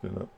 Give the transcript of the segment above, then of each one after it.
fucked it up.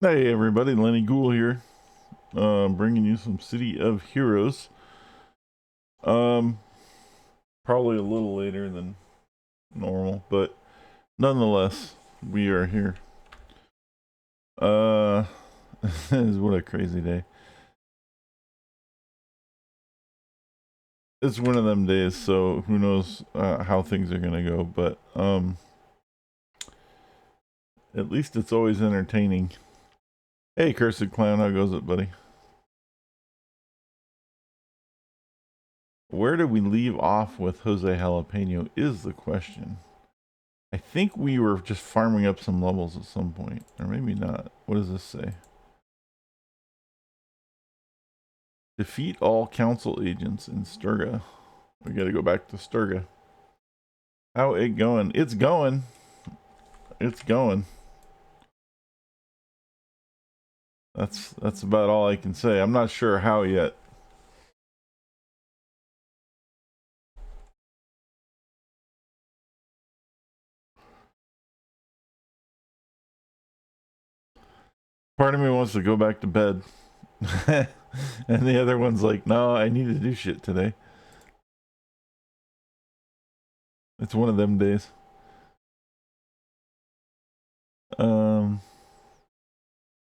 Hey everybody, Lenny Ghoul here. Bringing you some City of Heroes. Um, Probably a little later than normal, but nonetheless, we are here. What a crazy day. It's one of them days, so who knows how things are gonna go, but at least it's always entertaining. Hey, Cursed Clown, how goes it, buddy? Where did we leave off with Jose Jalapeno is the question. I think we were just farming up some levels at some point, or maybe not. What does this say? Defeat all council agents in Sturga. We gotta go back to Sturga. How it going? It's going. It's going. That's about all I can say. I'm not sure how yet. Part of me wants to go back to bed. And the other one's like, no, I need to do shit today. It's one of them days.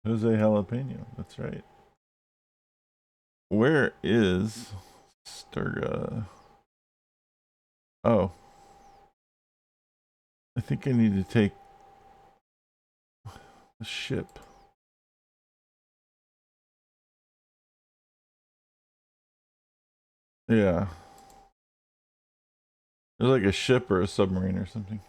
Jose Jalapeno, that's right. Where is Sturga? Oh. I think I need to take the ship. Yeah. There's like a ship or a submarine or something.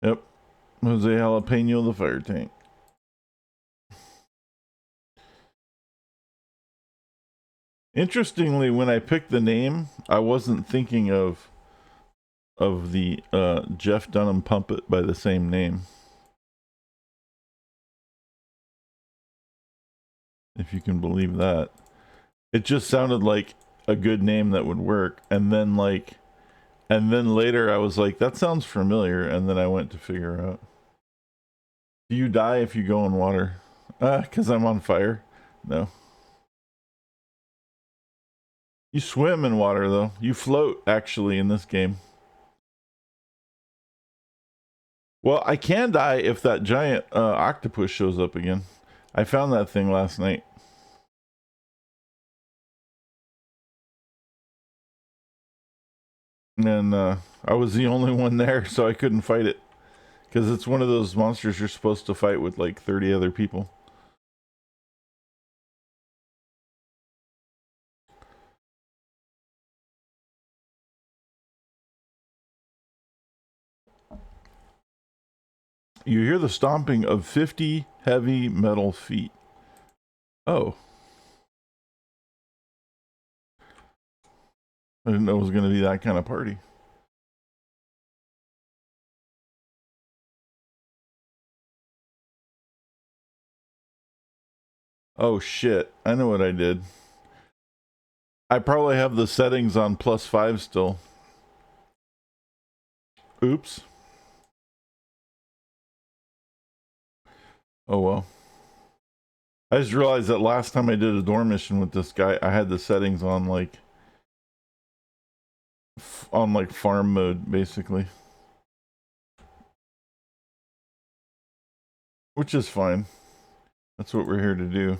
Yep. Jose Jalapeno, the fire tank. Interestingly, when I picked the name, I wasn't thinking of the Jeff Dunham Puppet by the same name. If you can believe that. It just sounded like a good name that would work. And then later I was like, that sounds familiar, and then I went to figure out. Do you die if you go in water? Because I'm on fire? No. You swim in water, though. You float, actually, in this game. Well, I can die if that giant octopus shows up again. I found that thing last night. And I was the only one there, so I couldn't fight it. Because it's one of those monsters you're supposed to fight with like 30 other people. You hear the stomping of 50 heavy metal feet. Oh. I didn't know it was going to be that kind of party. Oh shit. I know what I did. I probably have the settings on +5 still. Oops. Oh well. I just realized that last time I did a door mission with this guy, I had the settings on like farm mode basically, which is fine. That's what we're here to do.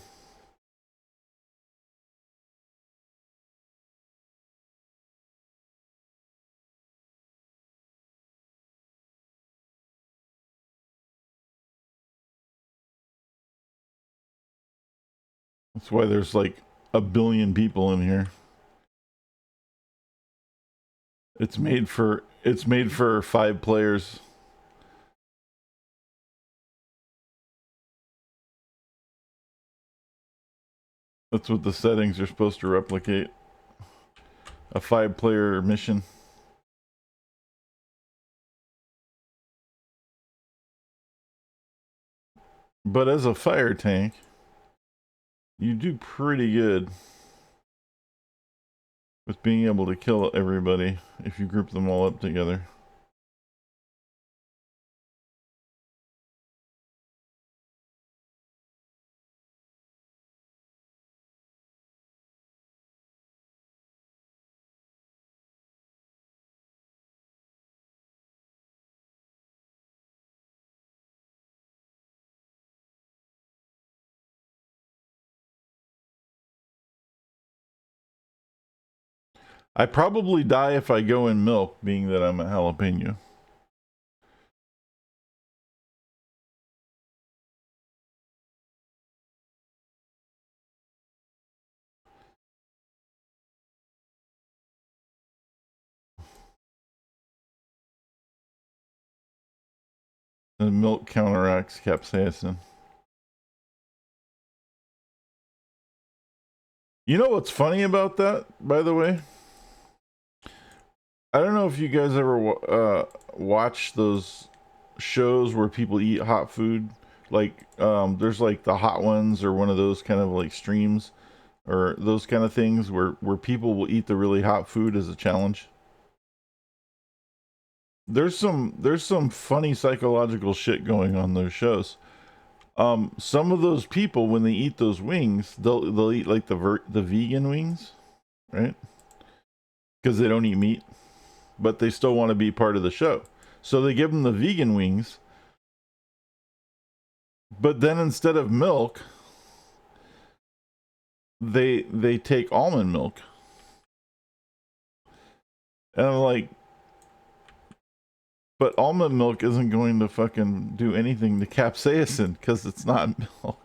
That's why there's like a billion people in here. It's made for 5 players. That's what the settings are supposed to replicate. A 5-player mission. But as a fire tank, you do pretty good with being able to kill everybody if you group them all up together. I probably die if I go in milk, being that I'm a jalapeno. The milk counteracts capsaicin. You know what's funny about that, by the way? I don't know if you guys ever watch those shows where people eat hot food. Like, there's like the hot ones or one of those kind of like streams or those kind of things where people will eat the really hot food as a challenge. There's some funny psychological shit going on those shows. Some of those people when they eat those wings, they'll eat like the vegan wings, right? Because they don't eat meat, but they still want to be part of the show. So they give them the vegan wings, but then instead of milk, they take almond milk. And I'm like, but almond milk isn't going to fucking do anything to capsaicin because it's not milk.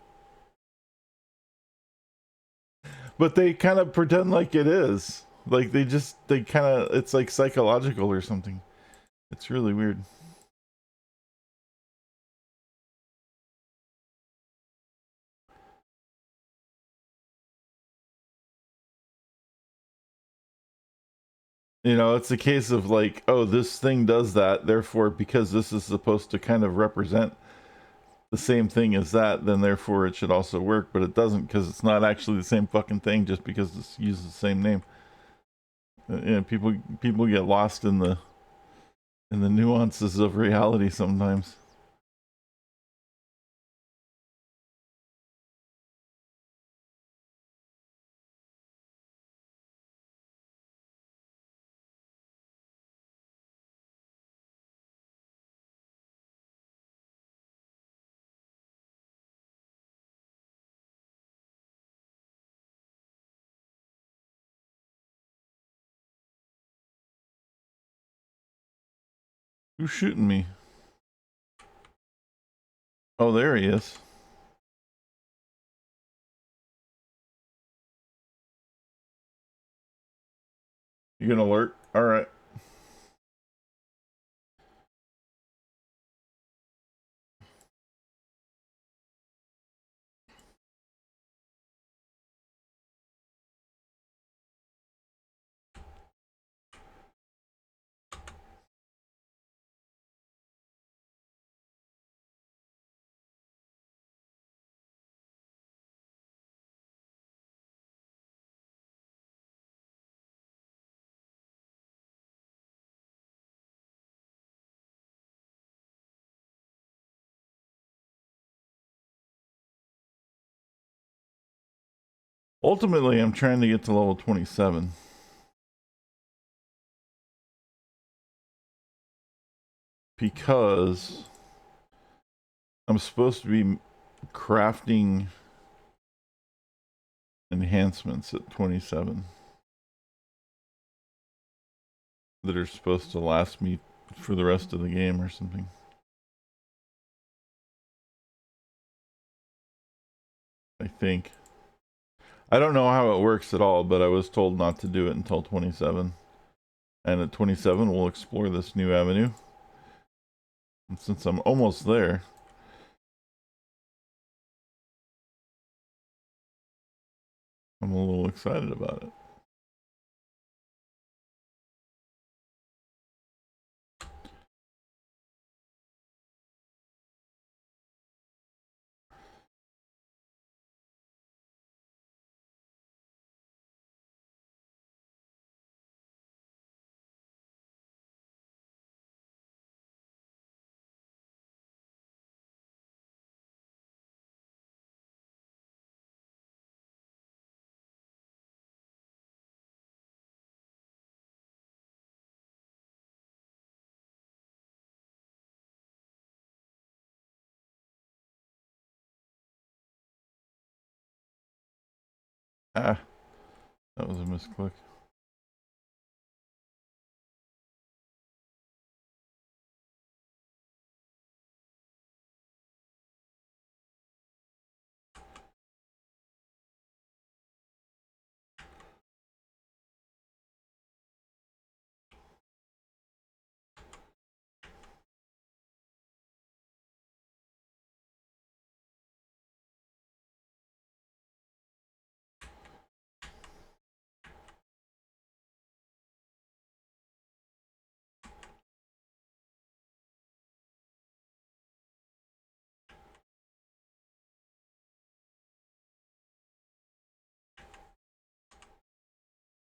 But they kind of pretend like it is. Like they kind of, it's like psychological or something. It's really weird. You know, it's a case of like, oh, this thing does that, therefore, because this is supposed to kind of represent the same thing as that, then therefore it should also work, but it doesn't because it's not actually the same fucking thing just because it uses the same name. You know, people get lost in the nuances of reality sometimes. Who's shooting me? Oh, there he is. You gonna alert? All right. Ultimately, I'm trying to get to level 27. Because I'm supposed to be crafting enhancements at 27 that are supposed to last me for the rest of the game or something. I think. I don't know how it works at all, but I was told not to do it until 27. And at 27, we'll explore this new avenue. And since I'm almost there, I'm a little excited about it. Ah, that was a misclick.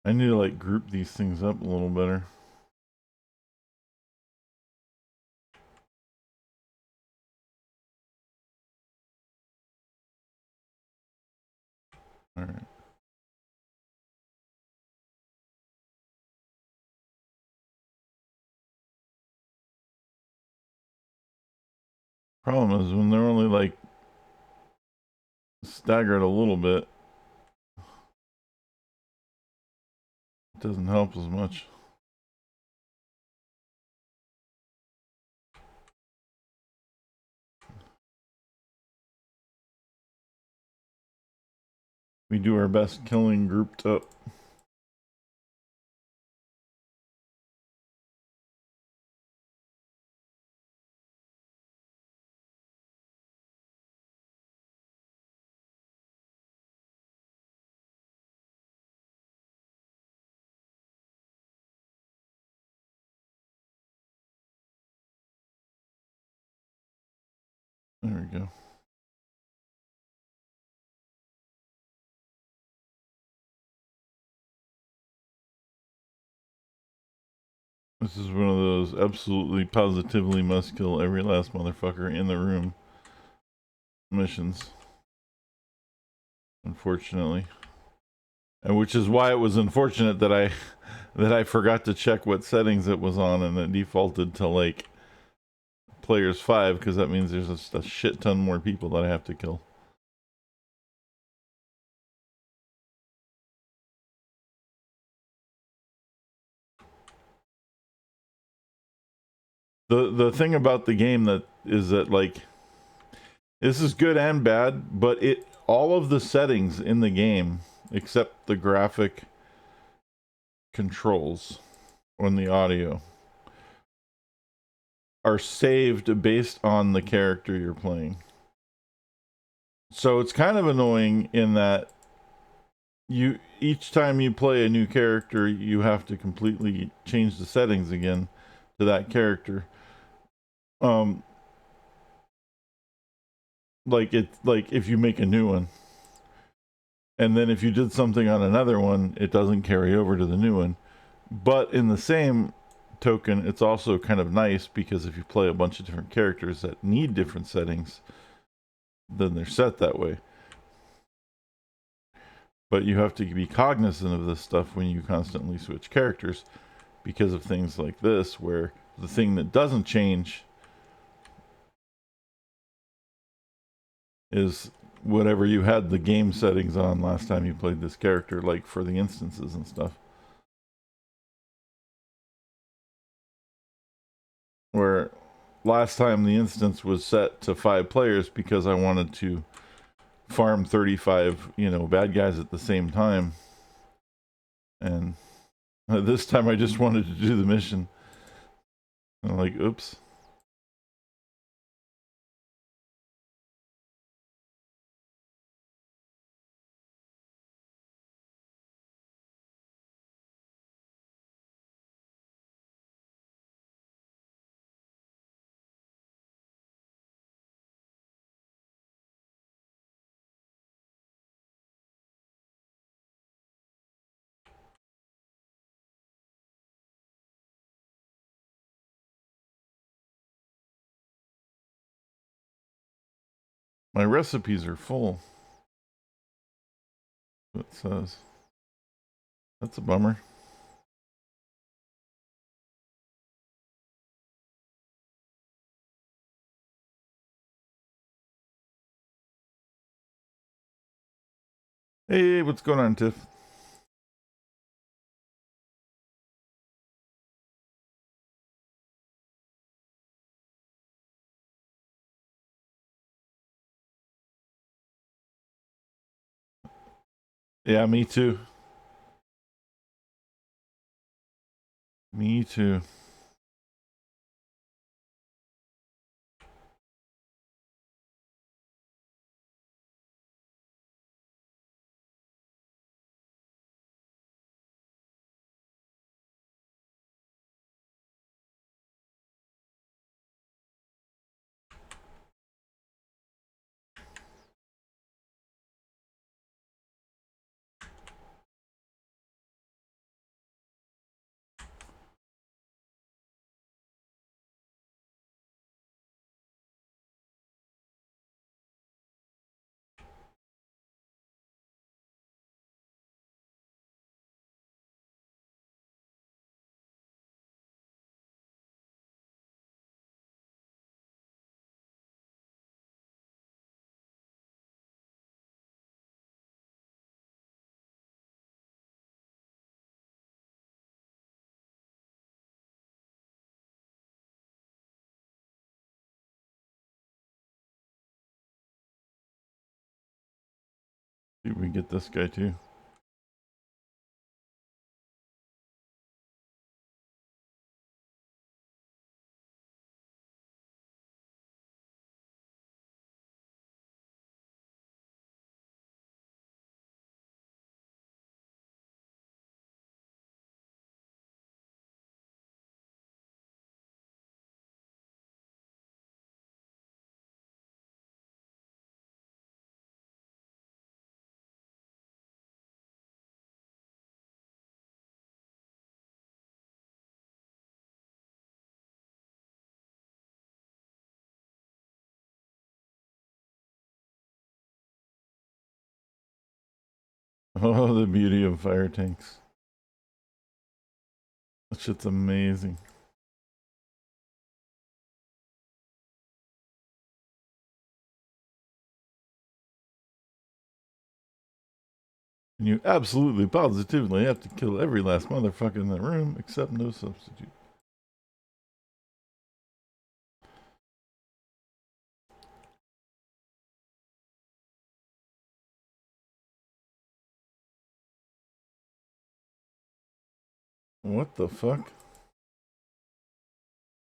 I need to like group these things up a little better. All right. Problem is when they're only like staggered a little bit, it doesn't help as much. We do our best killing grouped up. There we go. This is one of those absolutely positively must kill every last motherfucker in the room missions. Unfortunately. And which is why it was unfortunate that I forgot to check what settings it was on and it defaulted to like players 5 because that means there's a shit ton more people that I have to kill. The thing about the game that is that like this is good and bad, but it all of the settings in the game except the graphic controls on the audio are saved based on the character you're playing. So it's kind of annoying in that you each time you play a new character, you have to completely change the settings again to that character. Like if you make a new one, and then if you did something on another one, it doesn't carry over to the new one. But in the same token, it's also kind of nice because if you play a bunch of different characters that need different settings, then they're set that way. But you have to be cognizant of this stuff when you constantly switch characters because of things like this, where the thing that doesn't change is whatever you had the game settings on last time you played this character, like for the instances and stuff. Where last time the instance was set to 5 players because I wanted to farm 35, bad guys at the same time. And this time I just wanted to do the mission. I'm like, oops. My recipes are full. It says. That's a bummer. Hey, what's going on, Tiff? Yeah, me too. Me too. See if we can get this guy too. Oh, the beauty of fire tanks. That shit's amazing. And you absolutely positively have to kill every last motherfucker in the room except no substitute. What the fuck?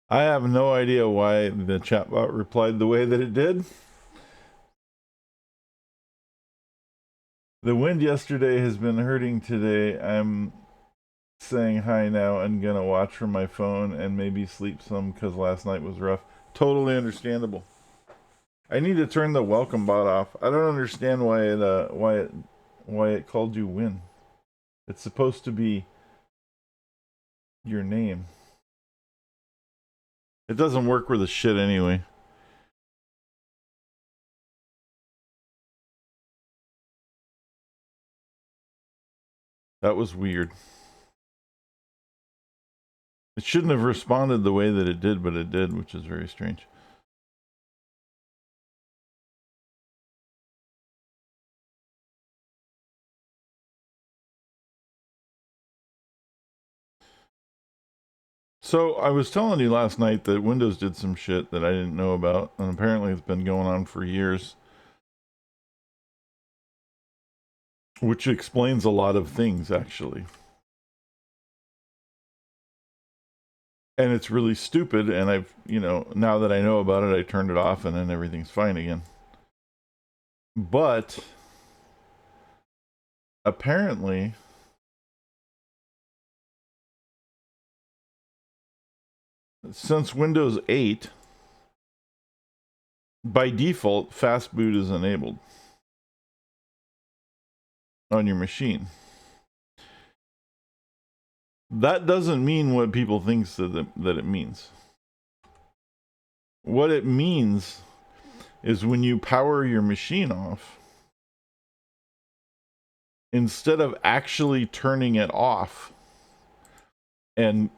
I have no idea why the chatbot replied the way that it did. The wind yesterday has been hurting today. I'm saying hi now and gonna watch from my phone and maybe sleep some because last night was rough. Totally understandable. I need to turn the welcome bot off. I don't understand why it called you Win. It's supposed to be your name. It doesn't work with a shit anyway. That was weird. It shouldn't have responded the way that it did, but it did, which is very strange. So I was telling you last night that Windows did some shit that I didn't know about, and apparently it's been going on for years. Which explains a lot of things, actually. And it's really stupid, and I've, now that I know about it, I turned it off, and then everything's fine again. But apparently, since Windows 8, by default, fast boot is enabled on your machine. That doesn't mean what people think that it means. What it means is when you power your machine off, instead of actually turning it off and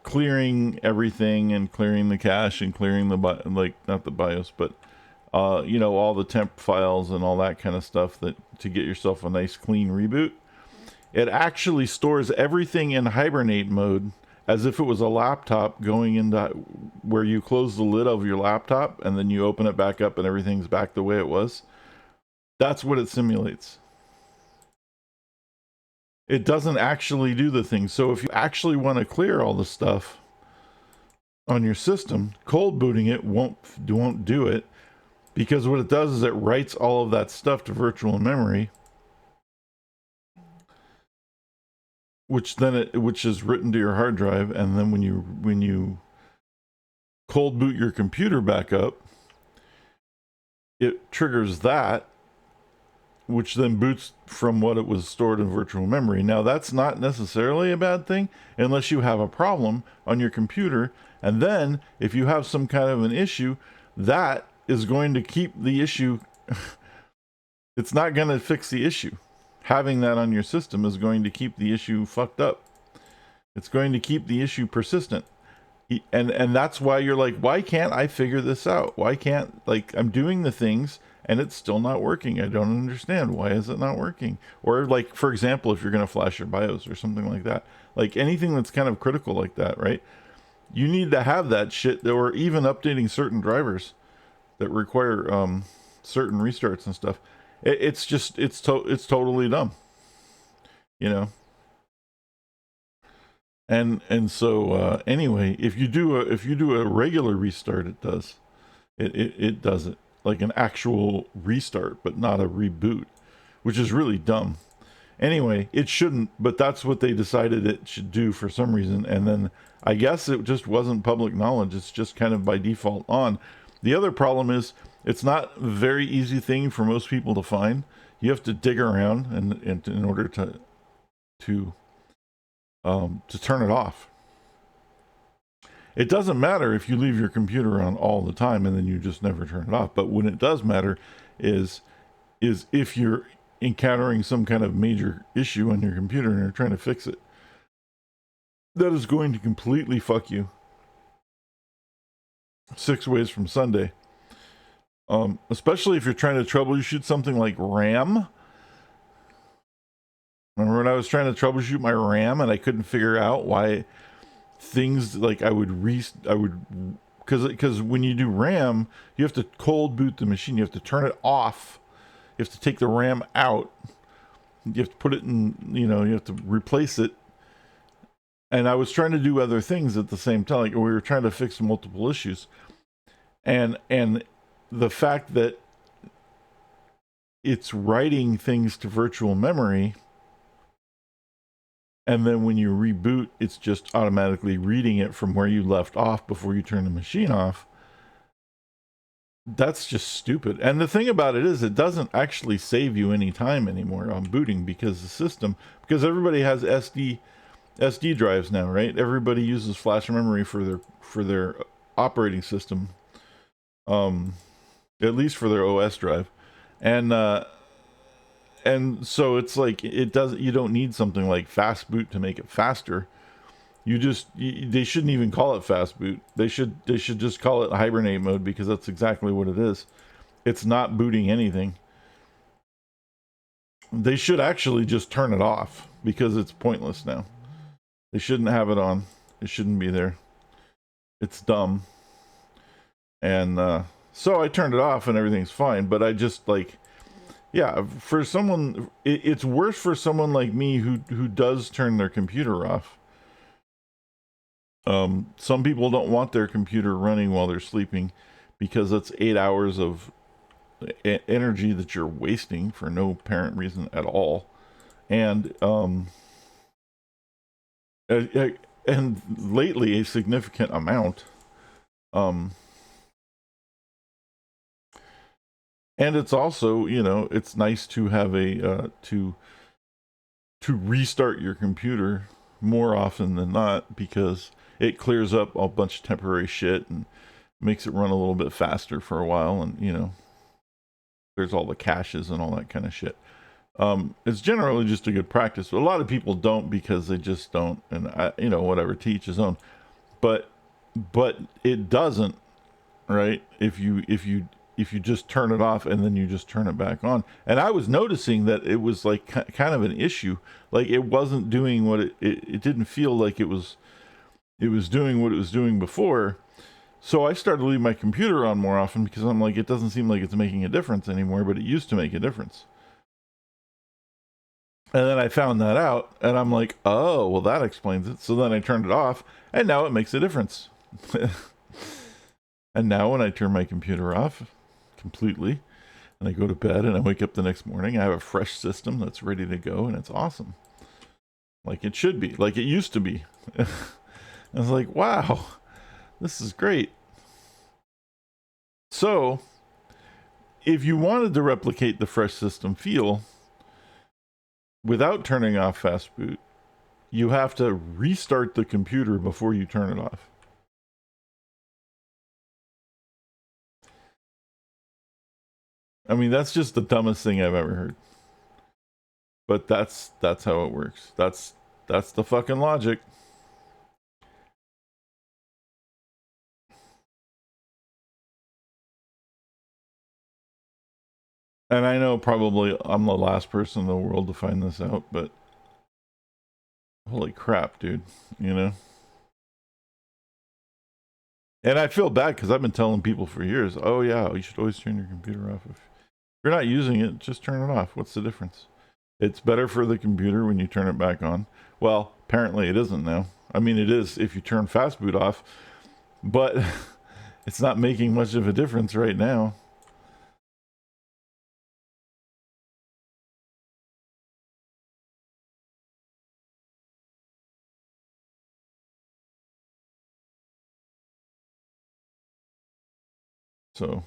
clearing everything and clearing the cache and clearing the not the BIOS, but all the temp files and all that kind of stuff that to get yourself a nice clean reboot, it actually stores everything in hibernate mode as if it was a laptop going into where you close the lid of your laptop and then you open it back up and everything's back the way it was. That's what it simulates. It doesn't actually do the thing. So if you actually want to clear all the stuff on your system, cold booting it won't do it, because what it does is it writes all of that stuff to virtual memory, which is written to your hard drive, and then when you cold boot your computer back up, it triggers that, which then boots from what it was stored in virtual memory. Now, that's not necessarily a bad thing unless you have a problem on your computer. And then if you have some kind of an issue, that is going to keep the issue. It's not going to fix the issue. Having that on your system is going to keep the issue fucked up. It's going to keep the issue persistent. And that's why you're like, why can't I figure this out? Why can't, I'm doing the things and it's still not working. I don't understand. Why is it not working? Or for example, if you're going to flash your BIOS or something like that, like anything that's kind of critical like that, right? You need to have that shit, or even updating certain drivers that require certain restarts and stuff. It's totally dumb, And so anyway, if you do a regular restart, it does it like an actual restart, but not a reboot, which is really dumb. Anyway, it shouldn't, but that's what they decided it should do for some reason. And then I guess it just wasn't public knowledge. It's just kind of by default on. The other problem is it's not a very easy thing for most people to find. You have to dig around and in order to turn it off. It doesn't matter if you leave your computer on all the time and then you just never turn it off. But when it does matter is if you're encountering some kind of major issue on your computer and you're trying to fix it. That is going to completely fuck you. 6 ways from Sunday. Especially if you're trying to troubleshoot something like RAM. Remember when I was trying to troubleshoot my RAM and I couldn't figure out why things because when you do RAM, you have to cold boot the machine. You have to turn it off. You have to take the RAM out. You have to put it in, you have to replace it. And I was trying to do other things at the same time. Like we were trying to fix multiple issues. And the fact that it's writing things to virtual memory, and then when you reboot, it's just automatically reading it from where you left off before you turn the machine off. That's just stupid. And the thing about it is it doesn't actually save you any time anymore on booting, because everybody has SD drives now, right? Everybody uses flash memory for their operating system. At least for their OS drive. And and so it's like you don't need something like fast boot to make it faster. They shouldn't even call it fast boot. They should just call it hibernate mode, because that's exactly what it is. It's not booting anything. They should actually just turn it off, because it's pointless now. They shouldn't have it on. It shouldn't be there. It's dumb. And so I turned it off and everything's fine, but I just like, yeah, for someone, it's worse for someone like me who does turn their computer off. Some people don't want their computer running while they're sleeping, because it's 8 hours of energy that you're wasting for no apparent reason at all. And and lately a significant amount. And it's also, it's nice to have a to restart your computer more often than not, because it clears up a bunch of temporary shit and makes it run a little bit faster for a while, and there's all the caches and all that kind of shit. It's generally just a good practice, but a lot of people don't, because they just don't, and whatever, to each his own. But it doesn't, right? If you just turn it off and then you just turn it back on. And I was noticing that it was like kind of an issue. Like it wasn't doing what it didn't feel like it was doing what it was doing before. So I started to leave my computer on more often, because I'm like, it doesn't seem like it's making a difference anymore, but it used to make a difference. And then I found that out, and I'm like, oh, well, that explains it. So then I turned it off, and now it makes a difference. And now when I turn my computer off completely, and I go to bed and I wake up the next morning, I have a fresh system that's ready to go, and it's awesome. Like it should be, like it used to be. I was like, wow, this is great. So, if you wanted to replicate the fresh system feel without turning off fast boot, you have to restart the computer before you turn it off. I mean, that's just the dumbest thing I've ever heard. But that's how it works. That's the fucking logic. And I know probably I'm the last person in the world to find this out, but holy crap, dude, And I feel bad, because I've been telling people for years, oh yeah, you should always turn your computer off. If you're not using it, just turn it off. What's the difference? It's better for the computer when you turn it back on. Well, apparently it isn't now. I mean, it is if you turn fast boot off, but it's not making much of a difference right now. So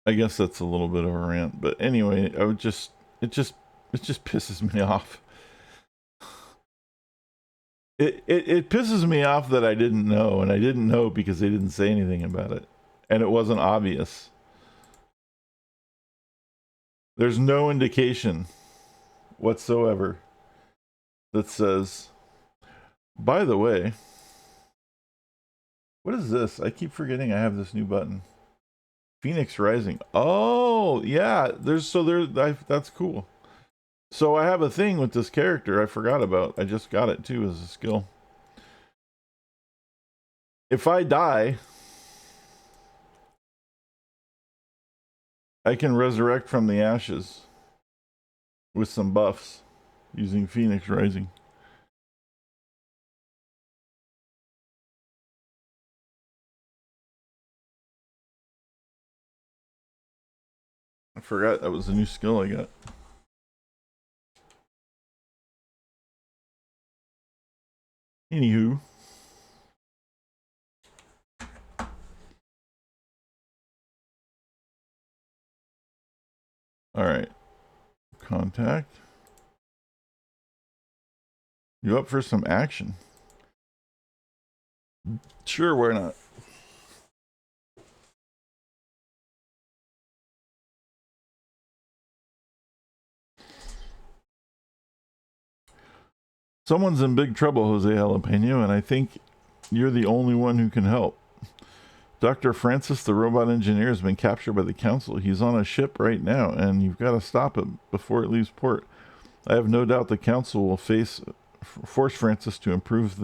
I guess that's a little bit of a rant, but anyway, it just pisses me off. It pisses me off that I didn't know, and I didn't know because they didn't say anything about it, and it wasn't obvious. There's no indication whatsoever that says, by the way, what is this? I keep forgetting I have this new button. Phoenix Rising. Oh, yeah. That's cool. So I have a thing with this character I forgot about. I just got it too as a skill. If I die, I can resurrect from the ashes with some buffs using Phoenix Rising. I forgot that was a new skill I got. Anywho. Alright. Contact. You up for some action? Sure, why not? Someone's in big trouble, Jose Jalapeno, and I think you're the only one who can help. Dr. Francis, the robot engineer, has been captured by the council. He's on a ship right now, and you've got to stop him before it leaves port. I have no doubt the council will force Francis to improve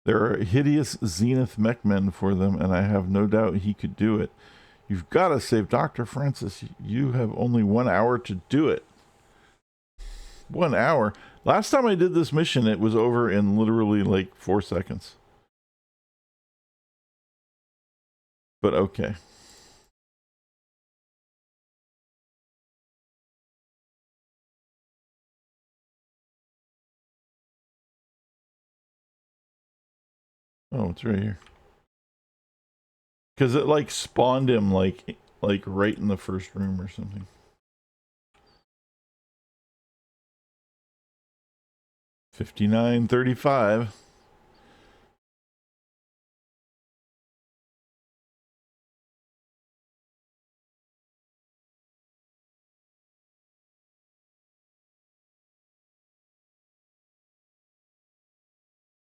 there are hideous Zenith mech men for them, and I have no doubt he could do it. You've got to save Dr. Francis. You have only 1 hour to do it. 1 hour? Last time I did this mission, it was over in literally like 4 seconds. But okay. Oh, it's right here. Because it like spawned him like right in the first room or something. 59:35.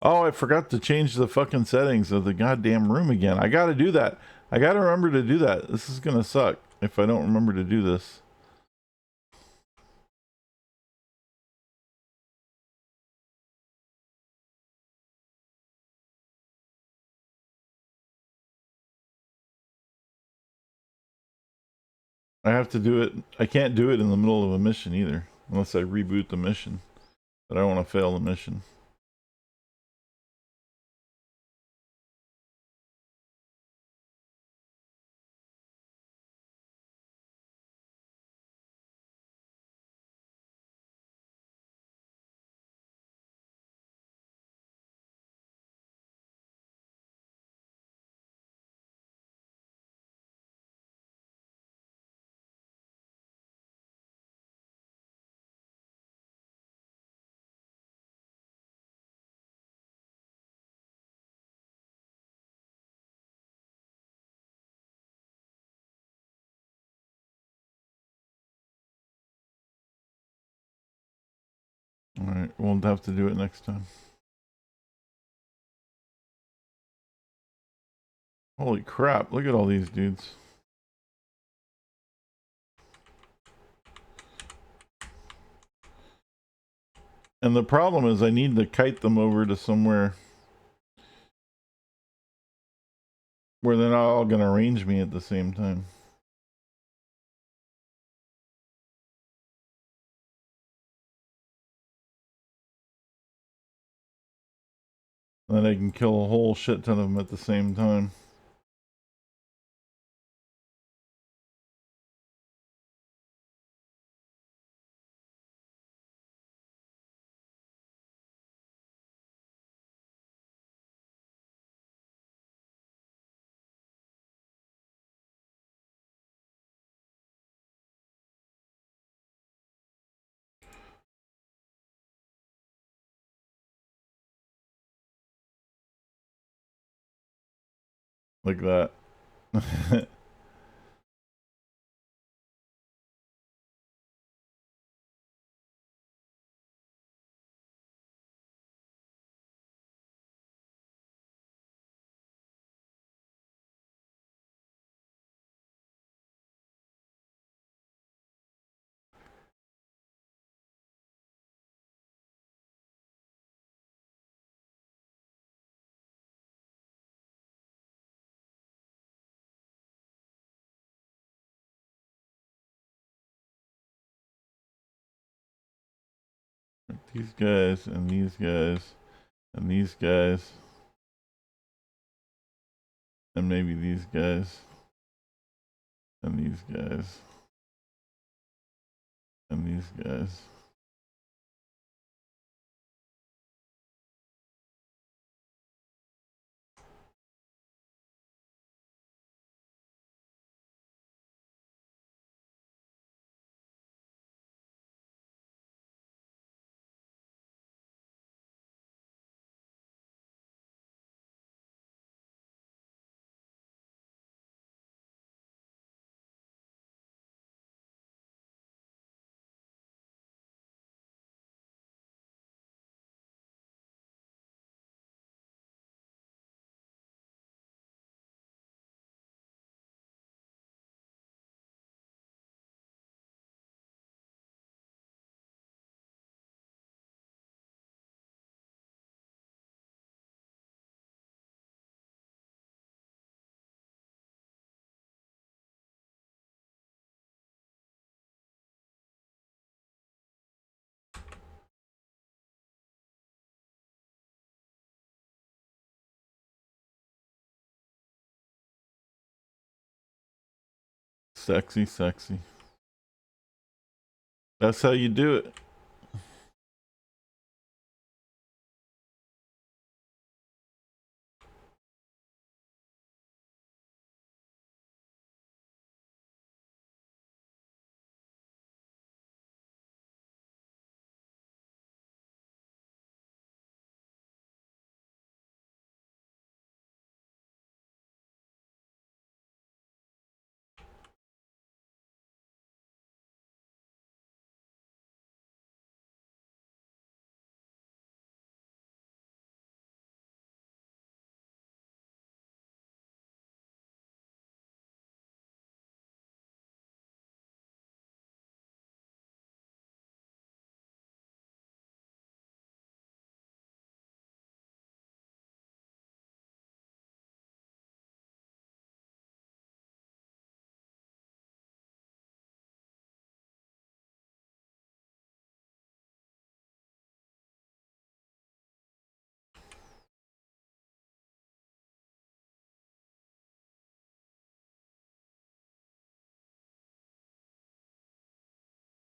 Oh, I forgot to change the fucking settings of the goddamn room again. I gotta do that. I gotta remember to do that. This is gonna suck if I don't remember to do this. I have to do it. I can't do it in the middle of a mission either, unless I reboot the mission. But I don't want to fail the mission. Alright, we'll have to do it next time. Holy crap, look at all these dudes. And the problem is I need to kite them over to somewhere where they're not all going to range me at the same time. And then I can kill a whole shit ton of them at the same time. Like that. These guys and these guys and these guys and maybe these guys and these guys and these guys. Sexy, sexy. That's how you do it.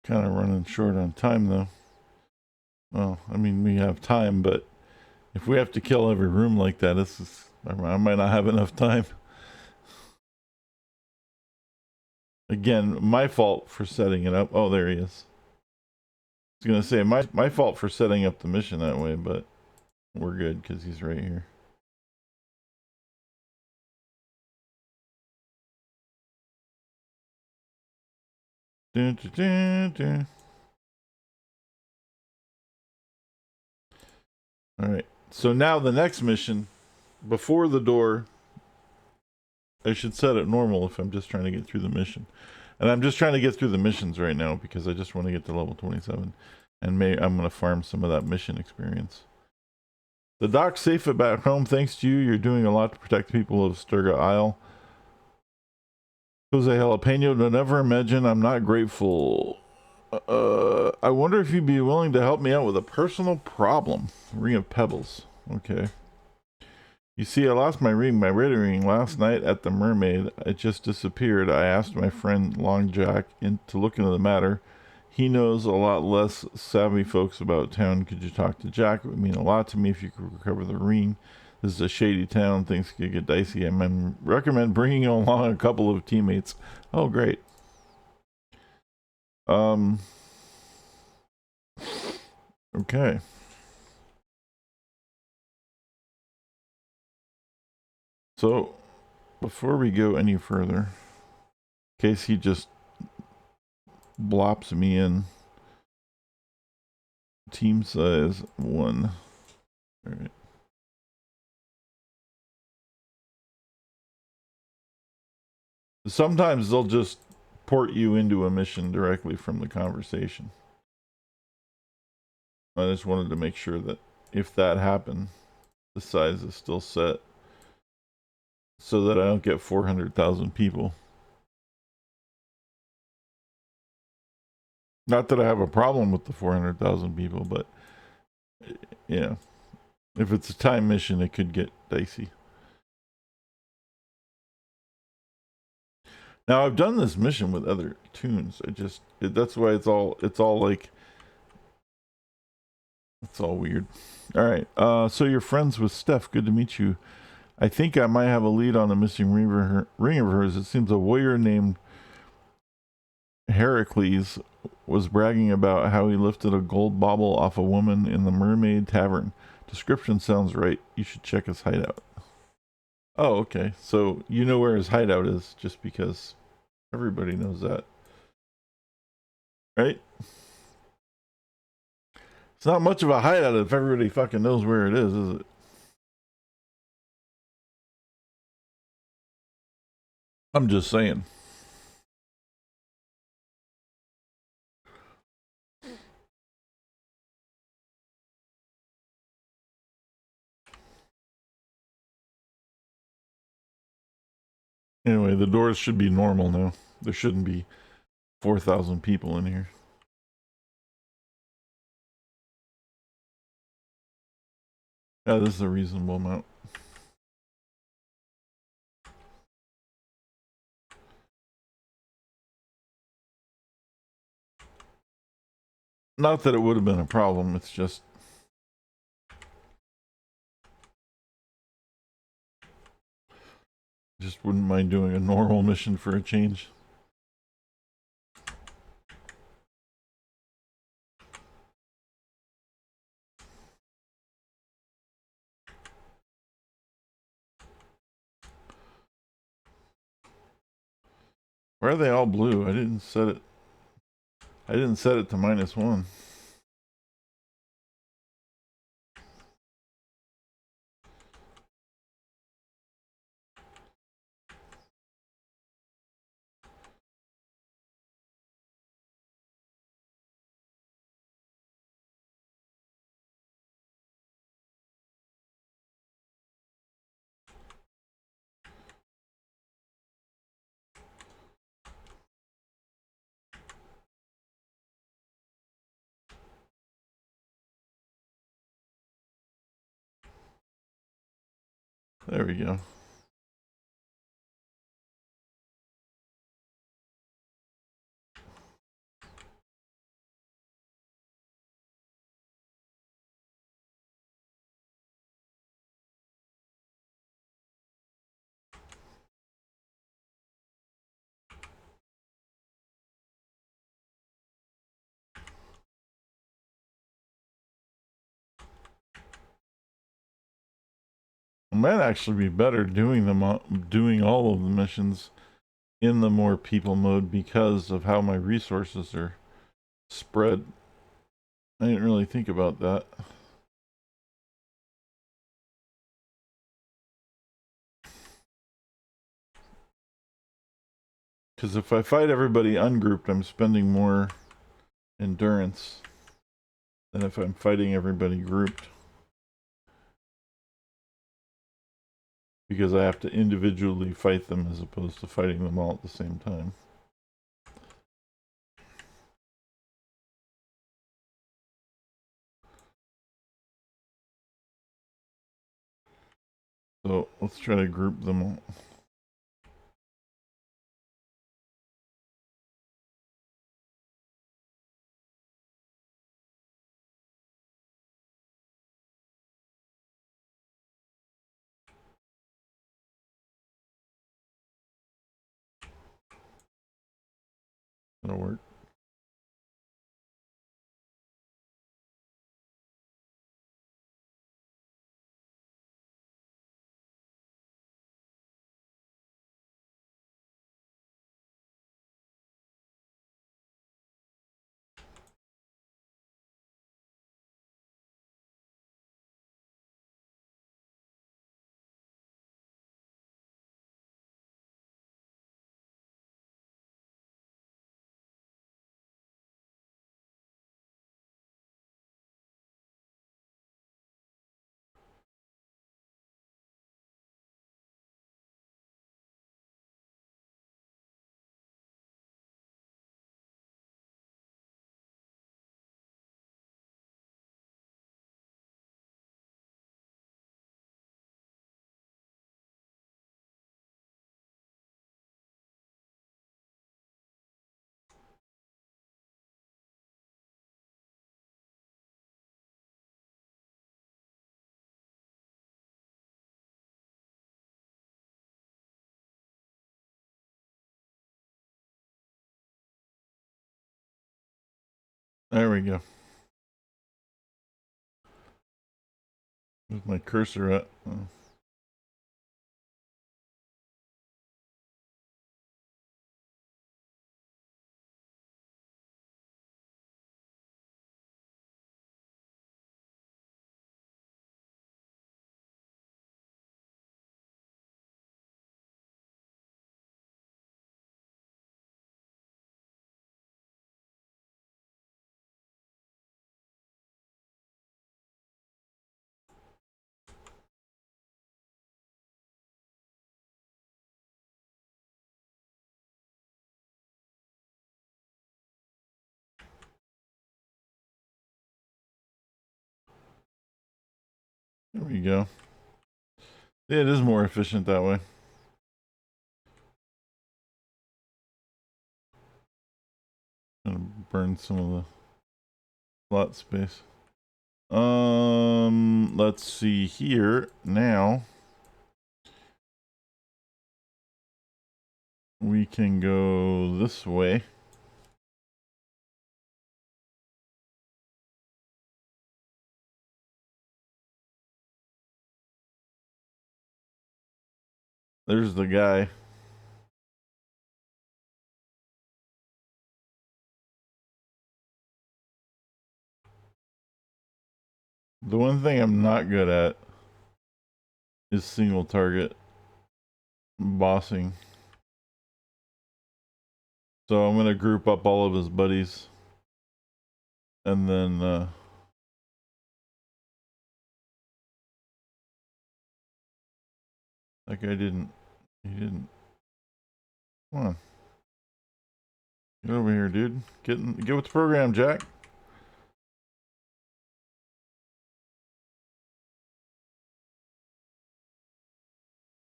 Kind of running short on time, though. Well, I mean, we have time, but if we have to kill every room like that, I might not have enough time. Again, my fault for setting it up. Oh, there he is. I was gonna say my fault for setting up the mission that way, but we're good because he's right here. Dun, dun, dun, dun. All right. So now the next mission, before the door, I should set it normal if I'm just trying to get through the mission. And I'm just trying to get through the missions right now because I just want to get to level 27. And I'm going to farm some of that mission experience. The dock's safe back home thanks to you. You're doing a lot to protect the people of Sturga Isle. Jose Jalapeno, don't ever imagine I'm not grateful. I wonder if you'd be willing to help me out with a personal problem. Ring of Pebbles. Okay. You see, I lost my wedding ring last night at the Mermaid. It just disappeared. I asked my friend Long Jack to look into the matter. He knows a lot less savvy folks about town. Could you talk to Jack? It would mean a lot to me if you could recover the ring. This is a shady town. Things could get dicey. I recommend bringing along a couple of teammates. Oh, great. Okay. So, before we go any further, in case he just blops me in, team size 1. All right. Sometimes they'll just port you into a mission directly from the conversation. I just wanted to make sure that if that happened, the size is still set so that I don't get 400,000 people. Not that I have a problem with the 400,000 people, but yeah, if it's a time mission, it could get dicey. Now I've done this mission with other tunes. That's why it's all like, it's all weird. All right. So you're friends with Steph. Good to meet you. I think I might have a lead on the missing ring of hers. It seems a warrior named Heracles was bragging about how he lifted a gold bauble off a woman in the Mermaid Tavern. Description sounds right. You should check his hideout. Oh, okay. So you know where his hideout is just because everybody knows that. Right? It's not much of a hideout if everybody fucking knows where it is it? I'm just saying. Anyway, the doors should be normal now. There shouldn't be 4,000 people in here. Yeah, this is a reasonable amount. Not that it would have been a problem, it's just wouldn't mind doing a normal mission for a change. Why are they all blue? I didn't set it to -1. There we go. It might actually be better doing all of the missions in the more people mode because of how my resources are spread. I didn't really think about that. Because if I fight everybody ungrouped, I'm spending more endurance than if I'm fighting everybody grouped. Because I have to individually fight them as opposed to fighting them all at the same time. So let's try to group them all. That'll work. There we go. Where's my cursor at? Oh. There we go. Yeah, it is more efficient that way. Gonna burn some of the Slot space. Let's see here now. We can go this way. There's the guy. The one thing I'm not good at is single target bossing. So I'm gonna group up all of his buddies. And then that guy didn't. He didn't. Come on. Get over here, dude. Get with the program, Jack.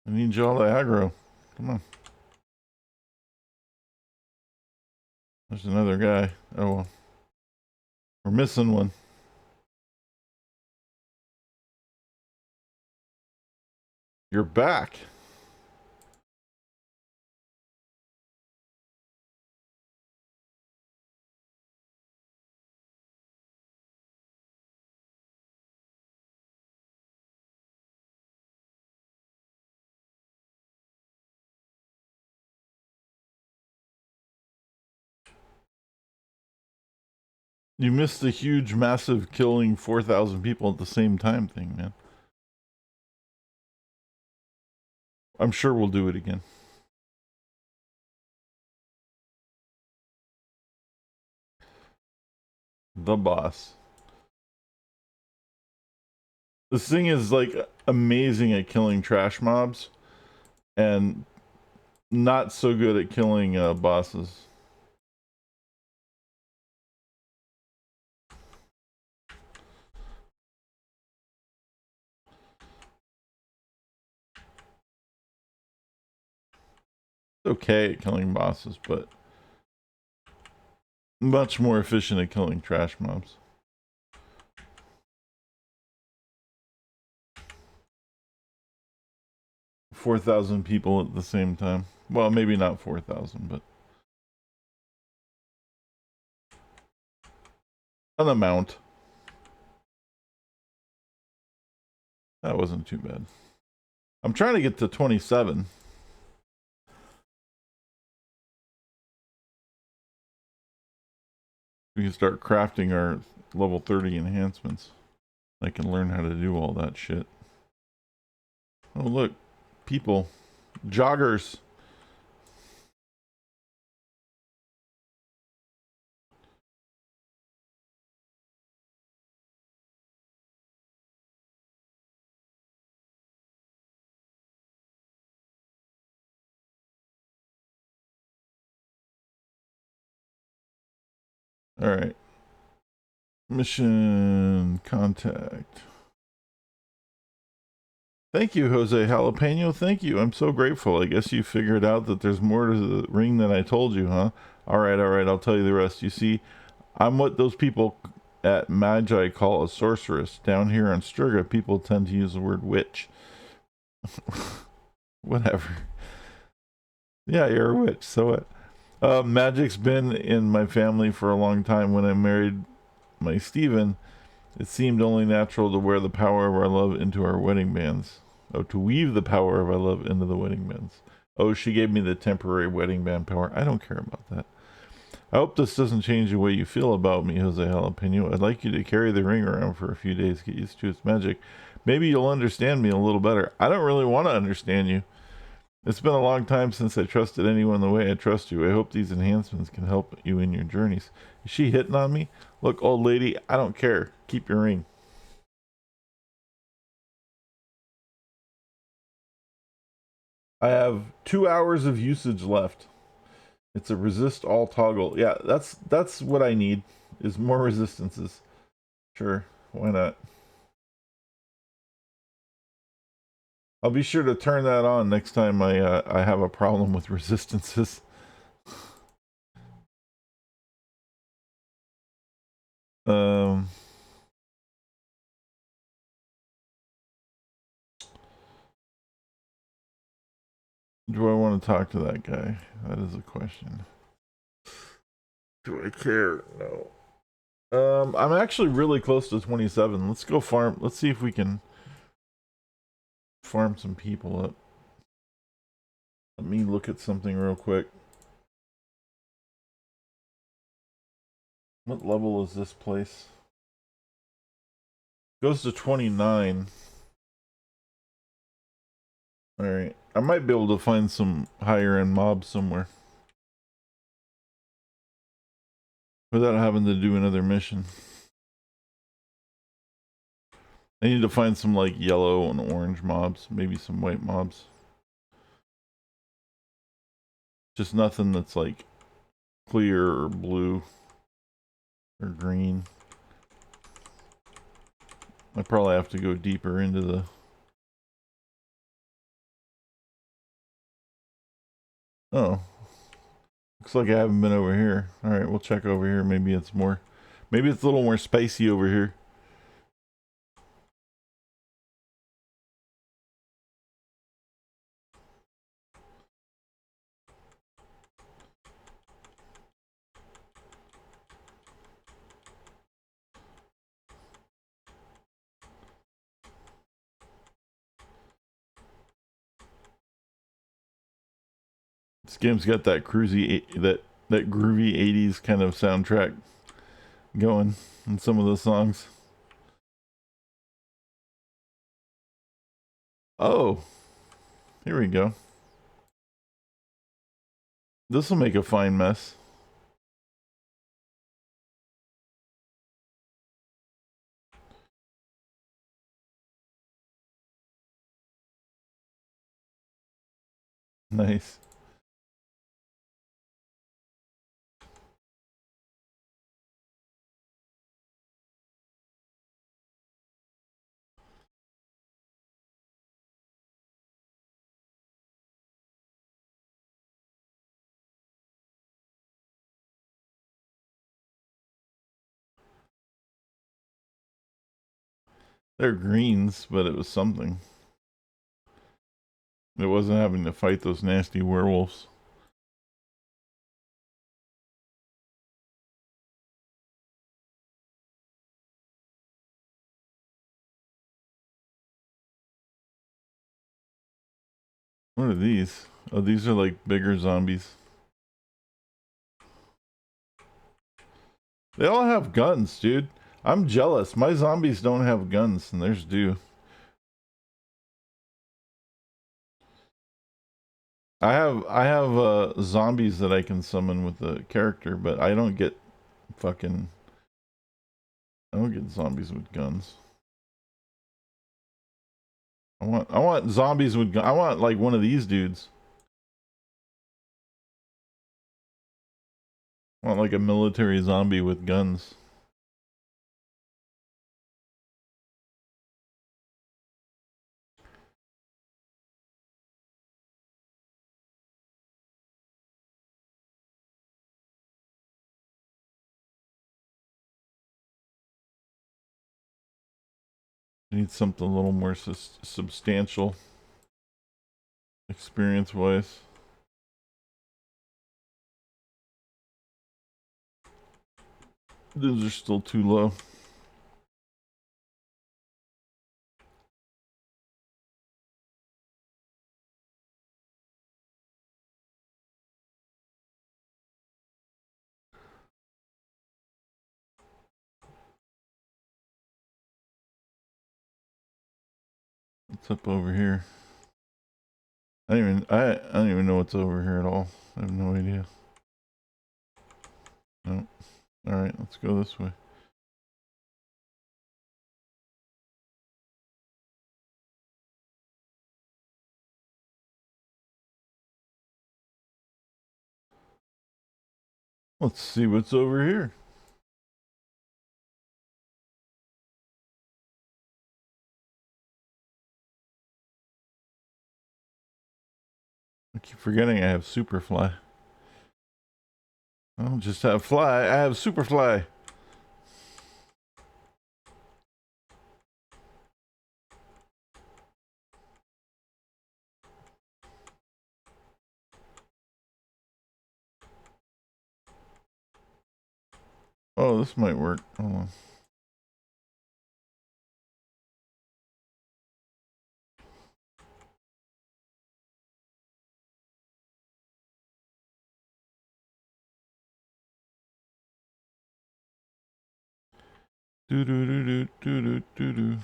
I need y'all to aggro. Come on. There's another guy. Oh well. We're missing one. You're back. You missed the huge, massive killing 4,000 people at the same time thing, man. I'm sure we'll do it again. The boss. This thing is like amazing at killing trash mobs and not so good at killing bosses. Okay at killing bosses, but much more efficient at killing trash mobs. $4,000 people at the same time. Well, maybe not 4,000, but an amount. That wasn't too bad. I'm trying to get to 27. We can start crafting our level 30 enhancements. I can learn how to do all that shit. Oh, look. People. Joggers. All right. Mission contact. Thank you, Jose Jalapeno. Thank you. I'm so grateful. I guess you figured out that there's more to the ring than I told you, huh? All right. I'll tell you the rest. You see, I'm what those people at Magi call a sorceress. Down here on Striga, people tend to use the word witch. Whatever. Yeah, you're a witch. So what? Magic's been in my family for a long time. When I married my Stephen, it seemed only natural to wear the power of our love into our wedding bands. Oh, to weave the power of our love into the wedding bands. Oh, she gave me the temporary wedding band power. I don't care about that. I hope this doesn't change the way you feel about me, Jose Jalapeno. I'd like you to carry the ring around for a few days, get used to its magic. Maybe you'll understand me a little better. I don't really want to understand you. It's been a long time since I trusted anyone the way I trust you. I hope these enhancements can help you in your journeys. Is she hitting on me? Look, old lady, I don't care. Keep your ring. I have 2 hours of usage left. It's a resist all toggle. Yeah, that's what I need, is more resistances. Sure, why not? I'll be sure to turn that on next time I have a problem with resistances. Um, do I want to talk to that guy? That is a question. Do I care? No. I'm actually really close to 27. Let's go farm. Let's see if we can farm some people up. Let me look at something real quick. What level is this place? Goes to 29. Alright. I might be able to find some higher end mobs somewhere. Without having to do another mission. I need to find some like yellow and orange mobs. Maybe some white mobs. Just nothing that's like clear or blue or green. I probably have to go deeper into the... Oh. Looks like I haven't been over here. Alright, we'll check over here. Maybe it's more... Maybe it's a little more spicy over here. This game's got that cruisy, that groovy 80s kind of soundtrack going in some of the songs. Oh, here we go. This will make a fine mess. Nice. They're greens, but it was something. It wasn't having to fight those nasty werewolves. What are these? Oh, these are like bigger zombies. They all have guns, dude. I'm jealous. My zombies don't have guns, and theirs do. I have zombies that I can summon with the character, but I don't get fucking... I don't get zombies with guns. I want zombies with guns. I want like one of these dudes. I want like a military zombie with guns. I need something a little more substantial, experience-wise. Those are still too low. What's up over here? I don't even know what's over here at all. I have no idea. No. Alright, let's go this way. Let's see what's over here. I keep forgetting I have Superfly. I don't just have fly, I have Superfly. Oh, this might work. Hold on. Do do do do do do do do.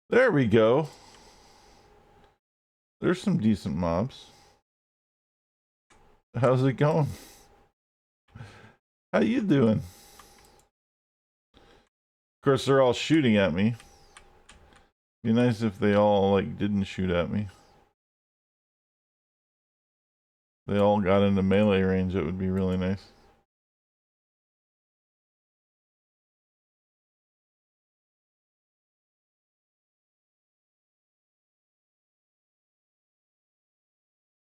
There we go. There's some decent mobs. How's it going? How you doing? Of course, they're all shooting at me. Be nice if they all like didn't shoot at me. They all got into melee range. That would be really nice.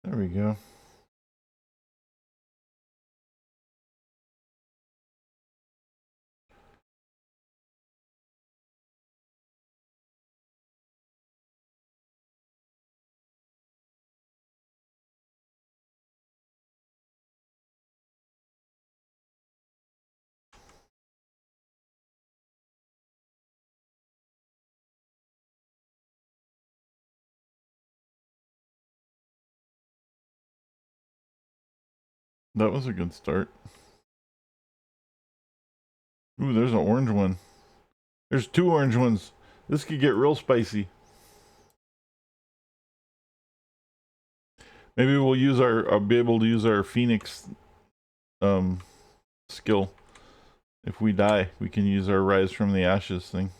There we go. That was a good start. Ooh, there's an orange one. There's two orange ones. This could get real spicy. Maybe we'll use I'll be able to use our Phoenix skill. If we die, we can use our rise from the ashes thing.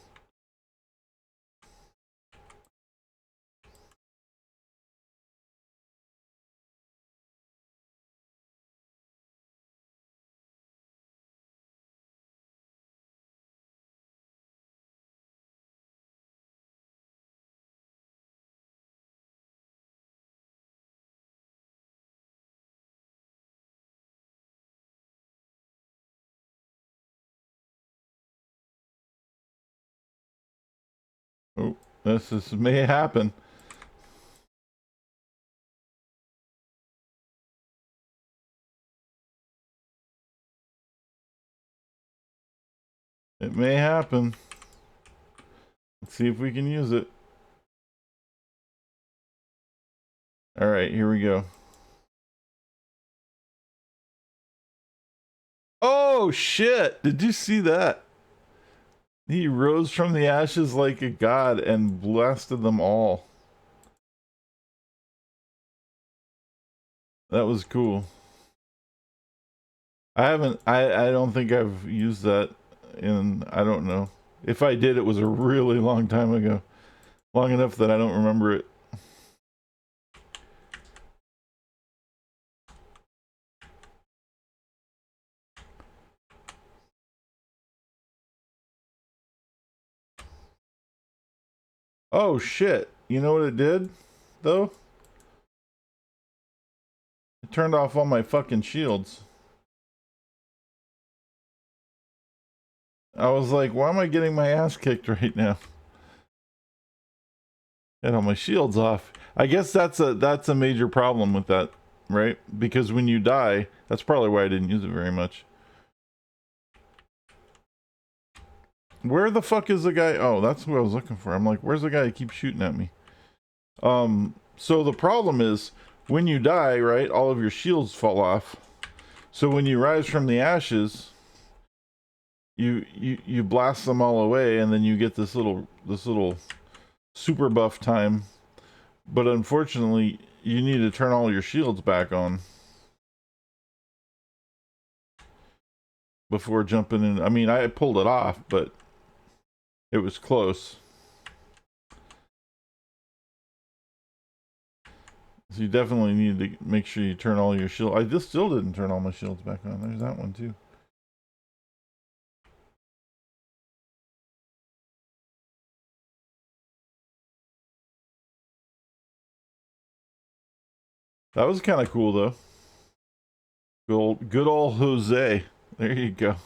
Oh, this may happen. It may happen. Let's see if we can use it. All right, here we go. Oh shit! Did you see that? He rose from the ashes like a god and blasted them all. That was cool. I don't think I've used that in, I don't know. If I did, it was a really long time ago. Long enough that I don't remember it. Oh shit. You know what it did, though? It turned off all my fucking shields. I was like, why am I getting my ass kicked right now? Had all my shields off. I guess that's a major problem with that, right? Because when you die, that's probably why I didn't use it very much. Where the fuck is the guy? Oh, that's who I was looking for. I'm like, where's the guy who keeps shooting at me? So the problem is when you die, right, all of your shields fall off. So when you rise from the ashes, you blast them all away, and then you get this little super buff time. But unfortunately, you need to turn all your shields back on before jumping in. I mean, I pulled it off, but it was close. So you definitely need to make sure you turn all your shield. I just still didn't turn all my shields back on. There's that one too. That was kind of cool though. Good old Jose. There you go.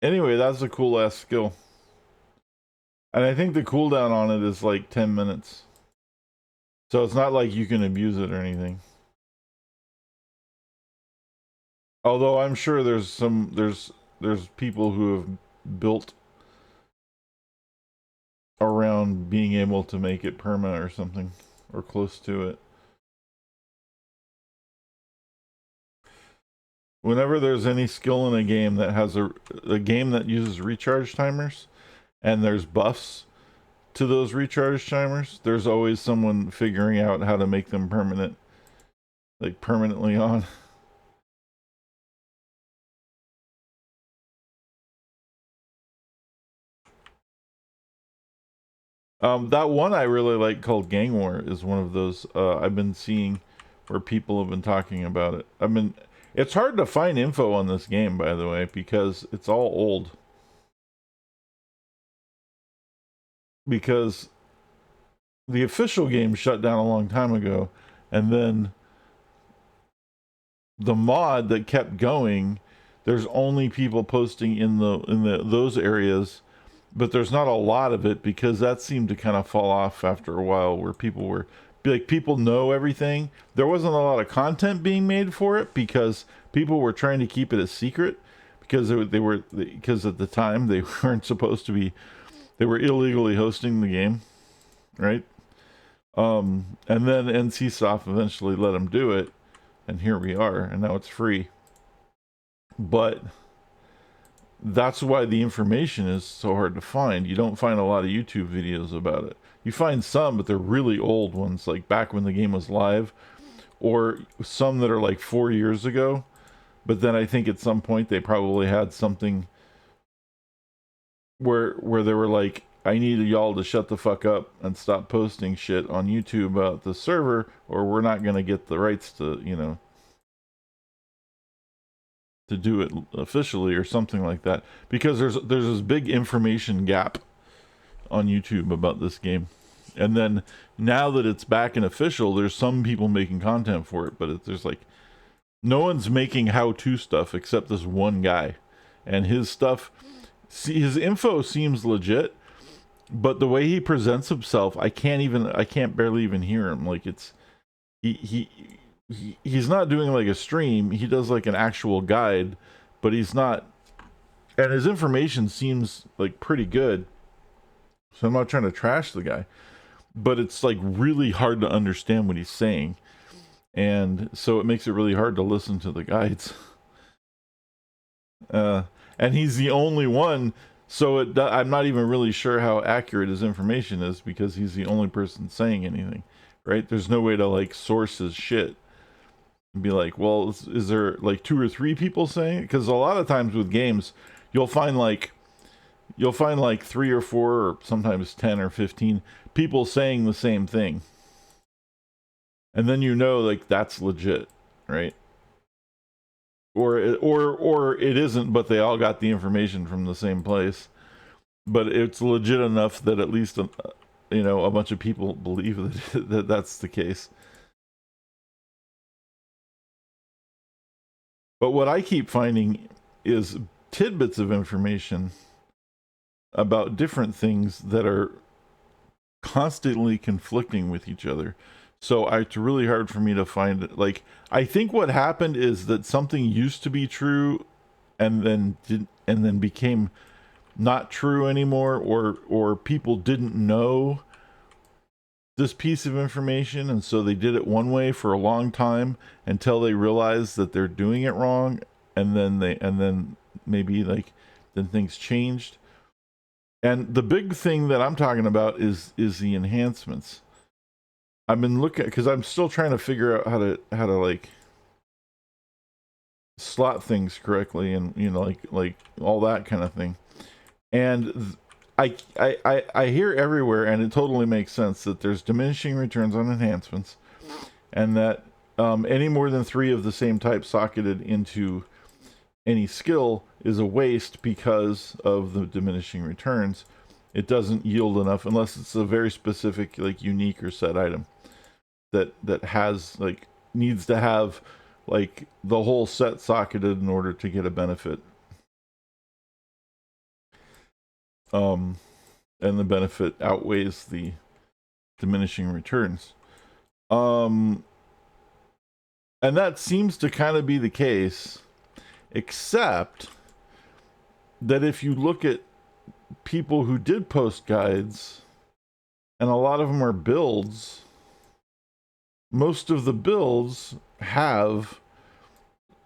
Anyway, that's a cool ass skill. And I think the cooldown on it is like 10 minutes. So it's not like you can abuse it or anything. Although I'm sure there's people who have built around being able to make it perma or something, or close to it. Whenever there's any skill in a game that has a game that uses recharge timers, and there's buffs to those recharge timers, there's always someone figuring out how to make them permanent, like permanently on. That one I really like called Gang War is one of those I've been seeing where people have been talking about it. It's hard to find info on this game, by the way, because it's all old. Because the official game shut down a long time ago, and then the mod that kept going, there's only people posting in those areas, but there's not a lot of it because that seemed to kind of fall off after a while, where people know everything. There wasn't a lot of content being made for it because people were trying to keep it a secret because because at the time they weren't supposed to be, they were illegally hosting the game, right? And then NCSoft eventually let them do it, and here we are, and now it's free. But that's why the information is so hard to find. You don't find a lot of YouTube videos about it. You find some, but they're really old ones, like back when the game was live, or some that are like 4 years ago. But then I think at some point they probably had something where they were like, I need y'all to shut the fuck up and stop posting shit on YouTube about the server, or we're not gonna get the rights to, to do it officially or something like that. Because there's this big information gap on YouTube about this game. And then now that it's back in official, there's some people making content for it, but there's like no one's making how-to stuff except this one guy. And his stuff, his info seems legit, but the way he presents himself, I can't barely even hear him. Like he's not doing like a stream. He does like an actual guide, but he's not, and his information seems like pretty good. So I'm not trying to trash the guy, but it's like really hard to understand what he's saying. And so it makes it really hard to listen to the guides. And he's the only one, so I'm not even really sure how accurate his information is because he's the only person saying anything, right? There's no way to like source his shit and be like, well, is there like 2 or 3 people saying it? Because a lot of times with games, you'll find like 3 or 4 or sometimes 10 or 15 people saying the same thing, and then like that's legit, right? Or it isn't, but they all got the information from the same place, but it's legit enough that at least a bunch of people believe that that's the case. But what I keep finding is tidbits of information about different things that are constantly conflicting with each other. So it's really hard for me to find it. Like, I think what happened is that something used to be true and then became not true anymore, or people didn't know this piece of information, and so they did it one way for a long time until they realized that they're doing it wrong, and then maybe like then things changed. And the big thing that I'm talking about is the enhancements. I've been looking because I'm still trying to figure out how to like slot things correctly, and like all that kind of thing. And I hear everywhere, and it totally makes sense that there's diminishing returns on enhancements, and that any more than 3 of the same type socketed into any skill is a waste because of the diminishing returns. It doesn't yield enough unless it's a very specific, like unique or set item that has like needs to have like the whole set socketed in order to get a benefit. and the benefit outweighs the diminishing returns. And that seems to kind of be the case, except that if you look at people who did post guides, and a lot of them are builds, most of the builds have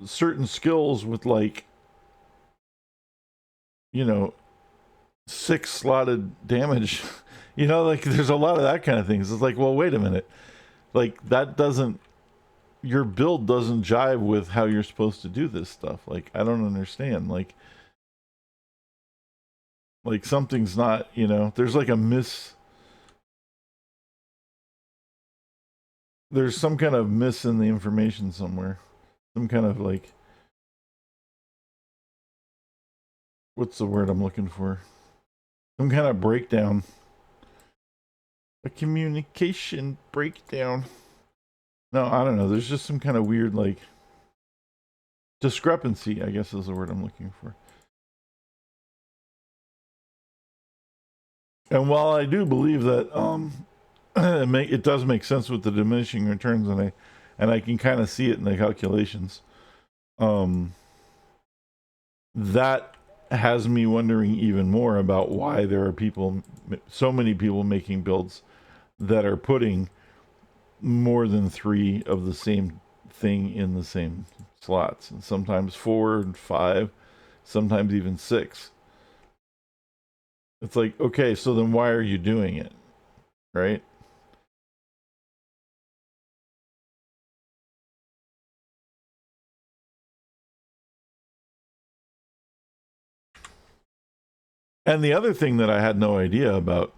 certain skills with, like, 6 slotted damage. Like, there's a lot of that kind of things. It's like, well, wait a minute. Like, your build doesn't jive with how you're supposed to do this stuff. Like, I don't understand. Like something's not, there's like there's some kind of miss in the information somewhere. Some kind of, like, what's the word I'm looking for? Some kind of breakdown. A communication breakdown. No, I don't know. There's just some kind of weird, like, discrepancy, I guess is the word I'm looking for. And while I do believe that it does make sense with the diminishing returns, and I can kind of see it in the calculations, that has me wondering even more about why there are so many people making builds that are putting more than 3 of the same thing in the same slots, and sometimes 4 and 5, sometimes even 6. It's like, okay, so then why are you doing it, right? And the other thing that I had no idea about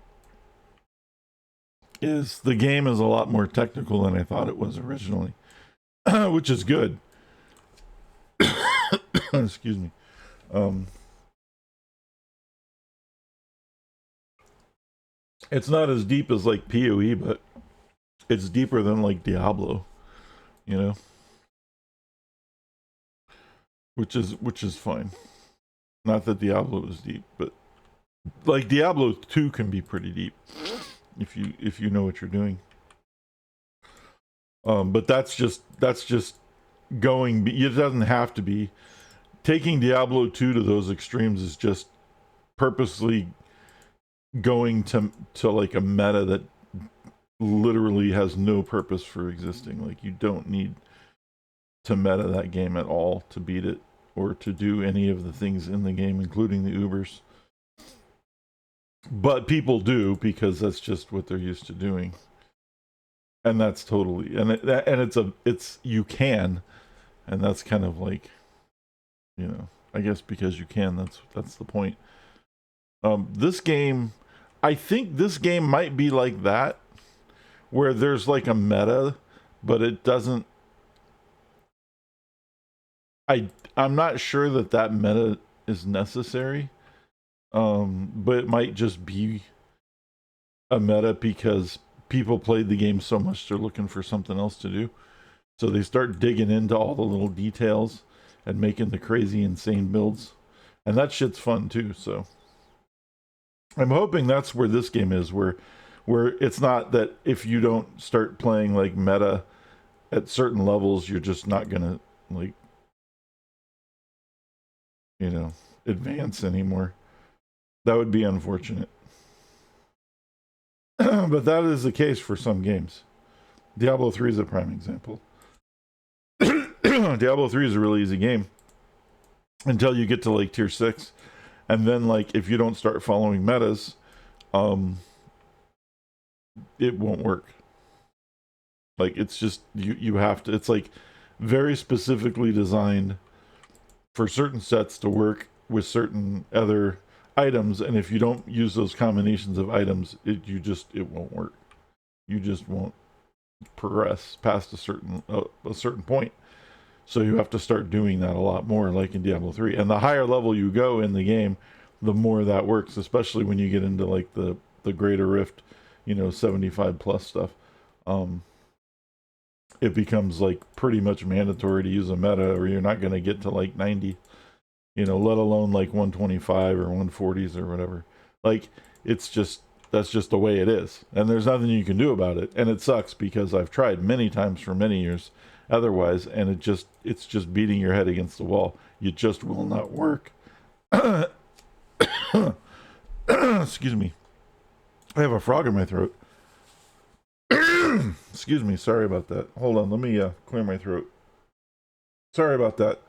is the game is a lot more technical than I thought it was originally, which is good. Excuse me. It's not as deep as, like, PoE, but it's deeper than, like, Diablo, which is fine. Not that Diablo is deep, but, like, Diablo 2 can be pretty deep if you know what you're doing. But that's just going. It doesn't have to be. Taking Diablo 2 to those extremes is just purposely going to like a meta that literally has no purpose for existing. Like, you don't need to meta that game at all to beat it, or to do any of the things in the game, including the Ubers. But people do, because that's just what they're used to doing. And that's totally, it's you can, and that's kind of like, I guess because you can, that's the point. This game, I think this game might be like that, where there's like a meta, but it doesn't. I'm not sure that meta is necessary, but it might just be a meta because people played the game so much they're looking for something else to do, so they start digging into all the little details and making the crazy insane builds, and that shit's fun too. So I'm hoping that's where this game is, where it's not that if you don't start playing like meta at certain levels, you're just not gonna, like, advance anymore. That would be unfortunate. But that is the case for some games. Diablo 3 is a prime example. Diablo 3 is a really easy game until you get to, like, tier 6. And then, like, if you don't start following metas, it won't work. Like, it's just, you have to, it's like very specifically designed for certain sets to work with certain other items, and if you don't use those combinations of items, it won't work. You just won't progress past a certain point. So you have to start doing that a lot more, like in Diablo 3. And the higher level you go in the game, the more that works, especially when you get into, like, the Greater Rift, 75 plus stuff. It becomes, like, pretty much mandatory to use a meta, or you're not going to get to, like, 90, let alone like 125 or 140s or whatever. Like, it's just, that's just the way it is. And there's nothing you can do about it. And it sucks because I've tried many times for many years otherwise, and it's just beating your head against the wall. You just will not work. Excuse me. I have a frog in my throat. Excuse me. Sorry about that. Hold on. Let me clear my throat. Sorry about that.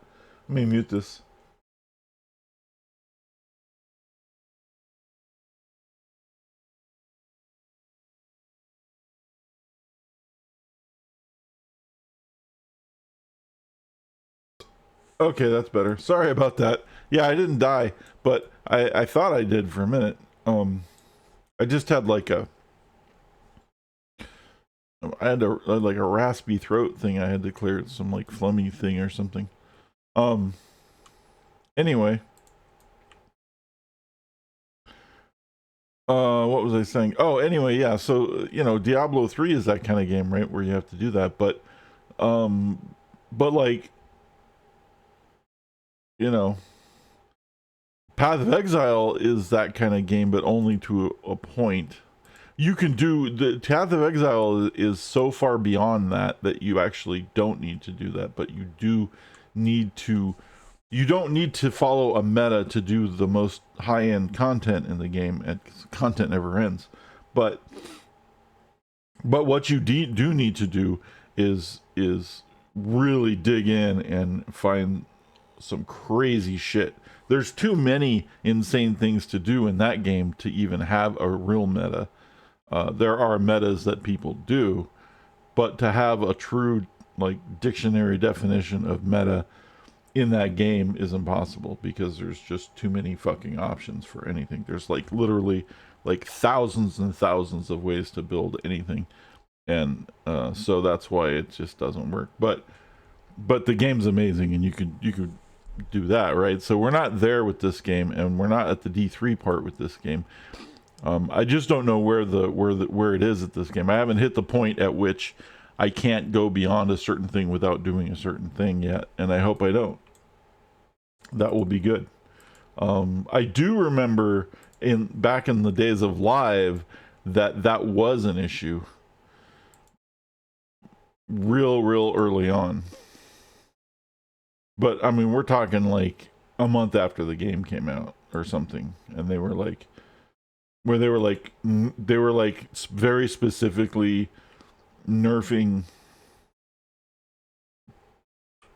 Let me mute this. Okay, that's better. Sorry about that. Yeah, I didn't die, but I thought I did for a minute. I just had like a raspy throat thing I had to clear, some like phlegmy thing or something. Um anyway, what was I saying? Oh, anyway, yeah, so Diablo 3 is that kind of game, right, where you have to do that, but like, you know, Path of Exile is that kind of game, but only to a point. You can do the Path of Exile is so far beyond that you actually don't need to do that, but you do need to. You don't need to follow a meta to do the most high-end content in the game, and content never ends. But what you do need to do is really dig in and find some crazy shit. There's too many insane things to do in that game to even have a real meta. There are metas that people do, but to have a true like dictionary definition of meta in that game is impossible because there's just too many fucking options for anything. There's like literally like thousands and thousands of ways to build anything, and so that's why it just doesn't work. But the game's amazing, and you could do that, right? So we're not there with this game, and we're not at the D3 part with this game. I just don't know where it is at this game. I haven't hit the point at which I can't go beyond a certain thing without doing a certain thing yet, and I hope I don't. That will be good. I do remember back in the days of live that was an issue real early on. But I mean, we're talking like a month after the game came out or something, and they were like, they were like very specifically nerfing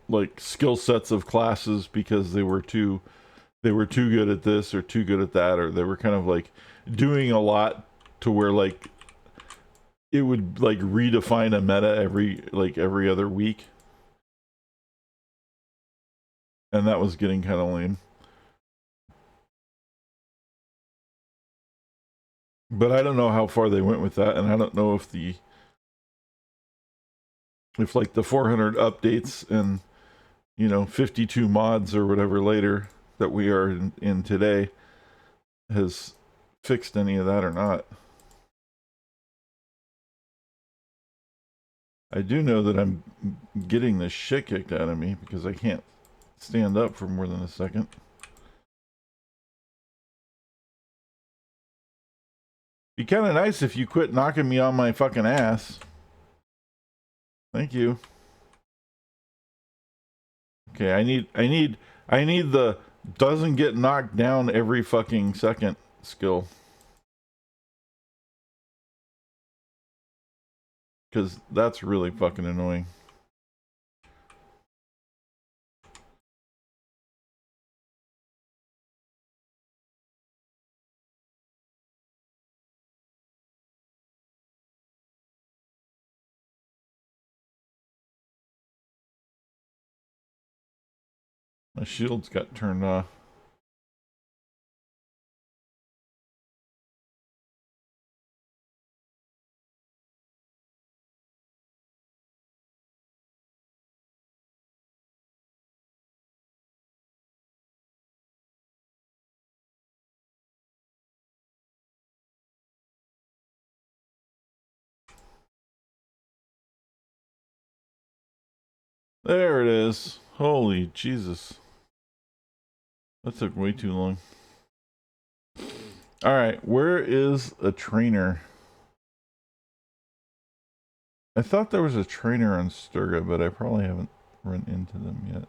like skill sets of classes because they were too good at this or too good at that, or they were kind of like doing a lot to where like it would like redefine a meta every other week, and that was getting kind of lame. But I don't know how far they went with that, and I don't know if like the 400 updates and 52 mods or whatever later that we are in today has fixed any of that or not. I do know that I'm getting the shit kicked out of me because I can't stand up for more than a second. Be kind of nice if you quit knocking me on my fucking ass. Thank you. Okay, I need the doesn't get knocked down every fucking second skill. Because that's really fucking annoying. My shields got turned off. There it is. Holy Jesus. That took way too long. All right, where is a trainer? I thought there was a trainer on Sturga, but I probably haven't run into them yet.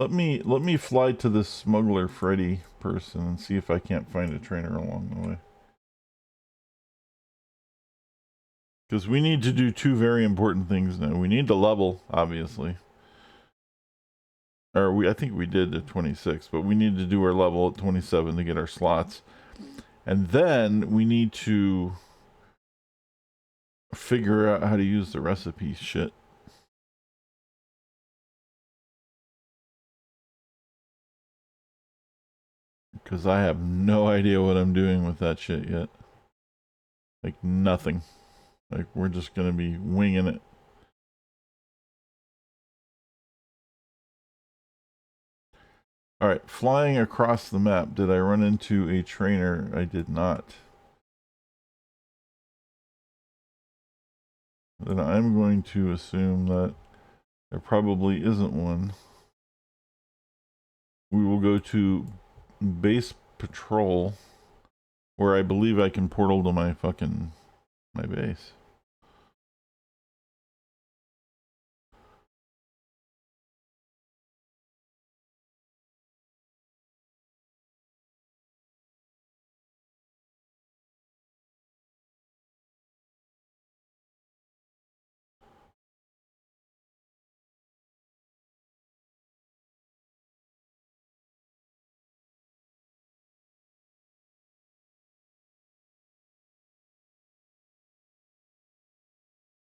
Let me fly to this smuggler Freddy person and see if I can't find a trainer along the way. Because we need to do two very important things now. We need to level, obviously. Or I think we did at 26, but we need to do our level at 27 to get our slots. And then we need to figure out how to use the recipe shit. Because I have no idea what I'm doing with that shit yet. Like, nothing. Like, we're just gonna be winging it. Alright, flying across the map. Did I run into a trainer? I did not. Then I'm going to assume that there probably isn't one. We will go to base patrol, where I believe I can portal to my base.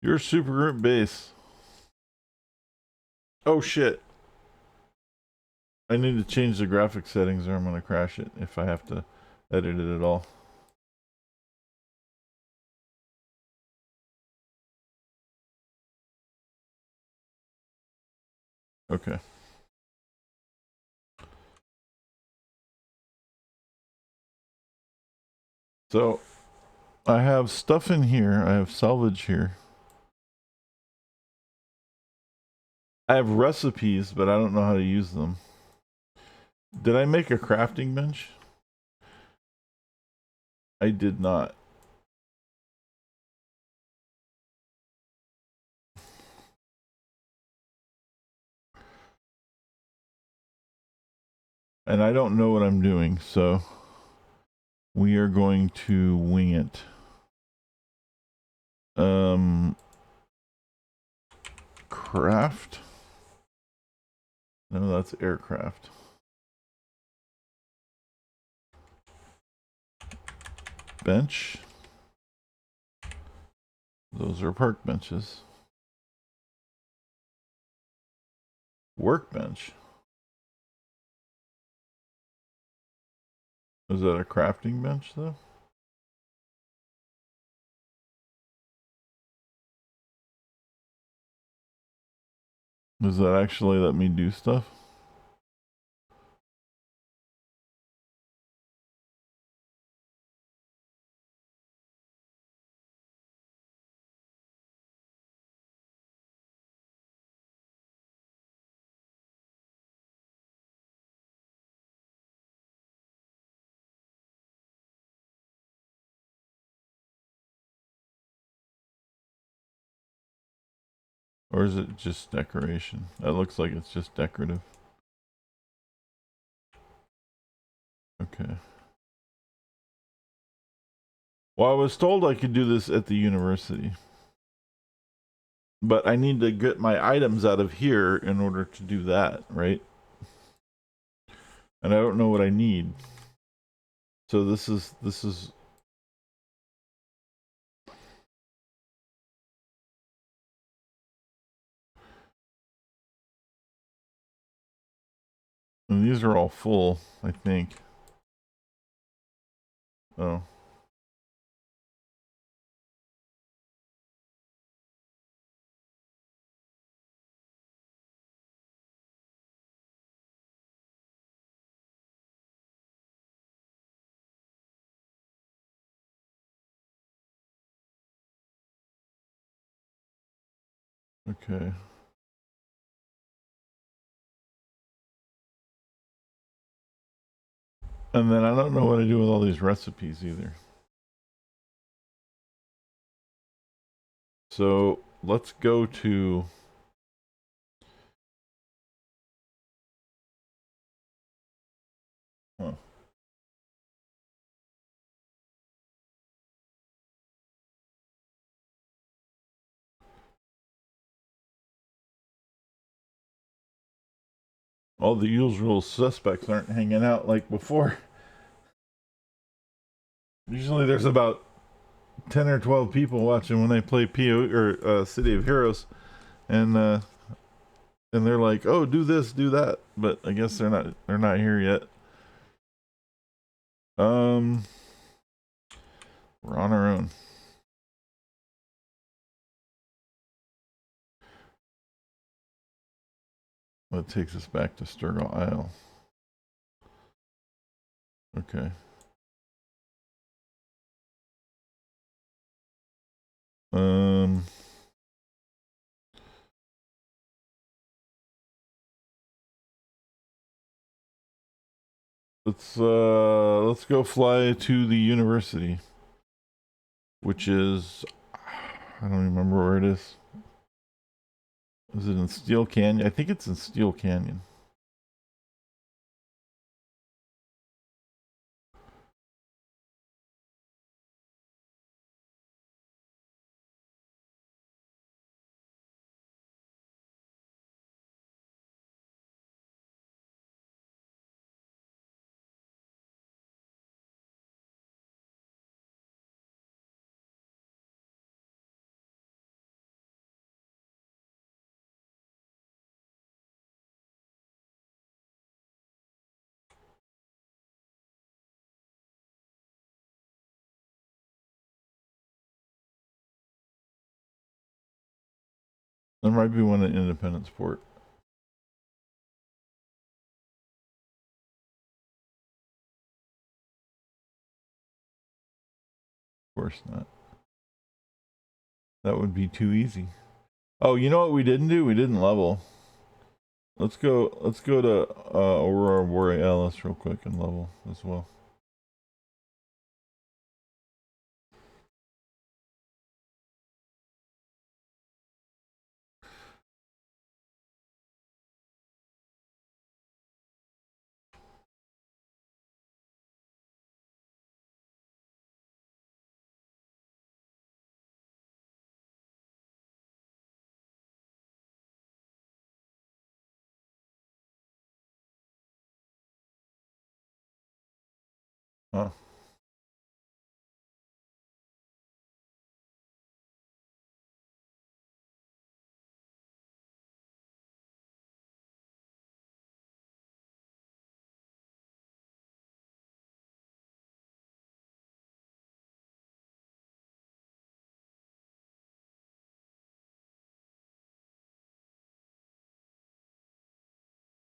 Your supergroup base. Oh shit. I need to change the graphic settings or I'm gonna crash it if I have to edit it at all. Okay. So I have stuff in here. I have salvage here. I have recipes, but I don't know how to use them. Did I make a crafting bench? I did not. And I don't know what I'm doing, so we are going to wing it. Craft? No, that's aircraft. Bench? Those are park benches. Workbench? Is that a crafting bench, though? Does that actually let me do stuff? Or is it just decoration? That looks like it's just decorative. Okay. Well, I was told I could do this at the university. But I need to get my items out of here in order to do that, right? And I don't know what I need. So this is and these are all full, I think. Oh. Okay. And then I don't know what to do with all these recipes either. So let's go to... Huh. All the usual suspects aren't hanging out like before. Usually there's about 10 or 12 people watching when I play PO or City of Heroes, and they're like, "Oh, do this, do that," but I guess they're not here yet. We're on our own. That takes us back to Sturgill Isle. Okay. Um. Let's go fly to the university, which is, I don't remember where it is. Is it in Steel Canyon? I think it's in Steel Canyon. There might be one in Independence Port. Of course not. That would be too easy. Oh, you know what we didn't do? We didn't level. Let's go to Aurora Borealis real quick and level as well. Huh.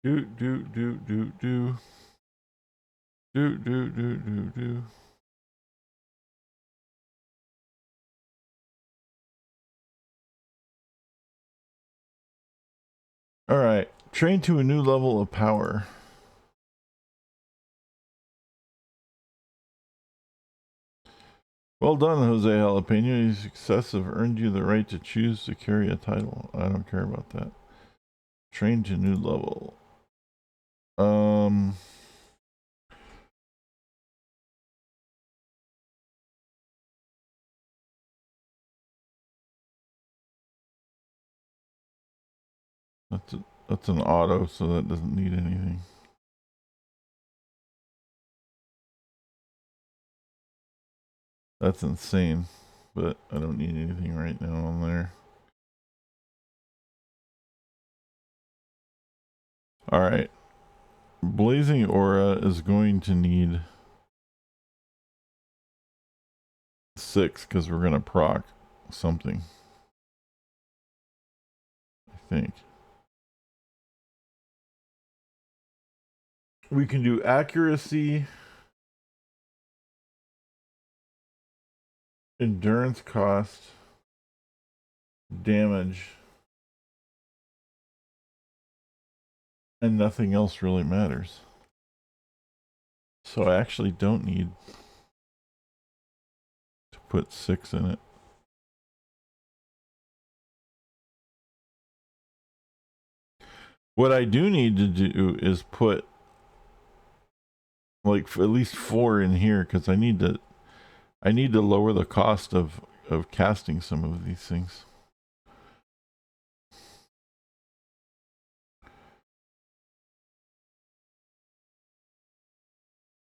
Do. Do. All right. Train to a new level of power. Well done, Jose Jalapeno. Your success have earned you the right to choose to carry a title. I don't care about that. Train to new level. That's an auto, so that doesn't need anything. That's insane, but I don't need anything right now on there. All right. Blazing Aura is going to need 6 because we're going to proc something. I think. We can do accuracy, endurance cost, damage, and nothing else really matters. So I actually don't need to put 6 in it. What I do need to do is put like at least 4 in here because I need to lower the cost of casting some of these things.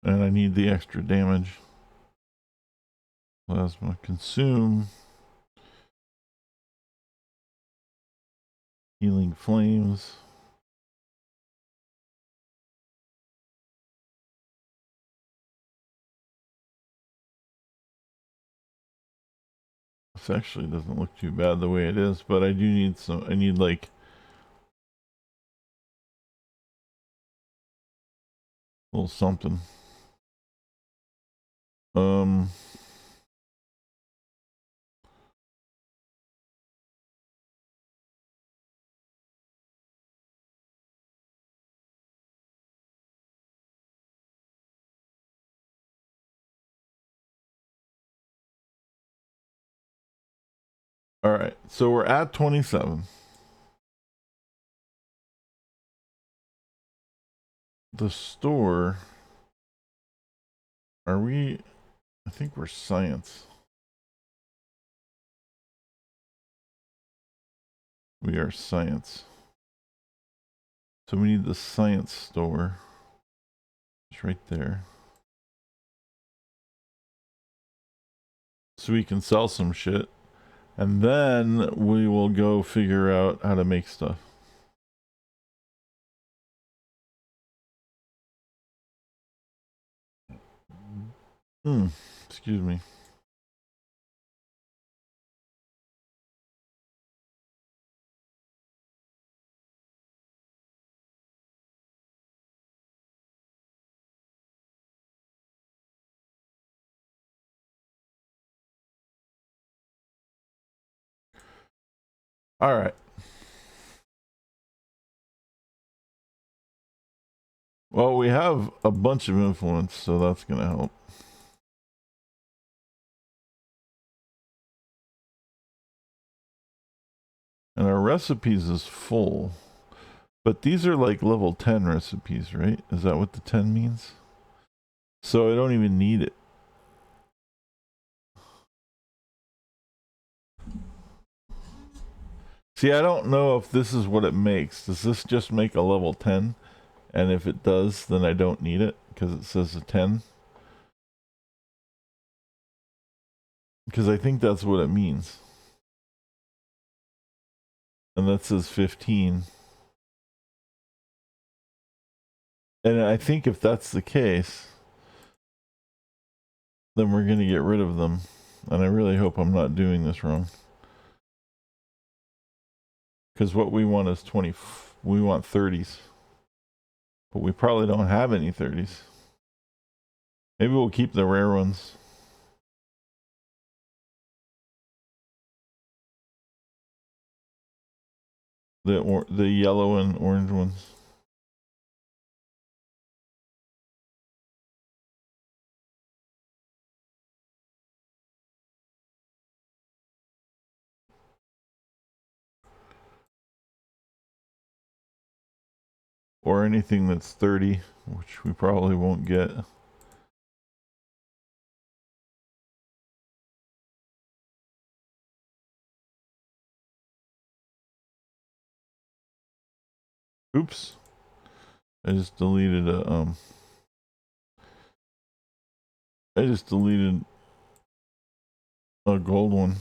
And I need the extra damage. Plasma consume. Healing flames. This actually doesn't look too bad the way it is, but I do need some, I need like a little something. All right, so we're at 27. The store, are we, I think we're science. We are science. So we need the science store. It's right there. So we can sell some shit. And then we will go figure out how to make stuff. Excuse me. All right. Well, we have a bunch of influence, so that's going to help. And our recipes is full. But these are like level 10 recipes, right? Is that what the 10 means? So I don't even need it. See, I don't know if this is what it makes. Does this just make a level 10? And if it does, then I don't need it because it says a 10. Because I think that's what it means. And that says 15. And I think if that's the case, then we're going to get rid of them. And I really hope I'm not doing this wrong. Because what we want is 20. We want 30s. But we probably don't have any 30s. Maybe we'll keep the rare ones. The yellow and orange ones. Or anything that's 30, which we probably won't get. Oops. I just deleted a gold one.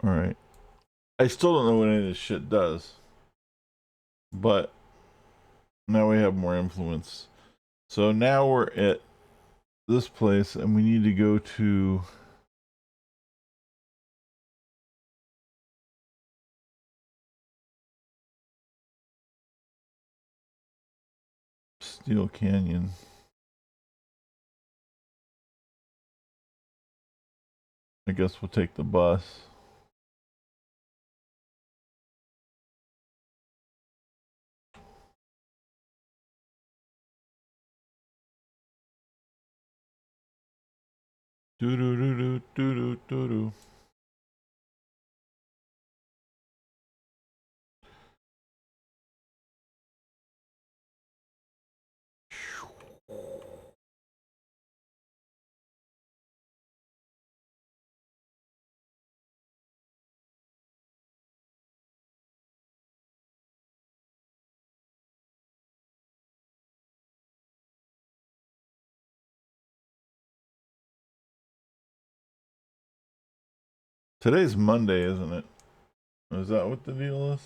All right. I still don't know what any of this shit does. But now we have more influence. So now we're at this place and we need to go to Steel Canyon. I guess we'll take the bus. Do do do do do do do do. Today's Monday, isn't it? Is that what the deal is?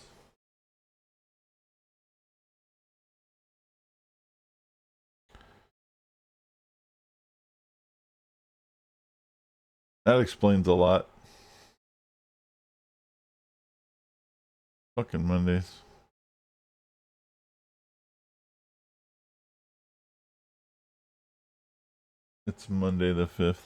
That explains a lot. Fucking Mondays. It's Monday the 5th.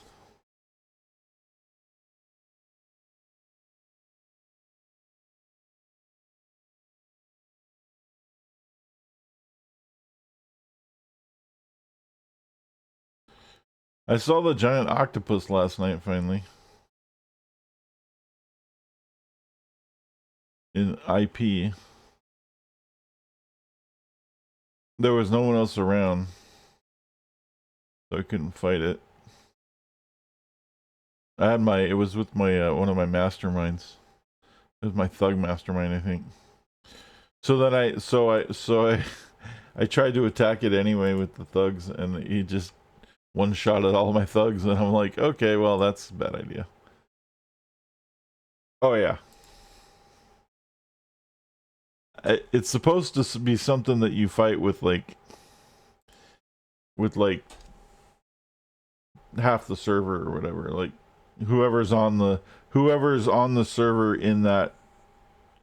I saw the giant octopus last night finally. In IP. There was no one else around, so I couldn't fight it. I had it was with my one of my masterminds. It was my thug mastermind, I think. So then I tried to attack it anyway with the thugs, and he just one shot at all my thugs, and I'm like, okay, well, that's a bad idea. Oh yeah. It's supposed to be something that you fight with like half the server or whatever, like whoever's on the server in that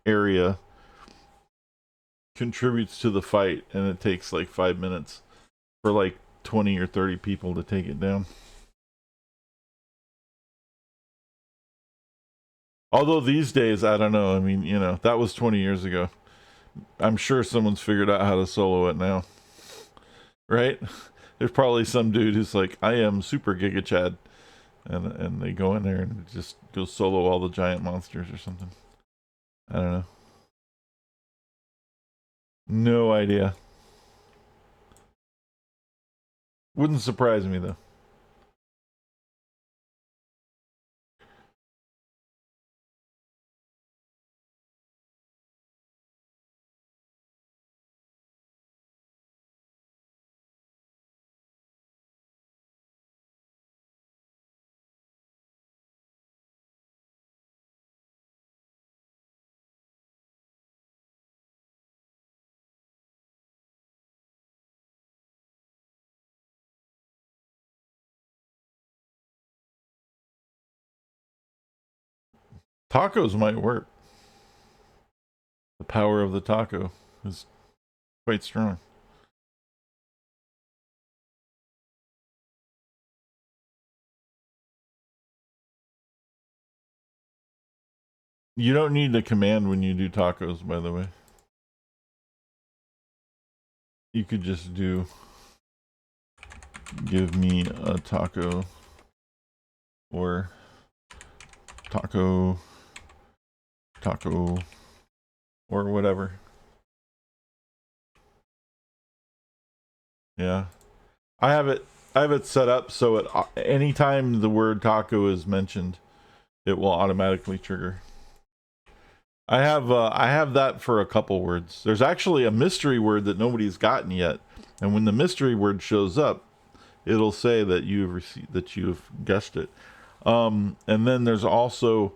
area contributes to the fight, and it takes like 5 minutes for like 20 or 30 people to take it down. Although these days, I don't know. I mean, you know, that was 20 years ago. I'm sure someone's figured out how to solo it now. Right? There's probably some dude who's like, I am super Giga Chad. And they go in there and just go solo all the giant monsters or something. I don't know. No idea. Wouldn't surprise me though. Tacos might work. The power of the taco is quite strong. You don't need a command when you do tacos, by the way. You could just do give me a taco or taco or whatever. Yeah. I have it set up so it anytime the word taco is mentioned, it will automatically trigger. I have that for a couple words. There's actually a mystery word that nobody's gotten yet, and when the mystery word shows up, it'll say that you've guessed it. And then there's also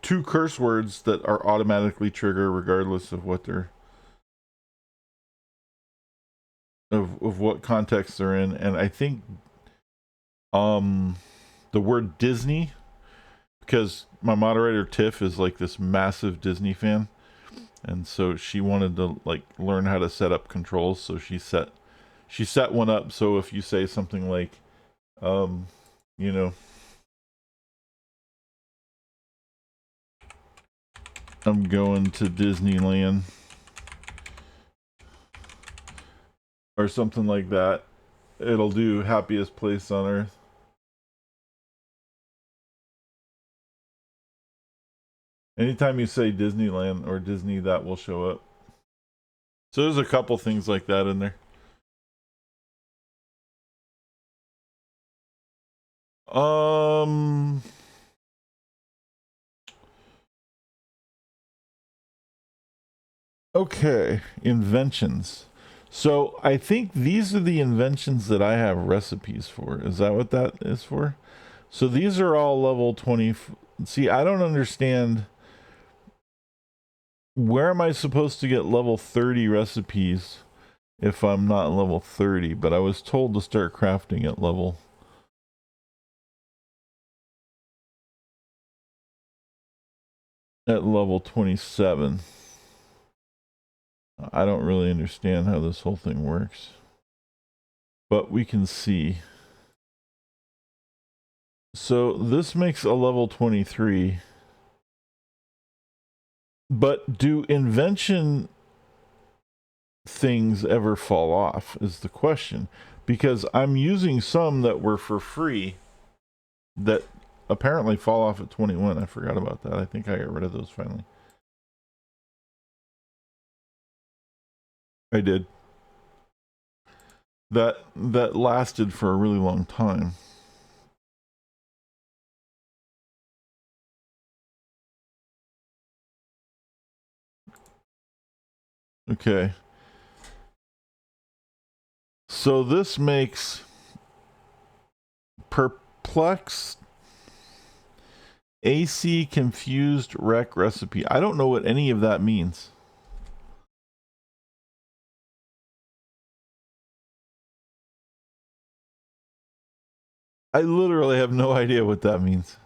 two curse words that are automatically trigger regardless of what they're of what context they're in. And I think the word Disney, because my moderator Tiff is like this massive Disney fan, And so she wanted to like learn how to set up controls, so she set one up so if you say something like you know, I'm going to Disneyland or something like that, it'll do happiest place on earth. Anytime you say Disneyland or Disney, that will show up. So there's a couple things like that in there. Um okay, inventions. So I think these are the inventions that I have recipes for. Is that what that is for? So these are all level 20. See, I don't understand. Where am I supposed to get level 30 recipes if I'm not level 30? But I was told to start crafting at level 27. I don't really understand how this whole thing works. But we can see. So this makes a level 23. But do invention things ever fall off is the question. Because I'm using some that were for free that apparently fall off at 21. I forgot about that. I think I got rid of those finally. I did. That lasted for a really long time. Okay. So this makes perplexed AC confused rec recipe. I don't know what any of that means. I literally have no idea what that means.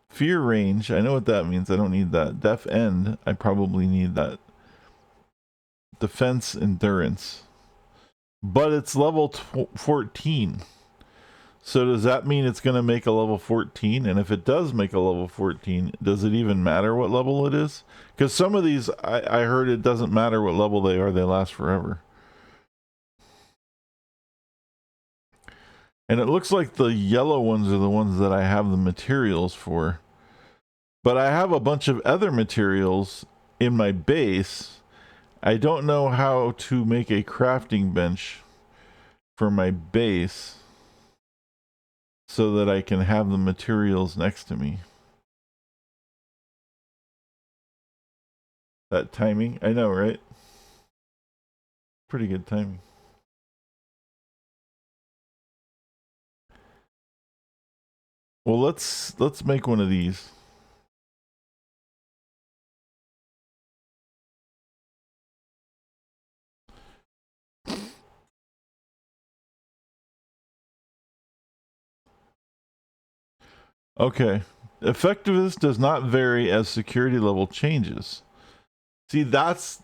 Fear range, I know what that means. I don't need that. Def end, I probably need that. Defense endurance. But it's level 14. So does that mean it's going to make a level 14? And if it does make a level 14, does it even matter what level it is? Because some of these, I heard it doesn't matter what level they are, they last forever. And it looks like the yellow ones are the ones that I have the materials for. But I have a bunch of other materials in my base. I don't know how to make a crafting bench for my base so that I can have the materials next to me. That timing, I know, right? Pretty good timing. Well, let's make one of these. Okay. Effectiveness does not vary as security level changes. See, that's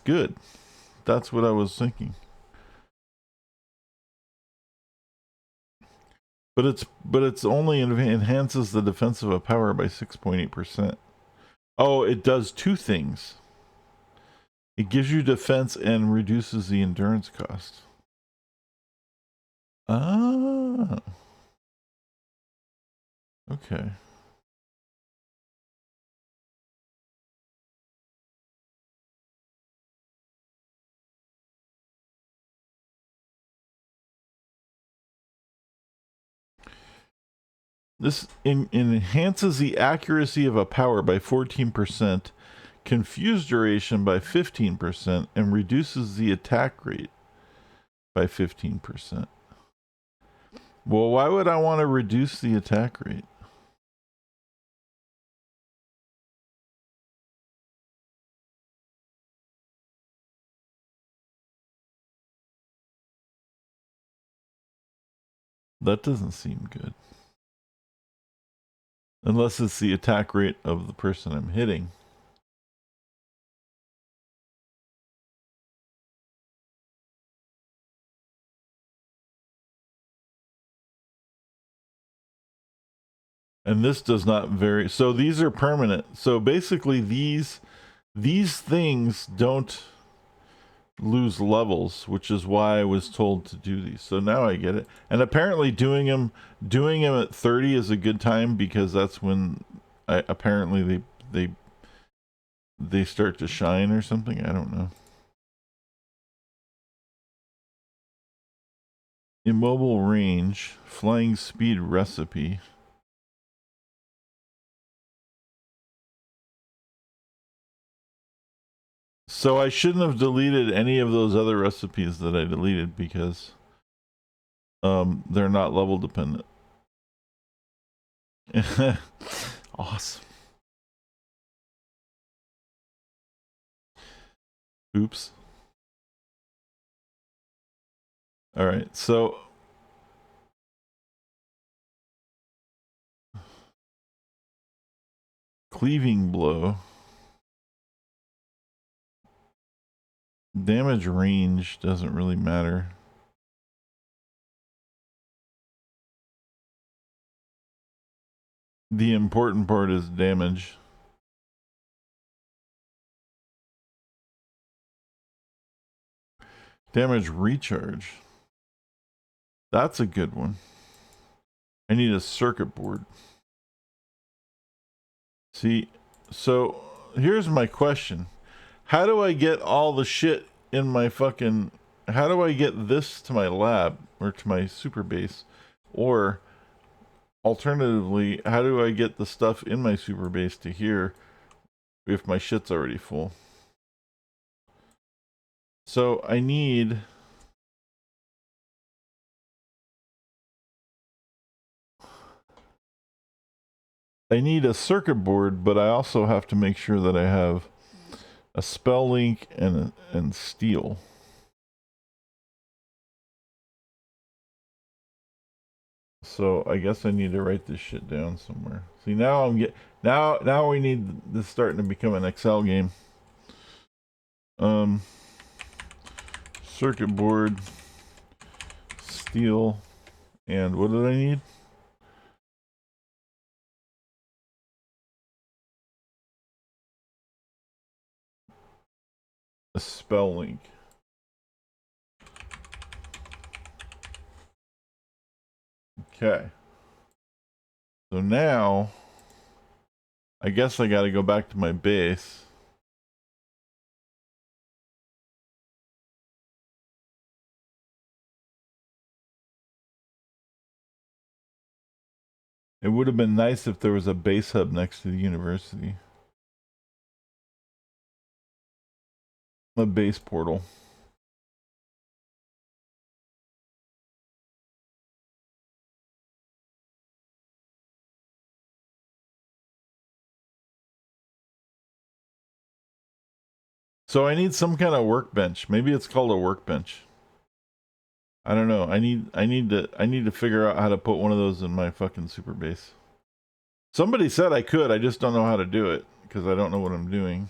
good. That's what I was thinking. But it's only enhances the defensive power by 6.8%. Oh, it does two things. It gives you defense and reduces the endurance cost. Ah. Okay. This enhances the accuracy of a power by 14%, confuse duration by 15%, and reduces the attack rate by 15%. Well, why would I want to reduce the attack rate? That doesn't seem good. Unless it's the attack rate of the person I'm hitting. And this does not vary. So these are permanent. So basically these things don't lose levels, which is why I was told to do these. So now I get it. And apparently doing them at 30 is a good time, because that's when apparently they start to shine or something. I don't know. Immobile range, flying speed recipe. So I shouldn't have deleted any of those other recipes that I deleted, because they're not level dependent. Awesome. Oops. All right, so cleaving blow. Damage range doesn't really matter. The important part is damage. Damage recharge. That's a good one. I need a circuit board. See, so here's my question. How do I get all the shit in my fucking... How do I get this to my lab, or to my super base? Or, alternatively, how do I get the stuff in my super base to here if my shit's already full? So I need... a circuit board, but I also have to make sure that I have a spell link and steel. So I guess I need to write this shit down somewhere. See, now now we need this starting to become an Excel game. Circuit board, steel, and what did I need? A spell link. Okay. So now, I guess I gotta go back to my base. It would have been nice if there was a base hub next to the university. A base portal. So I need some kind of workbench. Maybe it's called a workbench. I don't know. I need to figure out how to put one of those in my fucking super base. Somebody said I could. I just don't know how to do it, because I don't know what I'm doing.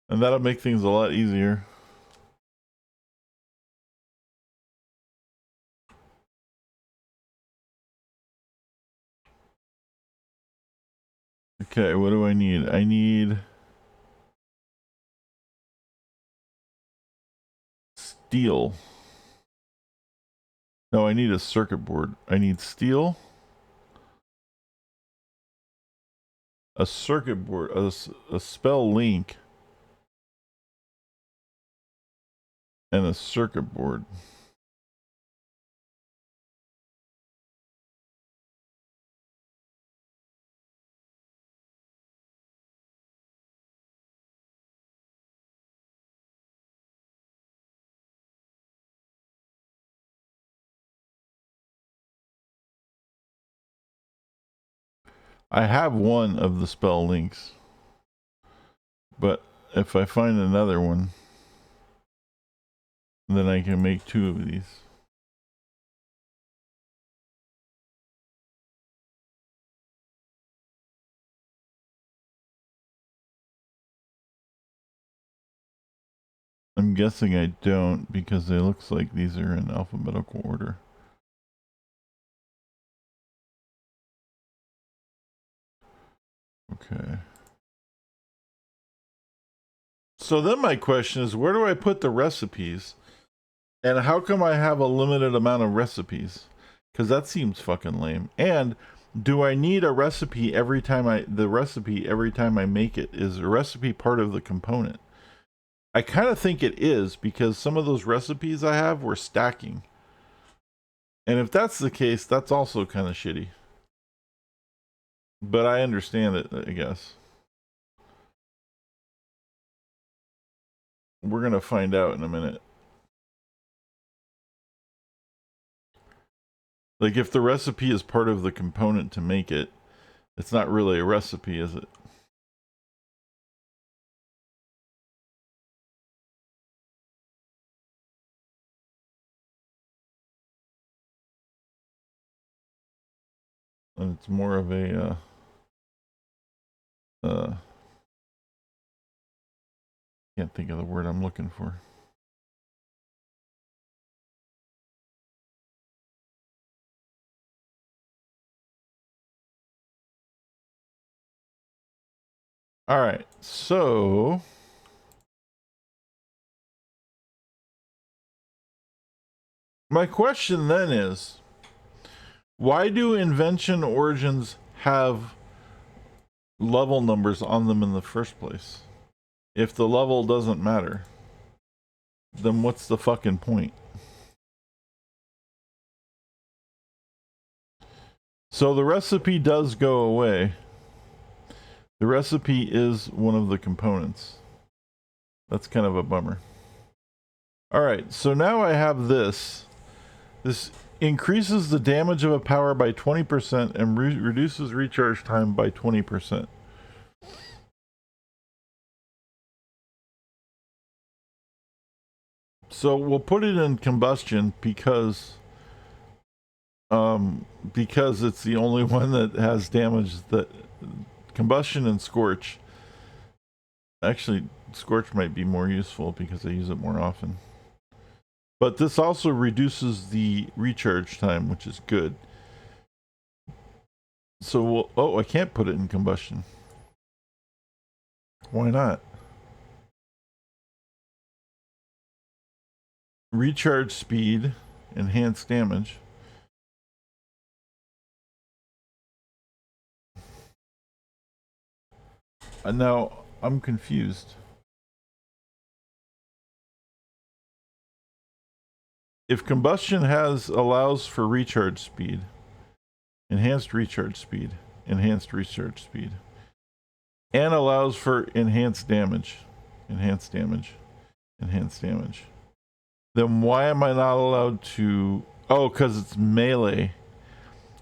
And that'll make things a lot easier. Okay, what do I need? I need steel. No, I need a circuit board. I need steel, a circuit board, a spell link, and a circuit board. I have one of the spell links, but if I find another one, then I can make two of these. I'm guessing I don't because it looks like these are in alphabetical order. Okay. So then my question is, where do I put the recipes? And how come I have a limited amount of recipes? Because that seems fucking lame. And do I need a recipe every time I make it? Is a recipe part of the component? I kind of think it is because some of those recipes I have were stacking. And if that's the case, that's also kind of shitty. But I understand it, I guess. We're going to find out in a minute. Like, if the recipe is part of the component to make it, it's not really a recipe, is it? And it's more of a, can't think of the word I'm looking for. All right, so my question then is, why do invention origins have level numbers on them in the first place? If the level doesn't matter, then what's the fucking point? So the recipe does go away. The recipe is one of the components. That's kind of a bummer. All right, so now I have this. This increases the damage of a power by 20% and reduces recharge time by 20%. So we'll put it in combustion because it's the only one that has damage. That combustion and scorch. Actually, scorch might be more useful because I use it more often. But this also reduces the recharge time, which is good. So I can't put it in combustion. Why not? Recharge speed, enhanced damage. Now I'm confused. If combustion allows for recharge speed, enhanced recharge speed, enhanced recharge speed, and allows for enhanced damage, enhanced damage, enhanced damage, then why am I not allowed to? Oh, because it's melee.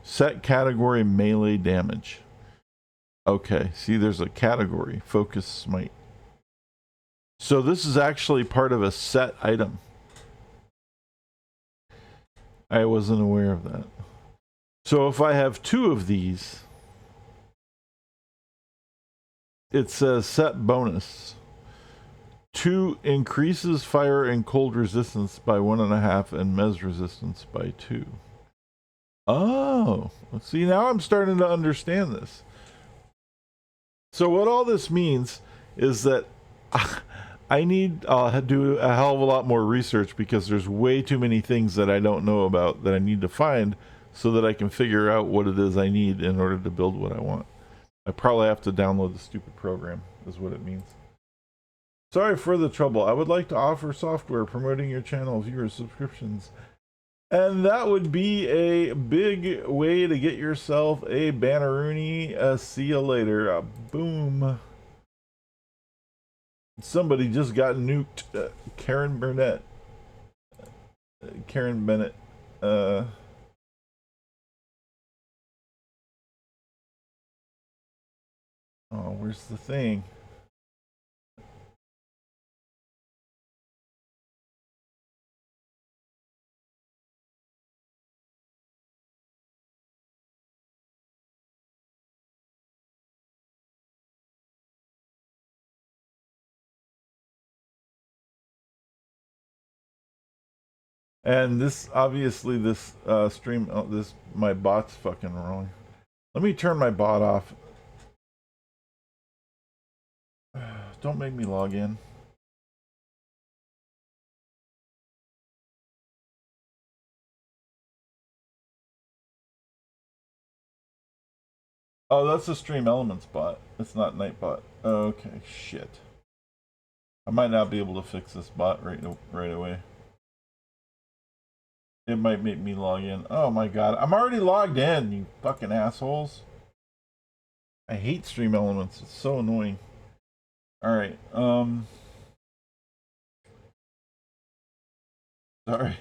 Set category melee damage. Okay, see, there's a category, focus smite. So this is actually part of a set item. I wasn't aware of that. So if I have two of these, it says set bonus. 2 increases fire and cold resistance by 1.5 and mez resistance by 2. Oh, see, now I'm starting to understand this. So what all this means is that I need to do a hell of a lot more research because there's way too many things that I don't know about that I need to find so that I can figure out what it is I need in order to build what I want. I probably have to download the stupid program, is what it means. Sorry for the trouble. I would like to offer software promoting your channel viewer subscriptions. And that would be a big way to get yourself a Banneroonie. See you later. Boom. Somebody just got nuked. Karen Burnett. Karen Bennett. Oh, where's the thing? And this, obviously, this stream, my bot's fucking wrong. Let me turn my bot off. Don't make me log in. Oh, that's the Stream Elements bot. It's not Nightbot. Okay, shit. I might not be able to fix this bot right away. It might make me log in. Oh my god, I'm already logged in, you fucking assholes. I hate Stream Elements. It's so annoying. All right. Sorry.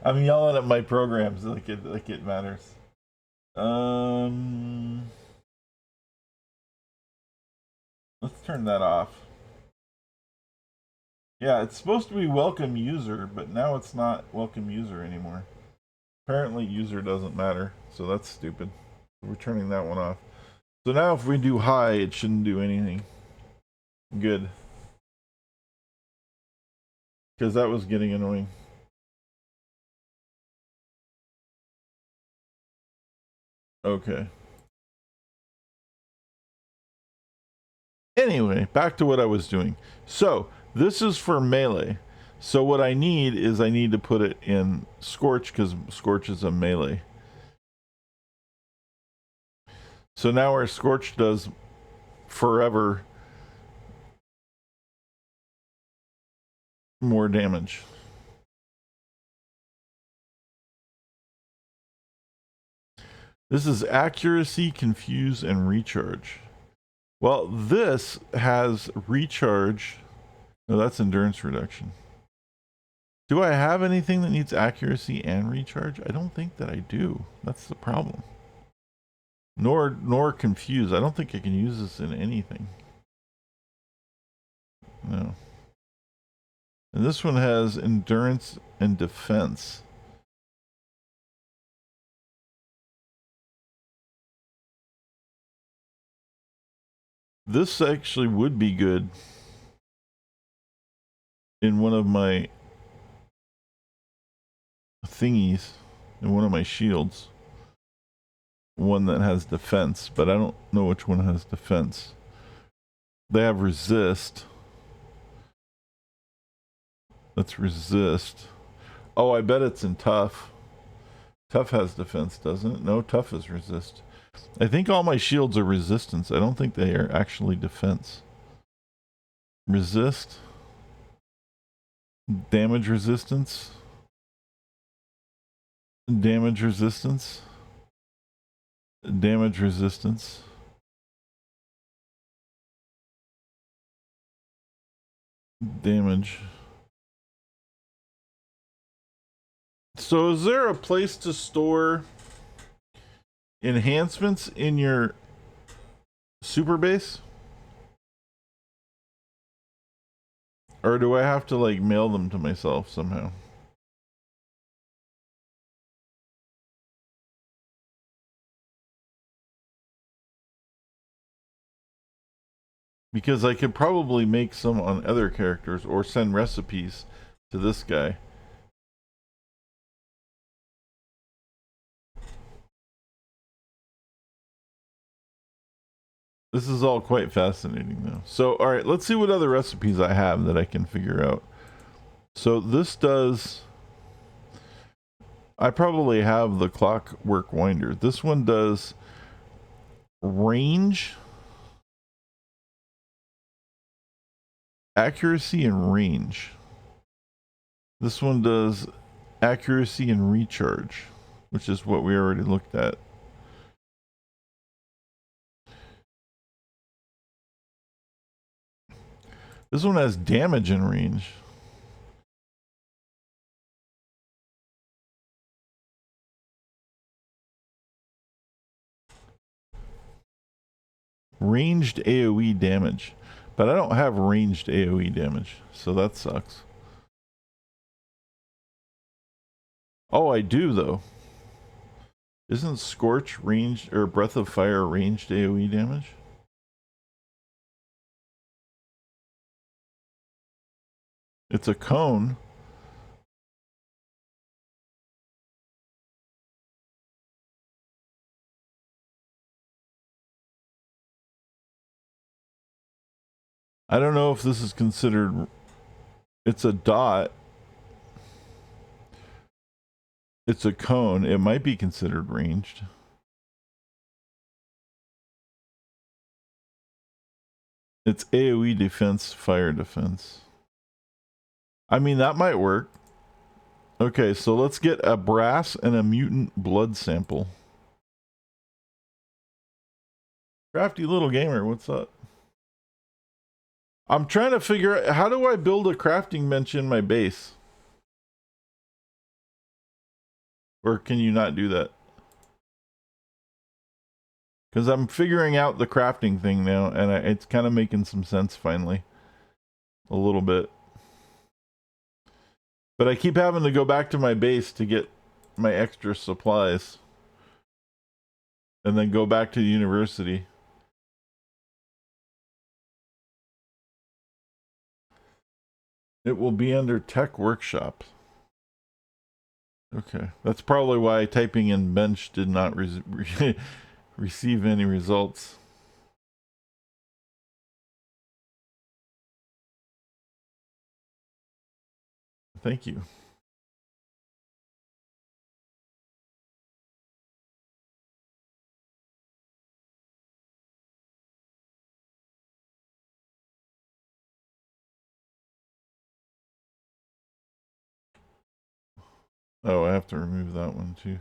I'm yelling at my programs like it matters. Let's turn that off. Yeah, it's supposed to be welcome user, but now it's not welcome user anymore. Apparently user doesn't matter, so that's stupid. We're turning that one off. So now if we do hi, it shouldn't do anything. Good. Because that was getting annoying. Okay. Anyway, back to what I was doing. So this is for melee. So what I need to put it in Scorch because Scorch is a melee. So now our Scorch does forever more damage. This is accuracy, confuse, and recharge. Well, this has recharge. No, that's endurance reduction. Do I have anything that needs accuracy and recharge? I don't think that I do. That's the problem. Nor confuse. I don't think I can use this in anything. No. And this one has endurance and defense. This actually would be good in one of my thingies, in one of my shields. One that has defense, but I don't know which one has defense. They have resist. Let's resist. Oh, I bet it's in tough. Tough has defense, doesn't it? No, tough is resist. I think all my shields are resistance. I don't think they are actually defense. Resist. Damage resistance. Damage resistance. Damage resistance. Damage. So is there a place to store enhancements in your super base? Or do I have to like mail them to myself somehow? Because I could probably make some on other characters or send recipes to this guy. This is all quite fascinating though. So, all right, let's see what other recipes I have that I can figure out. So this does... I probably have the clockwork winder. This one does range, accuracy, and range. This one does accuracy and recharge, which is what we already looked at. This one has damage and range. Ranged AoE damage. But I don't have ranged AoE damage, so that sucks. Oh, I do though. Isn't Scorch ranged, or Breath of Fire ranged AoE damage? It's a cone. I don't know if this is considered... It's a dot. It's a cone. It might be considered ranged. It's AoE defense, fire defense. I mean, that might work. Okay, so let's get a brass and a mutant blood sample. Crafty little gamer, what's up? I'm trying to figure out, how do I build a crafting bench in my base? Or can you not do that? Because I'm figuring out the crafting thing now, and it's kind of making some sense finally. A little bit. But I keep having to go back to my base to get my extra supplies. And then go back to the university. It will be under Tech Workshop. Okay. That's probably why typing in bench did not receive any results. Thank you. Oh, I have to remove that one too.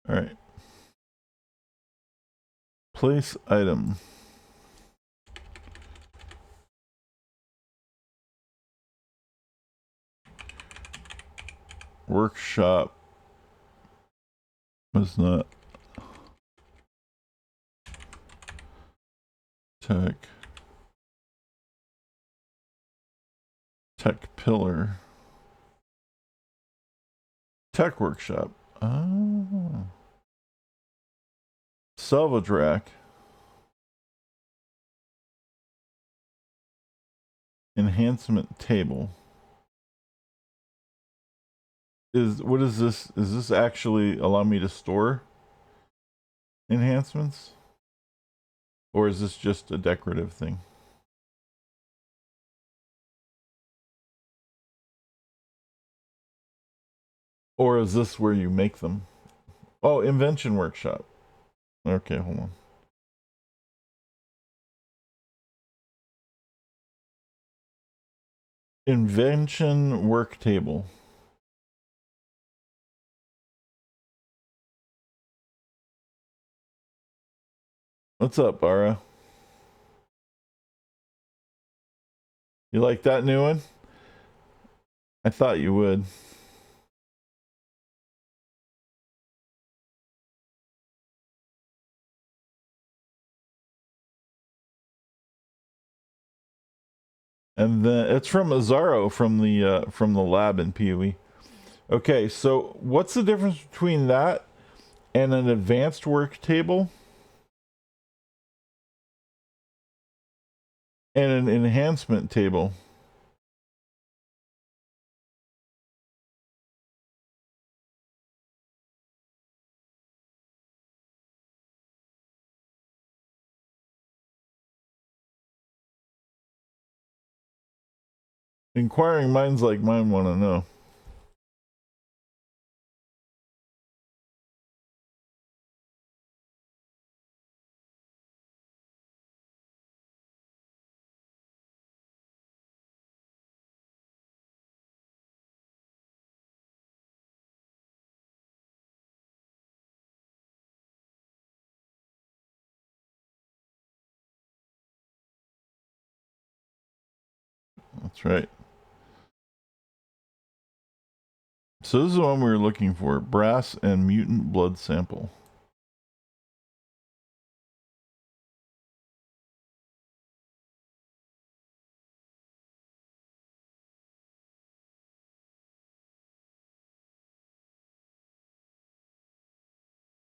All right. Place item. Workshop was not tech pillar. Tech workshop. Oh. Salvage rack. Enhancement table. What is this? Is this actually allow me to store enhancements? Or is this just a decorative thing? Or is this where you make them? Oh, invention workshop. Okay, hold on. Invention work table. What's up, Bara? You like that new one? I thought you would. And then it's from Azaro from the lab in PoE. Okay, so what's the difference between that and an advanced work table and an enhancement table? Inquiring minds like mine want to know. That's right. So this is the one we were looking for. Brass and mutant blood sample.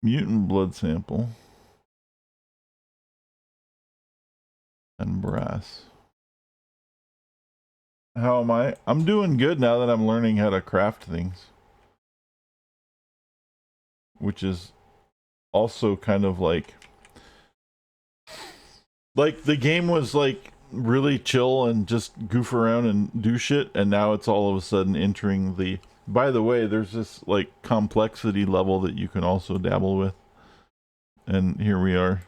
Mutant blood sample. And brass. How am I? I'm doing good now that I'm learning how to craft things. which is also kind of like the game was like really chill and just goof around and do shit, and now it's all of a sudden entering the, by the way, there's this like complexity level that you can also dabble with, and here we are.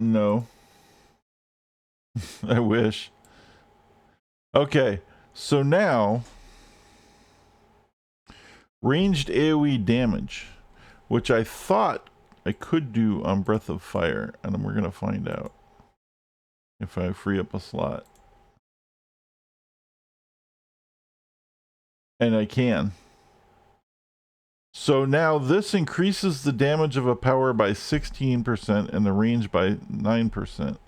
No. I wish. Okay, so now ranged AoE damage, which I thought I could do on Breath of Fire, and we're gonna find out if I free up a slot. And I can. So now this increases the damage of a power by 16% and the range by 9%.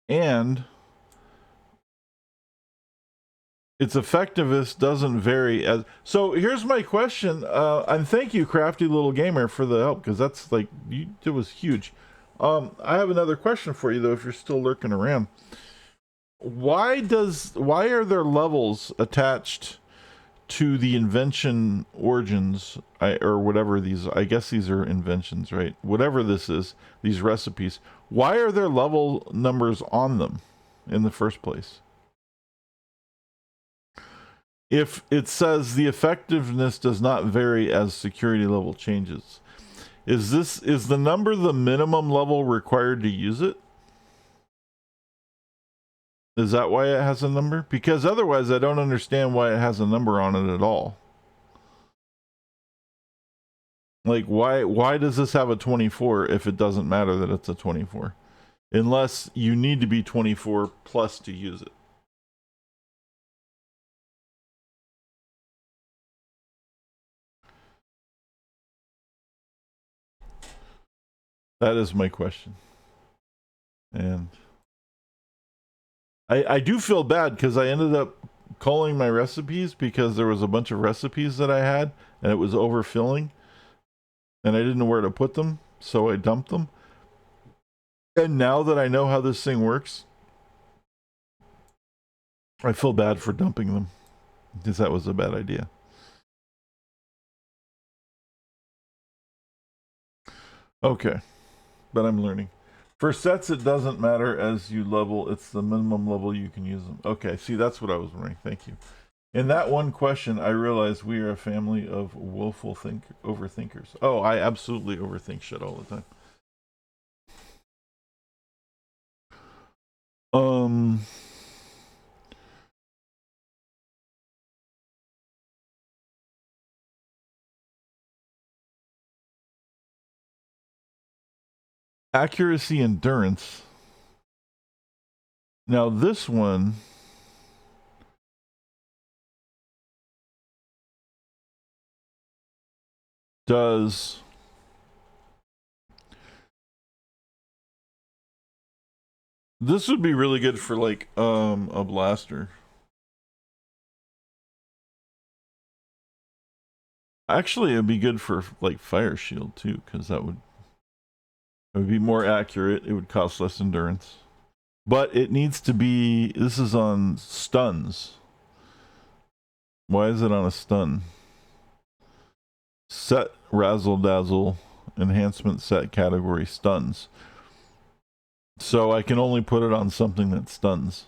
And its effectiveness doesn't vary as. So here's my question, and thank you, Crafty Little Gamer, for the help, because that's like, it was huge. I have another question for you though, if you're still lurking around. Why are there levels attached to the invention origins, or whatever these, I guess these are inventions, right? Whatever this is, these recipes. Why are there level numbers on them in the first place? If it says the effectiveness does not vary as security level changes, is the number the minimum level required to use it? Is that why it has a number? Because otherwise I don't understand why it has a number on it at all. Like, why does this have a 24 if it doesn't matter that it's a 24? Unless you need to be 24 plus to use it. That is my question. And I do feel bad because I ended up calling my recipes because there was a bunch of recipes that I had and it was overfilling and I didn't know where to put them, so I dumped them. And now that I know how this thing works, I feel bad for dumping them because that was a bad idea. Okay, but I'm learning. For sets, it doesn't matter as you level. It's the minimum level you can use them. Okay, see, that's what I was wondering. Thank you. In that one question, I realized we are a family of willful overthinkers. Oh, I absolutely overthink shit all the time. Accuracy, endurance. Now this one does this would be really good for like a blaster. Actually, it'd be good for like fire shield too, because it would be more accurate. It would cost less endurance. But it needs to be, this is on stuns. Why is it on a stun? Set razzle dazzle enhancement set category stuns. So I can only put it on something that stuns.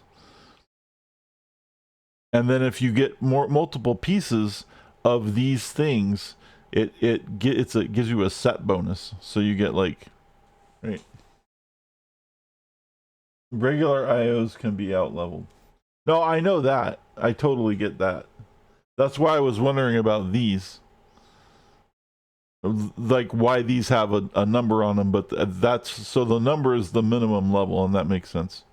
And then if you get multiple pieces of these things, it gives you a set bonus. So you get like, right. Regular IOs can be out leveled. No, I know that. I totally get that. That's why I was wondering about these. Like why these have a number on them, but that's so the number is the minimum level, and that makes sense.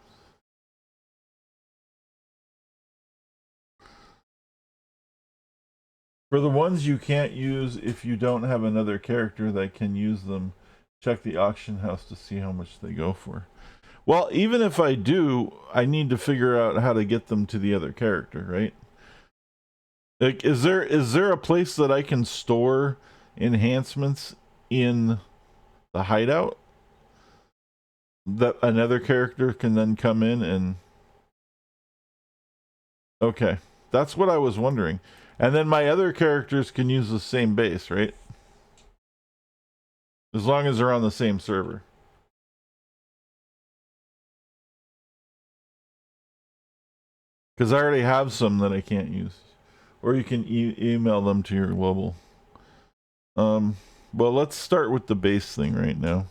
For the ones you can't use, if you don't have another character that can use them, check the auction house to see how much they go for. Well, even if I do, I need to figure out how to get them to the other character, right? Like, is there a place that I can store enhancements in the hideout, that another character can then come in and... Okay, that's what I was wondering. And then my other characters can use the same base, right? As long as they're on the same server. Because I already have some that I can't use. Or you can email them to your global. Well, let's start with the base thing right now.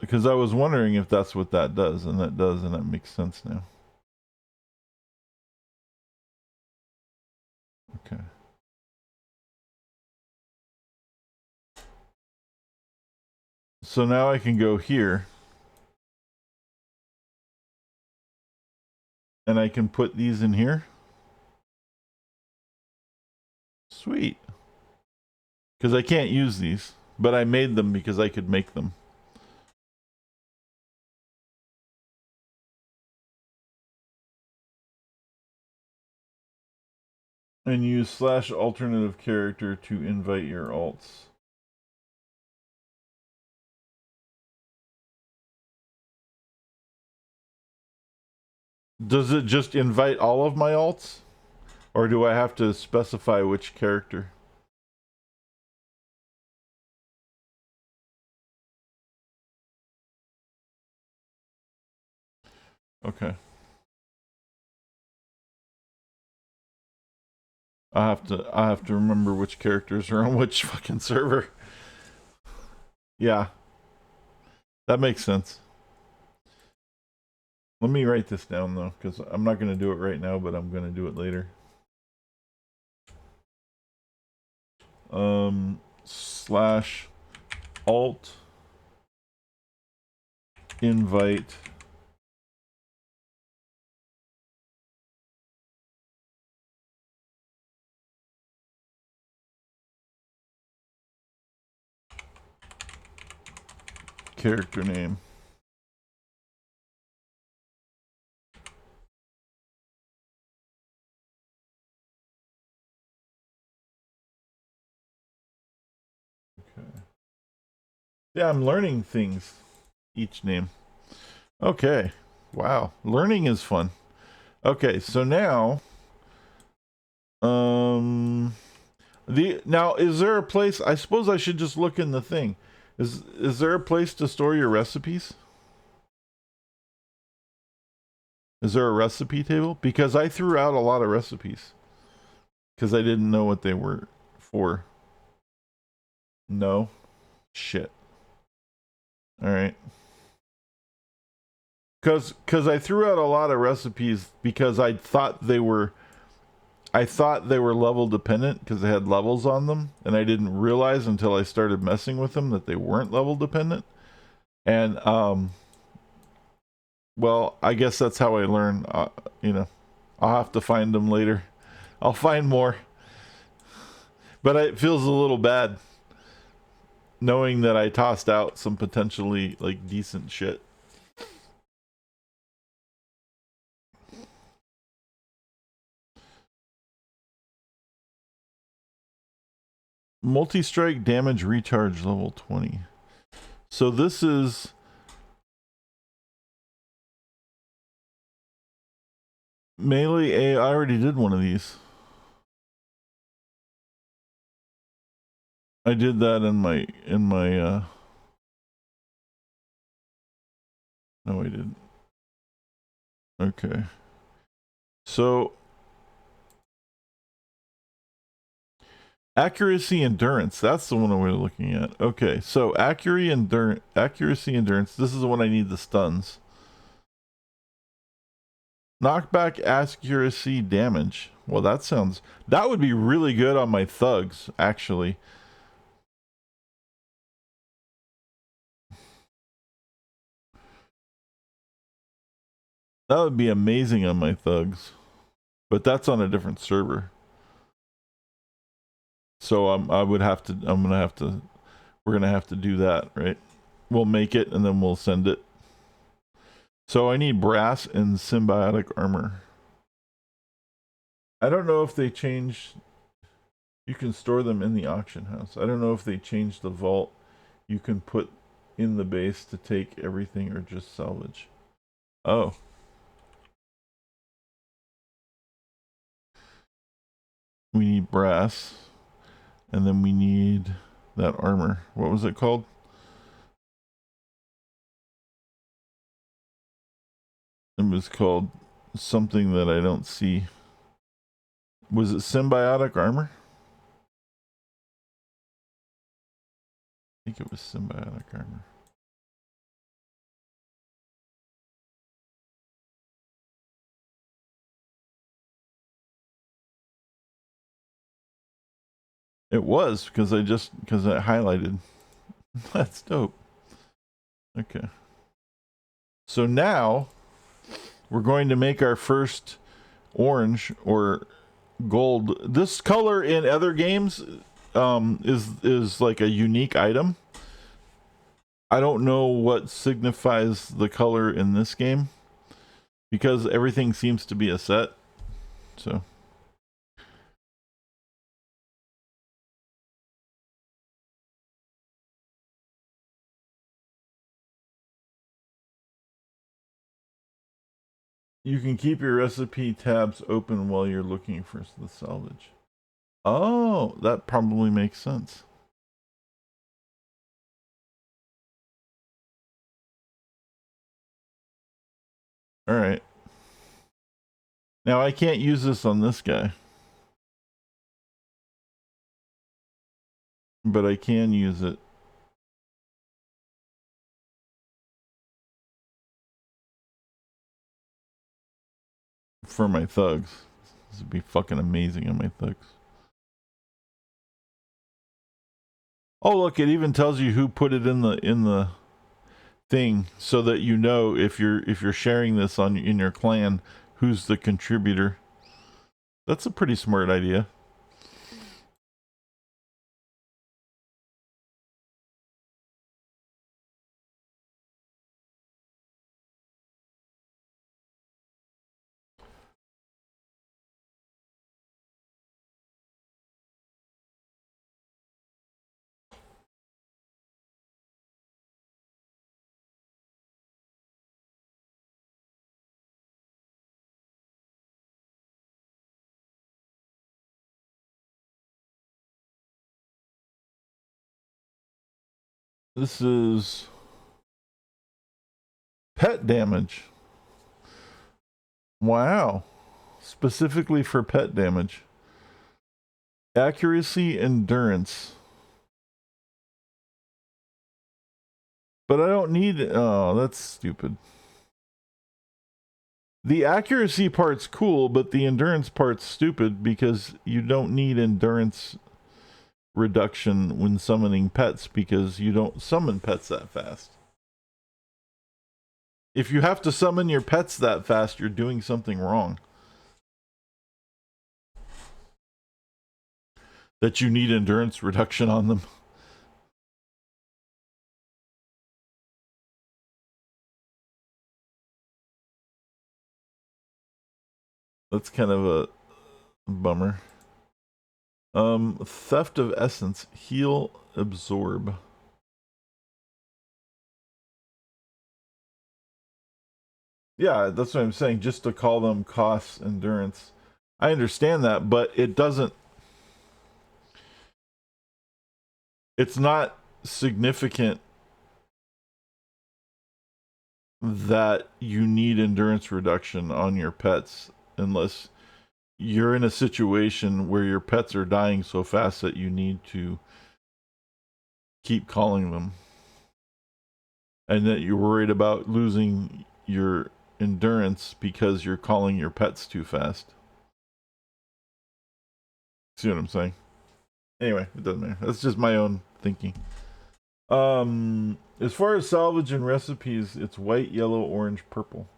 Because I was wondering if that's what that does, and that does, and that makes sense now. Okay. So now I can go here. And I can put these in here. Sweet. Because I can't use these, but I made them because I could make them. And use slash alternative character to invite your alts. Does it just invite all of my alts? Or do I have to specify which character? Okay. I have to remember which characters are on which fucking server. Yeah. That makes sense. Let me write this down though, because I'm not going to do it right now, but I'm going to do it later. Slash alt invite character name. Okay. Yeah, I'm learning things each name. Okay. Wow. Learning is fun. Okay, so now now is there a place, I suppose I should just look in the thing. Is there a place to store your recipes? Is there a recipe table? Because I threw out a lot of recipes. Because I didn't know what they were for. No. Shit. Alright. Because I threw out a lot of recipes because I thought they were level dependent because they had levels on them, and I didn't realize until I started messing with them that they weren't level dependent. And well, I guess that's how I learn. You know, I'll have to find them later. I'll find more. But it feels a little bad knowing that I tossed out some potentially like decent shit. Multi-strike damage recharge level 20. So this is melee A. I already did one of these. I did that in my no, I didn't. Okay. So accuracy endurance, that's the one we're looking at. Okay, so accuracy endurance, this is the one I need the stuns. Knockback accuracy damage. Well, that would be really good on my thugs, actually. That would be amazing on my thugs. But that's on a different server. So we're gonna have to do that, right? We'll make it and then we'll send it. So I need brass and symbiotic armor. I don't know if they changed. You can store them in the auction house. I don't know if they changed the vault you can put in the base to take everything or just salvage. Oh. We need brass. And then we need that armor. What was it called? It was called something that I don't see. Was it symbiotic armor? I think it was symbiotic armor. It was because I highlighted. That's dope. Okay. So now we're going to make our first orange or gold. This color in other games is like a unique item. I don't know what signifies the color in this game because everything seems to be a set. So you can keep your recipe tabs open while you're looking for the salvage. Oh, that probably makes sense. All right. Now I can't use this on this guy. But I can use it for my thugs. This would be fucking amazing on my thugs. Oh, look, it even tells you who put it in the thing so that you know if you're sharing this in your clan who's the contributor. That's a pretty smart idea. This is pet damage. Wow. Specifically for pet damage. Accuracy, endurance. But I don't need... Oh, that's stupid. The accuracy part's cool, but the endurance part's stupid because you don't need endurance reduction when summoning pets because you don't summon pets that fast. If you have to summon your pets that fast, you're doing something wrong. That you need endurance reduction on them. That's kind of a bummer. Theft of essence, heal, absorb. Yeah, that's what I'm saying. Just to call them costs, endurance. I understand that, but it doesn't. It's not significant that you need endurance reduction on your pets unless you're in a situation where your pets are dying so fast that you need to keep calling them and that you're worried about losing your endurance because you're calling your pets too fast. See what I'm saying? Anyway, it doesn't matter. That's just my own thinking. As far as salvage and recipes, it's white, yellow, orange, purple.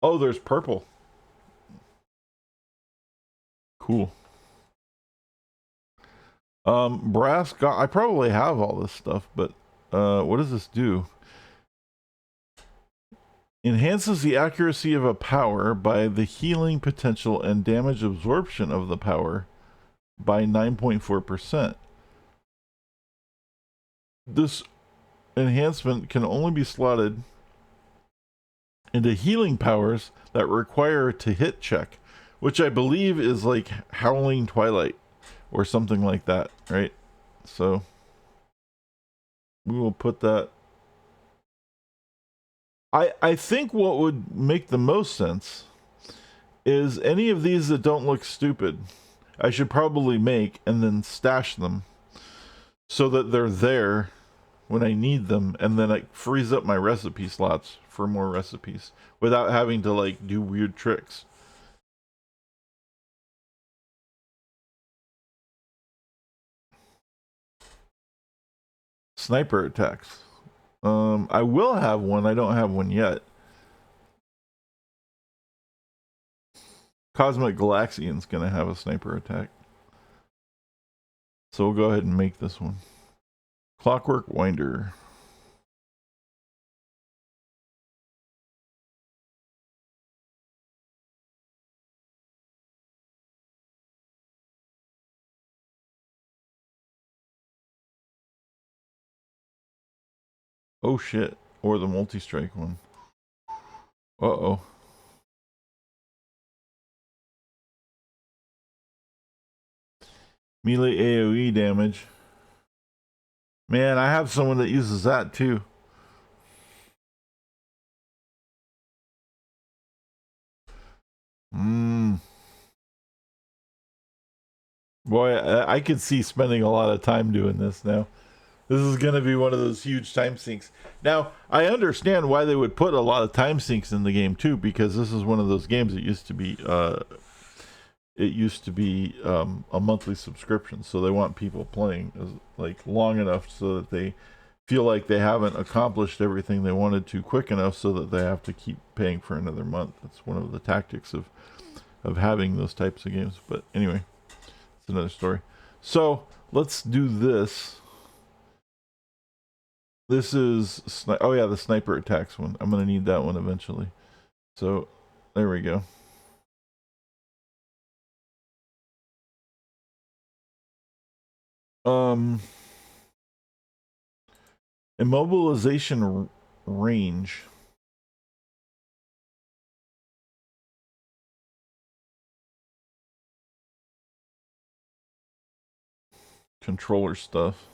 Oh, there's purple. Cool. Brass got. I probably have all this stuff, but what does this do? Enhances the accuracy of a power by the healing potential and damage absorption of the power by 9.4%. This enhancement can only be slotted into healing powers that require to hit check, which I believe is like Howling Twilight or something like that, right? So we will put that. I think what would make the most sense is any of these that don't look stupid, I should probably make and then stash them so that they're there when I need them, and then it frees up my recipe slots for more recipes without having to like do weird tricks. Sniper attacks. I will have one. I don't have one yet. Cosmic Galaxian's gonna have a sniper attack. So we'll go ahead and make this one. Clockwork Winder. Oh shit. Or the multi-strike one. Uh-oh. Melee AoE damage. Man, I have someone that uses that too. Boy, I could see spending a lot of time doing this now. This is going to be one of those huge time sinks. Now, I understand why they would put a lot of time sinks in the game too, because this is one of those games that used to be a monthly subscription, so they want people playing like long enough so that they feel like they haven't accomplished everything they wanted to quick enough, so that they have to keep paying for another month. That's one of the tactics of having those types of games. But anyway, it's another story. So let's do this. This is oh yeah, the sniper attacks one. I'm gonna need that one eventually. So there we go. Immobilization range. Controller stuff.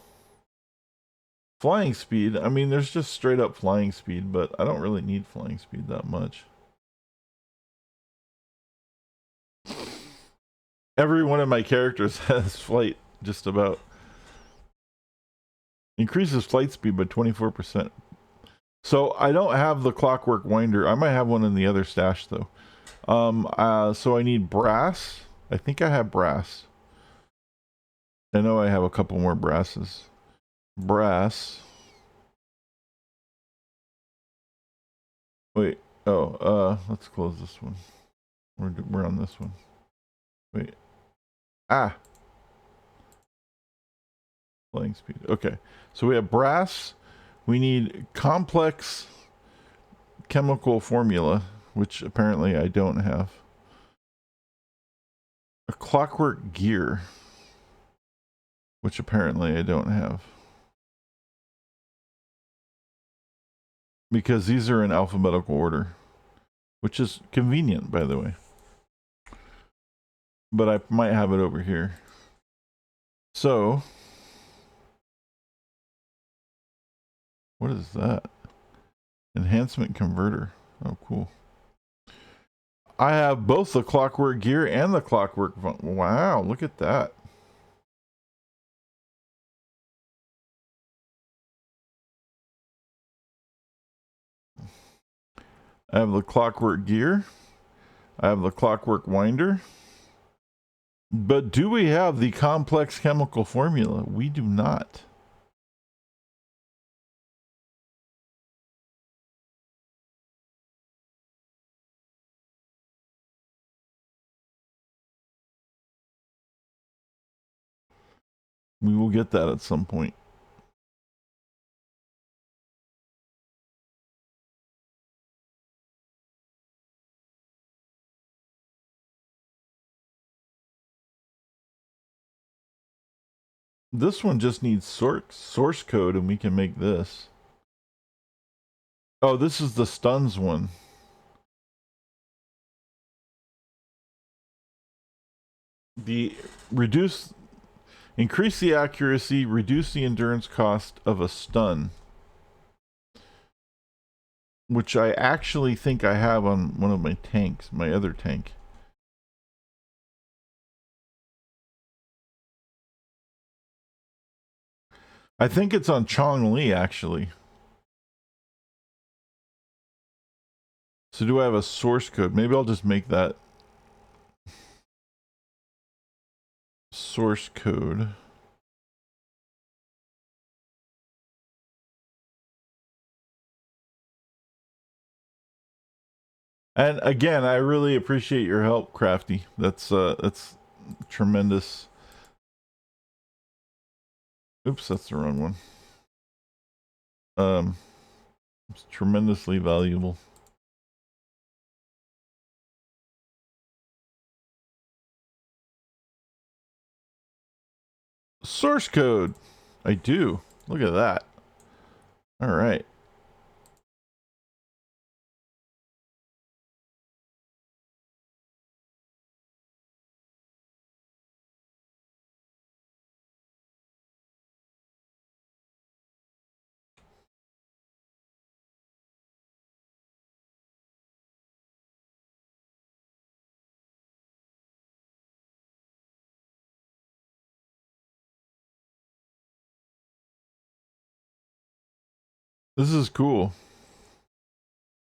Flying speed. I mean, there's just straight up flying speed, but I don't really need flying speed that much. Every one of my characters has flight, just about. Increases flight speed by 24%. So I don't have the Clockwork Winder. I might have one in the other stash though. So I need brass. I think I have brass. I know I have a couple more brasses. Brass. Wait. Oh, let's close this one. We're on this one. Wait. Ah. Flying speed. Okay. So we have brass. We need complex chemical formula, which apparently I don't have. A clockwork gear, which apparently I don't have. Because these are in alphabetical order, which is convenient, by the way. But I might have it over here. So, what is that? Enhancement converter. Oh, cool. I have both the clockwork gear and the clockwork. Wow, look at that. I have the clockwork gear. I have the clockwork winder. But do we have the complex chemical formula? We do not. We will get that at some point. This one just needs source code and we can make this. Oh, this is the stuns one. The increase the accuracy, reduce the endurance cost of a stun. Which I actually think I have on one of my tanks, my other tank. I think it's on Chong Li, actually. So do I have a source code? Maybe I'll just make that source code. And again, I really appreciate your help, Crafty. That's tremendous. Oops, that's the wrong one. It's tremendously valuable. Source code. I do. Look at that. All right. This is cool.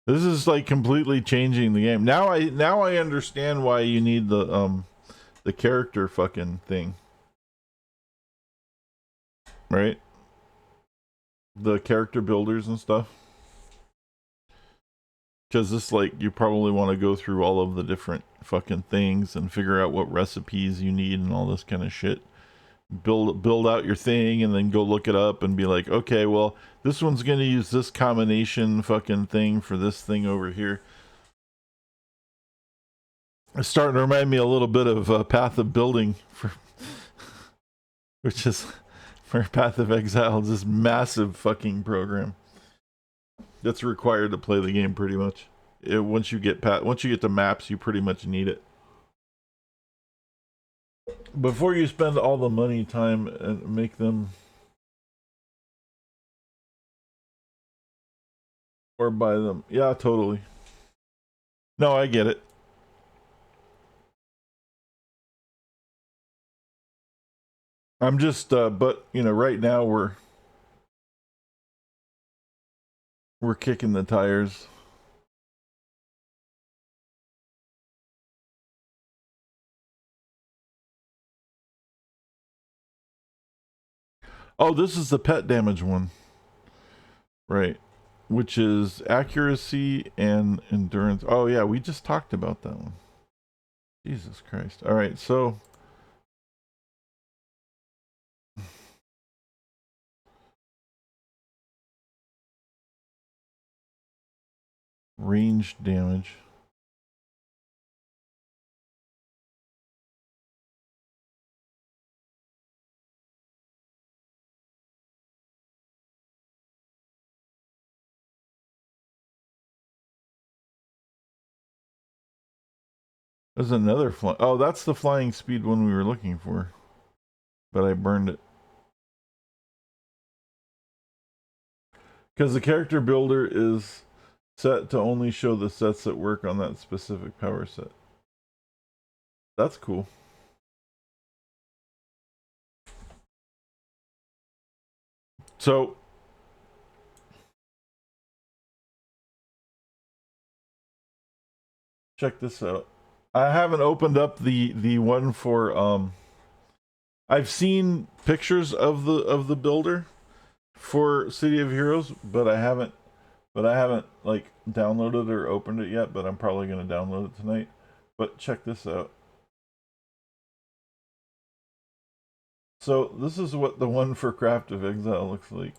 This is like completely changing the game. Now I understand why you need the character fucking thing. Right? The character builders and stuff. Because this, like, you probably want to go through all of the different fucking things and figure out what recipes you need and all this kind of shit. Build out your thing and then go look it up and be like, okay, well, this one's gonna use this combination fucking thing for this thing over here. It's starting to remind me a little bit of Path of Building, which is for Path of Exile, this massive fucking program that's required to play the game pretty much. Once you get to maps, you pretty much need it. Before you spend all the money, time, and make them, or buy them. Yeah, totally. No, I get it. I'm just, but you know, right now we're kicking the tires. Oh, this is the pet damage one, right? Which is accuracy and endurance. Oh yeah, we just talked about that one. Jesus Christ! All right, so range damage. There's another fly. Oh, that's the flying speed one we were looking for, but I burned it. Because the character builder is set to only show the sets that work on that specific power set. That's cool. So check this out. I haven't opened up the one for I've seen pictures of the builder for City of Heroes, but I haven't like downloaded or opened it yet, but I'm probably going to download it tonight. But check this out. So this is what the one for Craft of Exile looks like.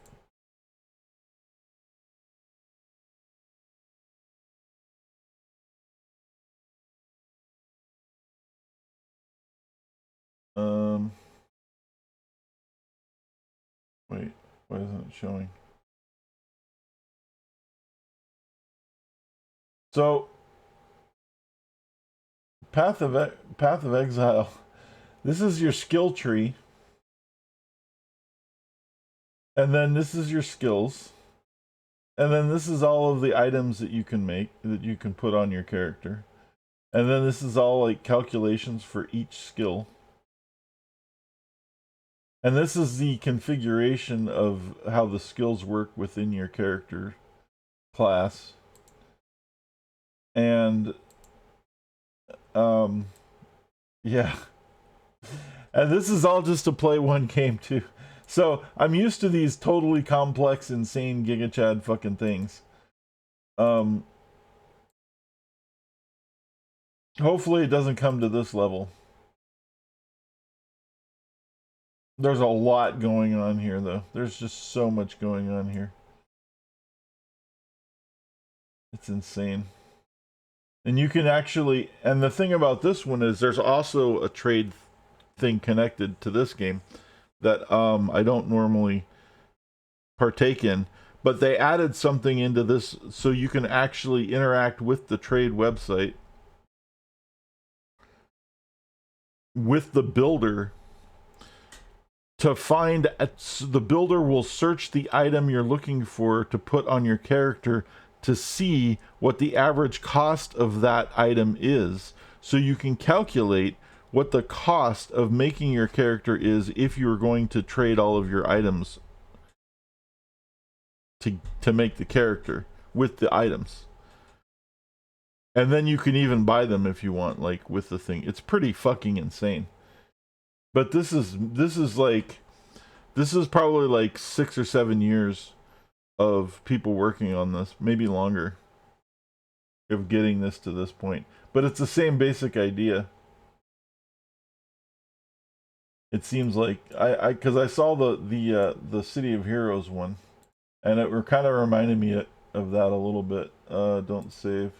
Um Why isn't it showing? So, Path of Exile. This is your skill tree. And then this is your skills. And then this is all of the items that you can make, that you can put on your character. And then this is all like calculations for each skill. And this is the configuration of how the skills work within your character class. And yeah. And this is all just to play one game too. So I'm used to these totally complex, insane Giga Chad fucking things. Hopefully it doesn't come to this level. There's a lot going on here though. There's just so much going on here. It's insane. And you can actually, and the thing about this one is there's also a trade thing connected to this game that I don't normally partake in, but they added something into this so you can actually interact with the trade website with the builder to find the builder will search the item you're looking for to put on your character to see what the average cost of that item is, so you can calculate what the cost of making your character is if you're going to trade all of your items to make the character with the items. And then you can even buy them if you want, like with the thing. It's pretty fucking insane. But this is probably like 6 or 7 years of people working on this, maybe longer, of getting this to this point. But it's the same basic idea. It seems like because I saw the City of Heroes one, and it kind of reminded me of that a little bit. Don't save.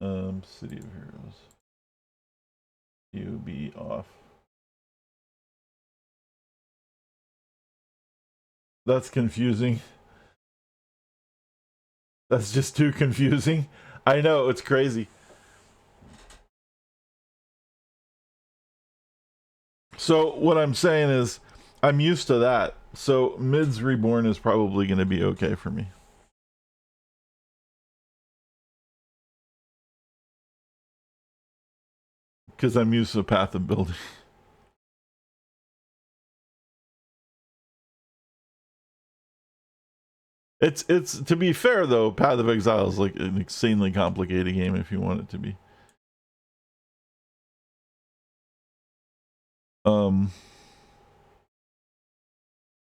City of Heroes. UB off. That's confusing. That's just too confusing. I know, it's crazy. So what I'm saying is I'm used to that. So Mids Reborn is probably going to be okay for me. Because I'm used to Path of Building. It's to be fair though, Path of Exile is like an insanely complicated game if you want it to be.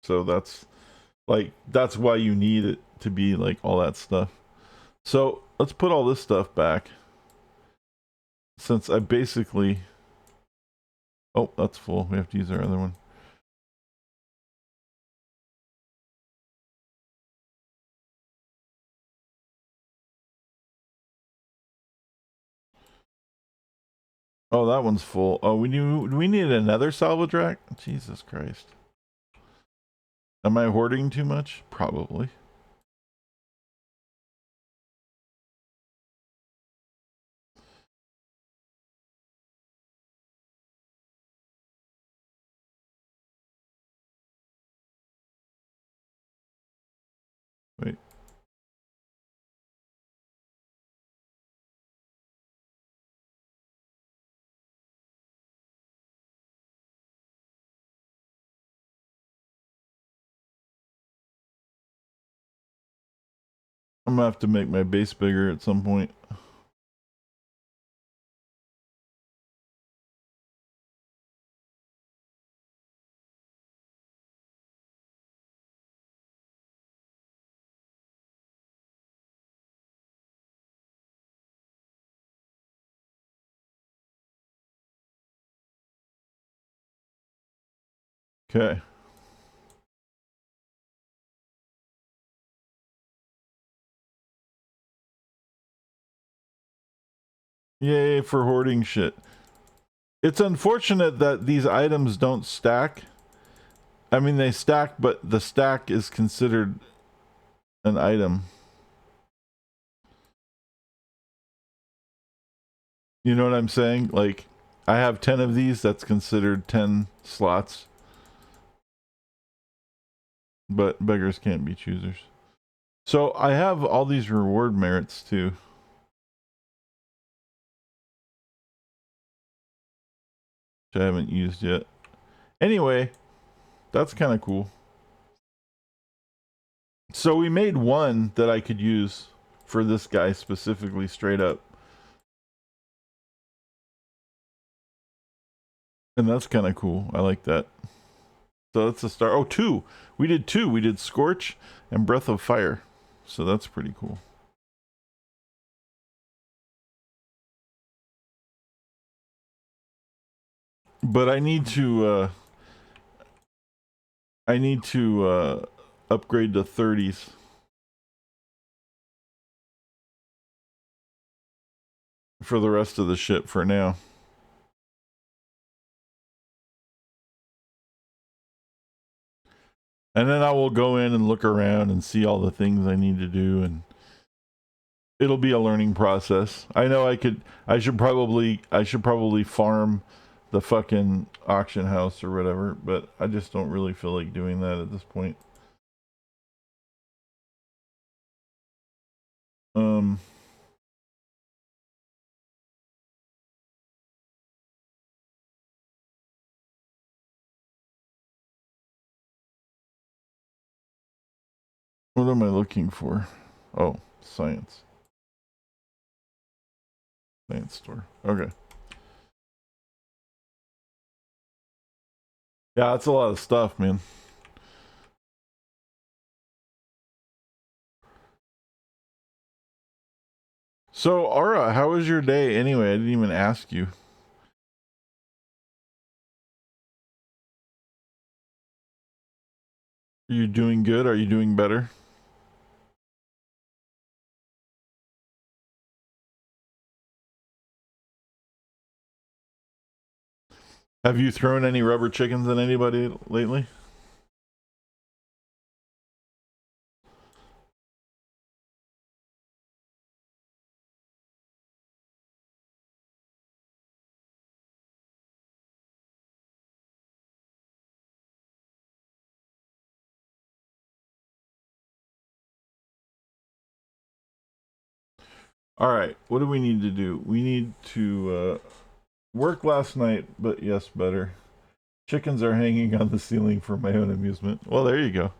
So that's why you need it to be like all that stuff. So let's put all this stuff back. Since I basically, oh, that's full. We have to use our other one. Oh, that one's full. Oh, we need another salvage rack? Jesus Christ. Am I hoarding too much? Probably. Wait. I'm gonna have to make my base bigger at some point. Okay. Yay for hoarding shit. It's unfortunate that these items don't stack I mean, they stack, but the stack is considered an item. You know what I'm saying? Like, I have 10 of these, that's considered 10 slots. But beggars can't be choosers. So I have all these reward merits too. Which I haven't used yet. Anyway, that's kind of cool. So we made one that I could use for this guy specifically, straight up. And that's kind of cool. I like that. So that's a start. Oh, two. We did two. We did Scorch and Breath of Fire. So that's pretty cool. But I need to upgrade to 30s. For the rest of the ship for now. And then I will go in and look around and see all the things I need to do, and it'll be a learning process. I know I should probably farm the fucking auction house or whatever, but I just don't really feel like doing that at this point. What am I looking for? Oh, science. Science store. Okay. Yeah, that's a lot of stuff, man. So, Ara, how was your day anyway? I didn't even ask you. Are you doing good? Are you doing better? Have you thrown any rubber chickens at anybody lately? All right, what do we need to do? We need to work last night, but yes, better. Chickens are hanging on the ceiling for my own amusement. Well, there you go.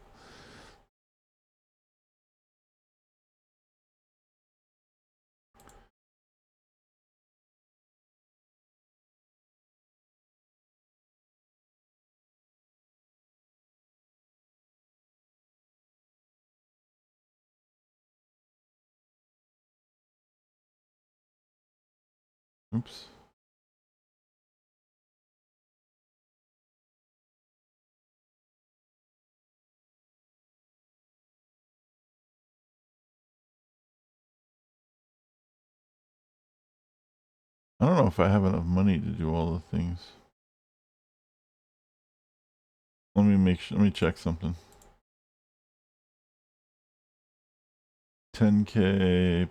Oops. I don't know if I have enough money to do all the things. Let me check something. 10K,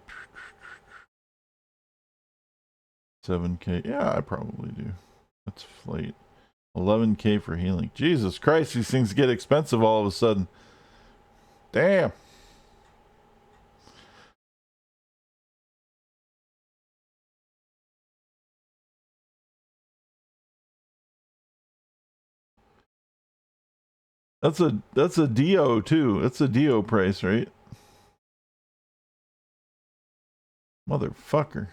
7K. Yeah, I probably do. That's flight. 11K for healing. Jesus Christ, these things get expensive all of a sudden. Damn. That's a Dio too. That's a Dio price, right? Motherfucker.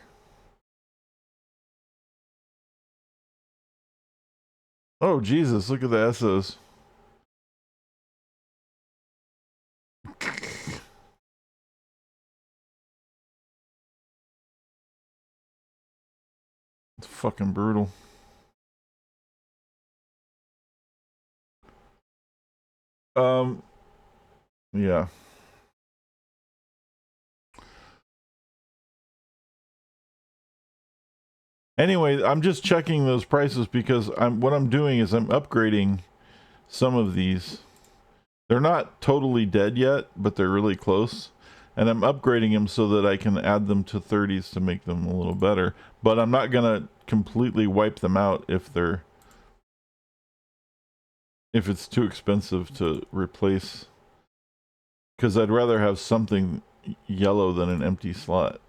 Oh Jesus, look at the Essos. It's fucking brutal. Yeah. Anyway, I'm just checking those prices because what I'm doing is I'm upgrading some of these. They're not totally dead yet, but they're really close. And I'm upgrading them so that I can add them to 30s to make them a little better. But I'm not going to completely wipe them out if it's too expensive to replace. Because I'd rather have something yellow than an empty slot.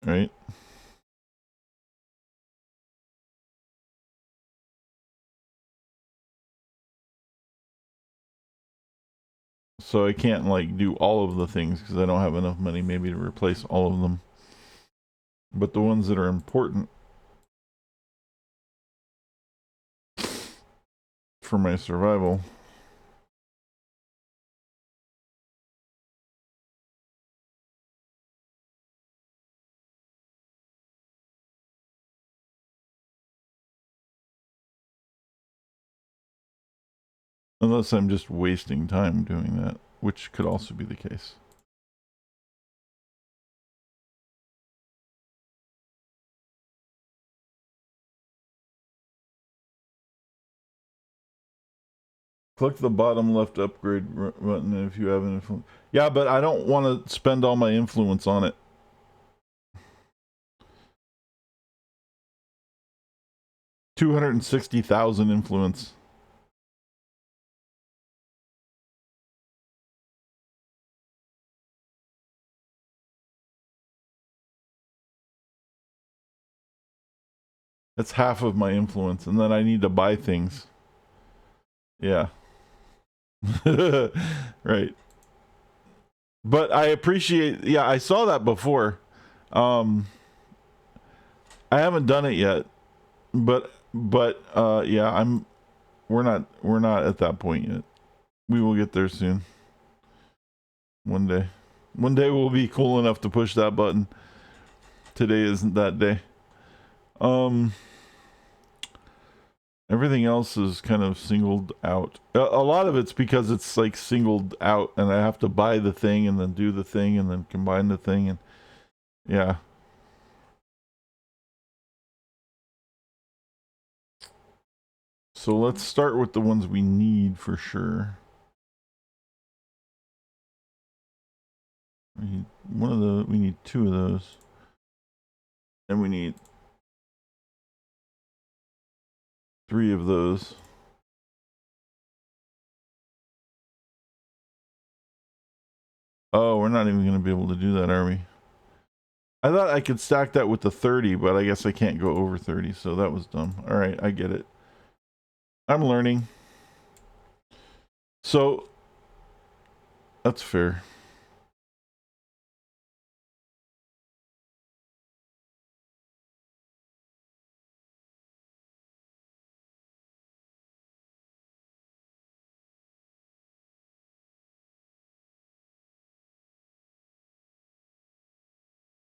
Right? So I can't like do all of the things because I don't have enough money maybe to replace all of them. But the ones that are important for my survival. Unless I'm just wasting time doing that, which could also be the case. Click the bottom left upgrade button if you have an influence. Yeah, but I don't want to spend all my influence on it. $260,000 influence. That's half of my influence, and then I need to buy things. Yeah. Right. But I appreciate, yeah, I saw that before. I haven't done it yet, but yeah, we're not at that point yet. We will get there soon. One day. One day we'll be cool enough to push that button. Today isn't that day. Everything else is kind of singled out. A lot of it's because it's like singled out and I have to buy the thing and then do the thing and then combine the thing and yeah. So let's start with the ones we need for sure. We need we need 2 of those. And we need 3 of those. Oh, we're not even going to be able to do that, are we? I thought I could stack that with the 30, but I guess I can't go over 30, so that was dumb. All right, I get it. I'm learning. So, that's fair.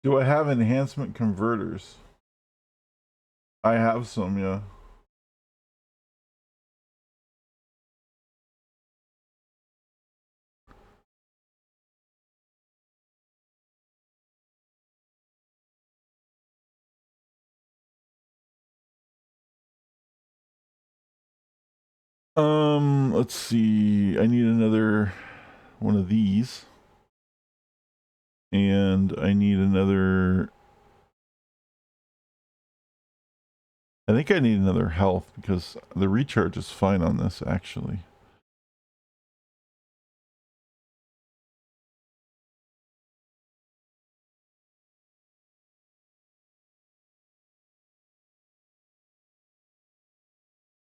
Do I have enhancement converters? I have some, yeah. Let's see. I need another one of these. And I need another. I think I need another health because the recharge is fine on this, actually.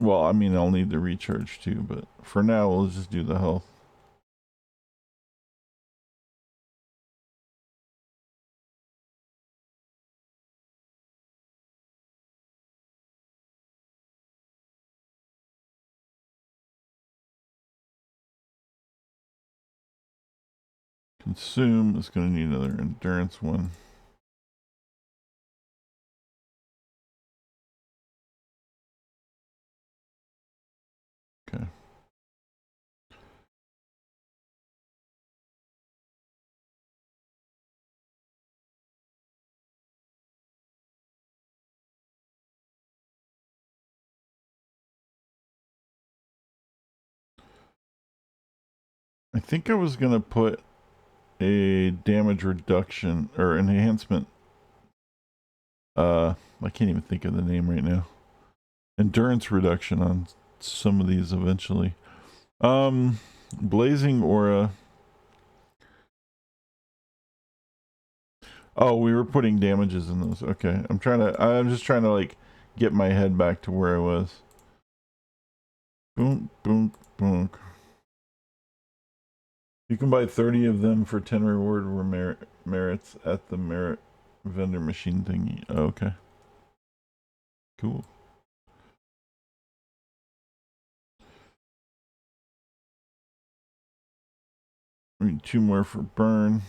Well, I mean, I'll need the recharge too, but for now, we'll just do the health. Consume is going to need another endurance one. Okay. I think I was gonna put a damage reduction or enhancement. I can't even think of the name right now. Endurance reduction on some of these eventually. Blazing Aura. Oh, we were putting damages in those. Okay. I'm just trying to like get my head back to where I was. Boom, boom, boom. You can buy 30 of them for 10 reward merits at the merit vendor machine thingy. Oh, okay. Cool. We need 2 more for burn.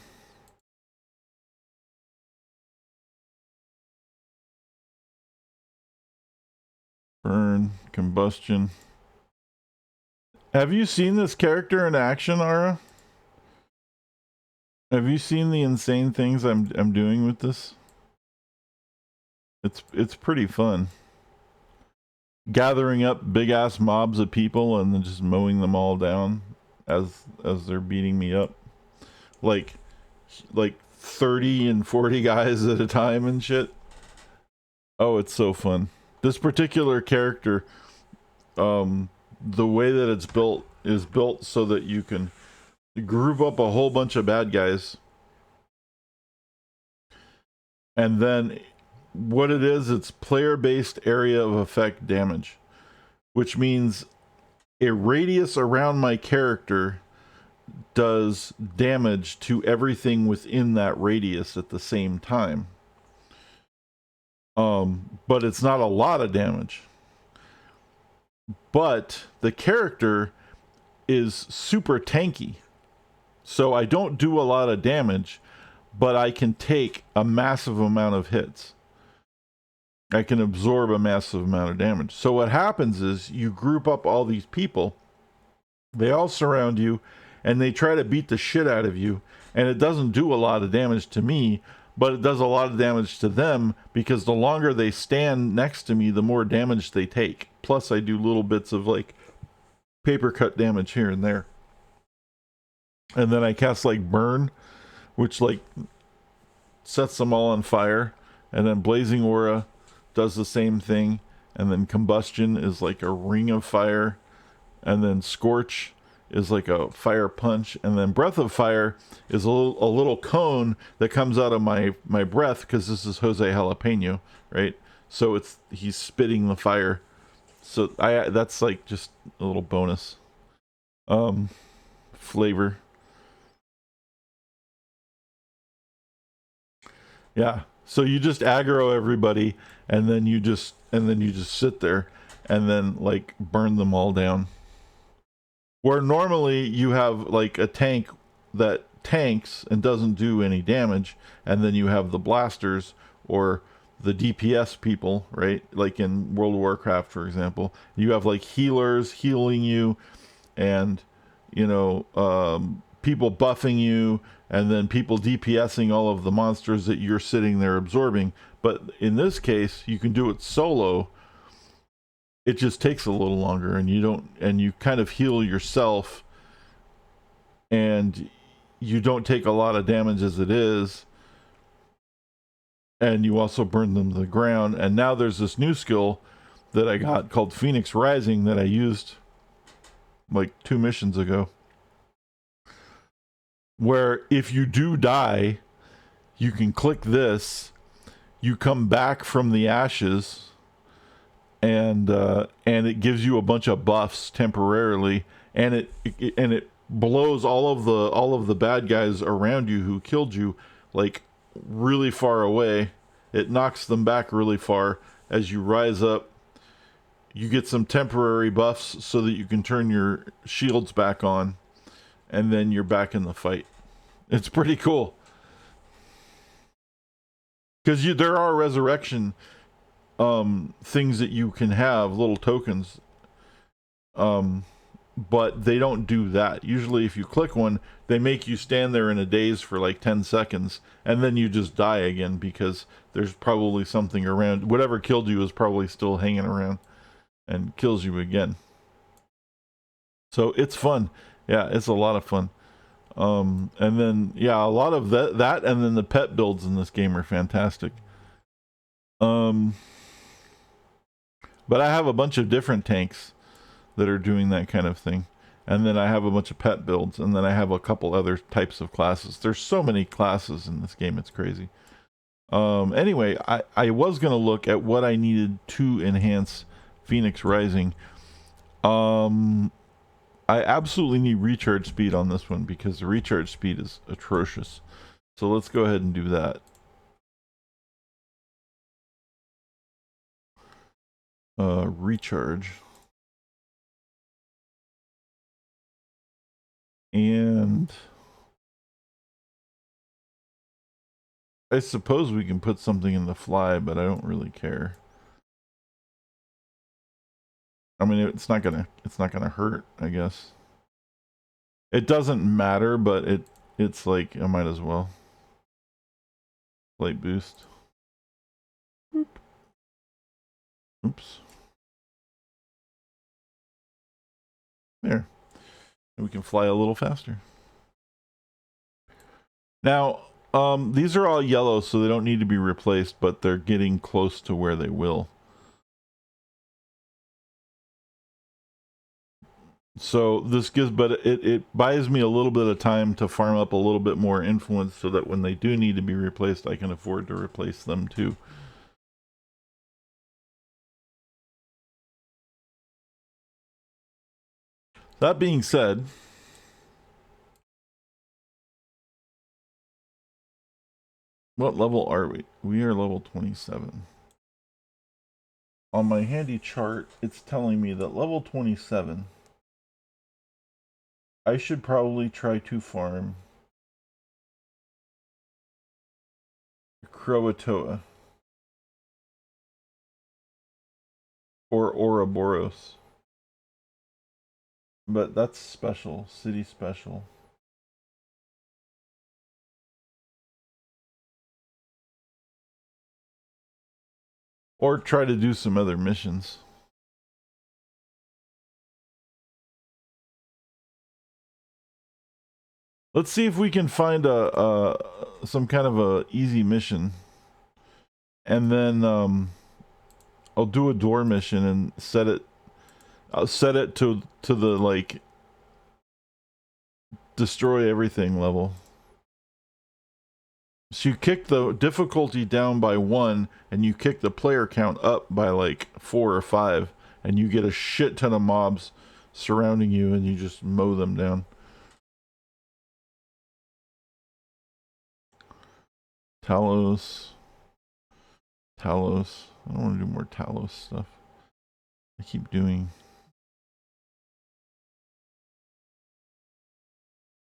Burn, combustion. Have you seen this character in action, Ara? Have you seen the insane things I'm doing with this? It's pretty fun. Gathering up big ass mobs of people and then just mowing them all down as they're beating me up. Like 30 and 40 guys at a time and shit. Oh, it's so fun. This particular character, the way that it's built is built so that you can group up a whole bunch of bad guys. And then what it is, it's player-based area of effect damage, which means a radius around my character does damage to everything within that radius at the same time. But it's not a lot of damage. But the character is super tanky. So I don't do a lot of damage, but I can take a massive amount of hits. I can absorb a massive amount of damage. So what happens is you group up all these people. They all surround you and they try to beat the shit out of you. And it doesn't do a lot of damage to me, but it does a lot of damage to them because the longer they stand next to me, the more damage they take. Plus I do little bits of like paper cut damage here and there. And then I cast like burn, which like sets them all on fire. And then blazing aura does the same thing. And then combustion is like a ring of fire. And then scorch is like a fire punch. And then breath of fire is a little cone that comes out of my breath, because this is Jose Jalapeno, right? So he's spitting the fire. So that's like just a little bonus flavor. Yeah. So you just aggro everybody, and then you just sit there and then like burn them all down. Where normally you have like a tank that tanks and doesn't do any damage, and then you have the blasters or the DPS people, right? Like in World of Warcraft, for example, you have like healers healing you, and people buffing you, and then people DPSing all of the monsters that you're sitting there absorbing. But in this case, you can do it solo. It just takes a little longer, and you kind of heal yourself, and you don't take a lot of damage as it is, and you also burn them to the ground. And now there's this new skill that I got called Phoenix Rising that I used like 2 missions ago, where if you do die, you can click this, you come back from the ashes, and it gives you a bunch of buffs temporarily, and it blows all of the bad guys around you who killed you like really far away. It knocks them back really far. As you rise up, you get some temporary buffs so that you can turn your shields back on, and then you're back in the fight. It's pretty cool, because there are resurrection things that you can have, little tokens, but they don't do that. Usually if you click one, they make you stand there in a daze for like 10 seconds, and then you just die again, because there's probably something around. Whatever killed you is probably still hanging around and kills you again. So it's fun. Yeah, it's a lot of fun. And then yeah, a lot of that and then the pet builds in this game are fantastic. But I have a bunch of different tanks that are doing that kind of thing. And then I have a bunch of pet builds, and then I have a couple other types of classes. There's so many classes in this game, it's crazy. Anyway, I was going to look at what I needed to enhance Phoenix Rising. I absolutely need recharge speed on this one because the recharge speed is atrocious. So let's go ahead and do that. Recharge. And I suppose we can put something in the fly, but I don't really care. I mean, it's not gonna hurt, I guess. It doesn't matter, but it's like I might as well. Light boost. Oops. There. We can fly a little faster. Now, these are all yellow, so they don't need to be replaced, but they're getting close to where they will. So this gives, but it buys me a little bit of time to farm up a little bit more influence so that when they do need to be replaced, I can afford to replace them too. That being said, what level are we? We are level 27. On my handy chart, it's telling me that level 27, I should probably try to farm Croatoa or Ouroboros. But that's special, city special. Or try to do some other missions. Let's see if we can find some kind of a easy mission. And then I'll do a door mission and I'll set it to the like destroy everything level. So you kick the difficulty down by 1 and you kick the player count up by like 4 or 5 and you get a shit ton of mobs surrounding you and you just mow them down. Talos. I don't want to do more Talos stuff. I keep doing.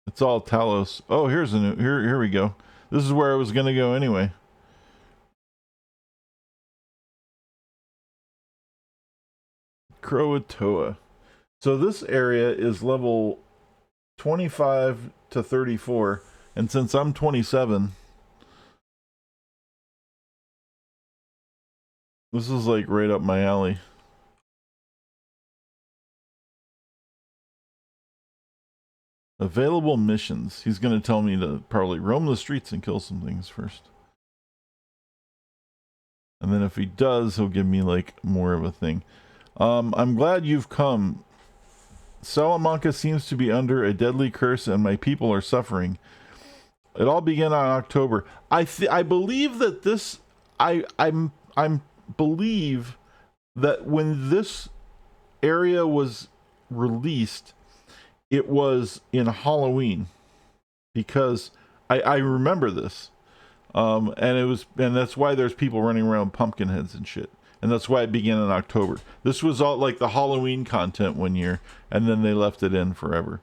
It's all Talos. Oh, here's a new. Here we go. This is where I was gonna go anyway. Croatoa. So this area is level 25 to 34, and since I'm 27, this is like right up my alley. Available missions. He's going to tell me to probably roam the streets and kill some things first. And then if he does, he'll give me like more of a thing. I'm glad you've come. Salamanca seems to be under a deadly curse and my people are suffering. It all began on October. I believe that this I believe that when this area was released, it was in Halloween, because I remember this, and that's why there's people running around pumpkin heads and shit, and that's why it began in October. This was all like the Halloween content one year, and then they left it in forever.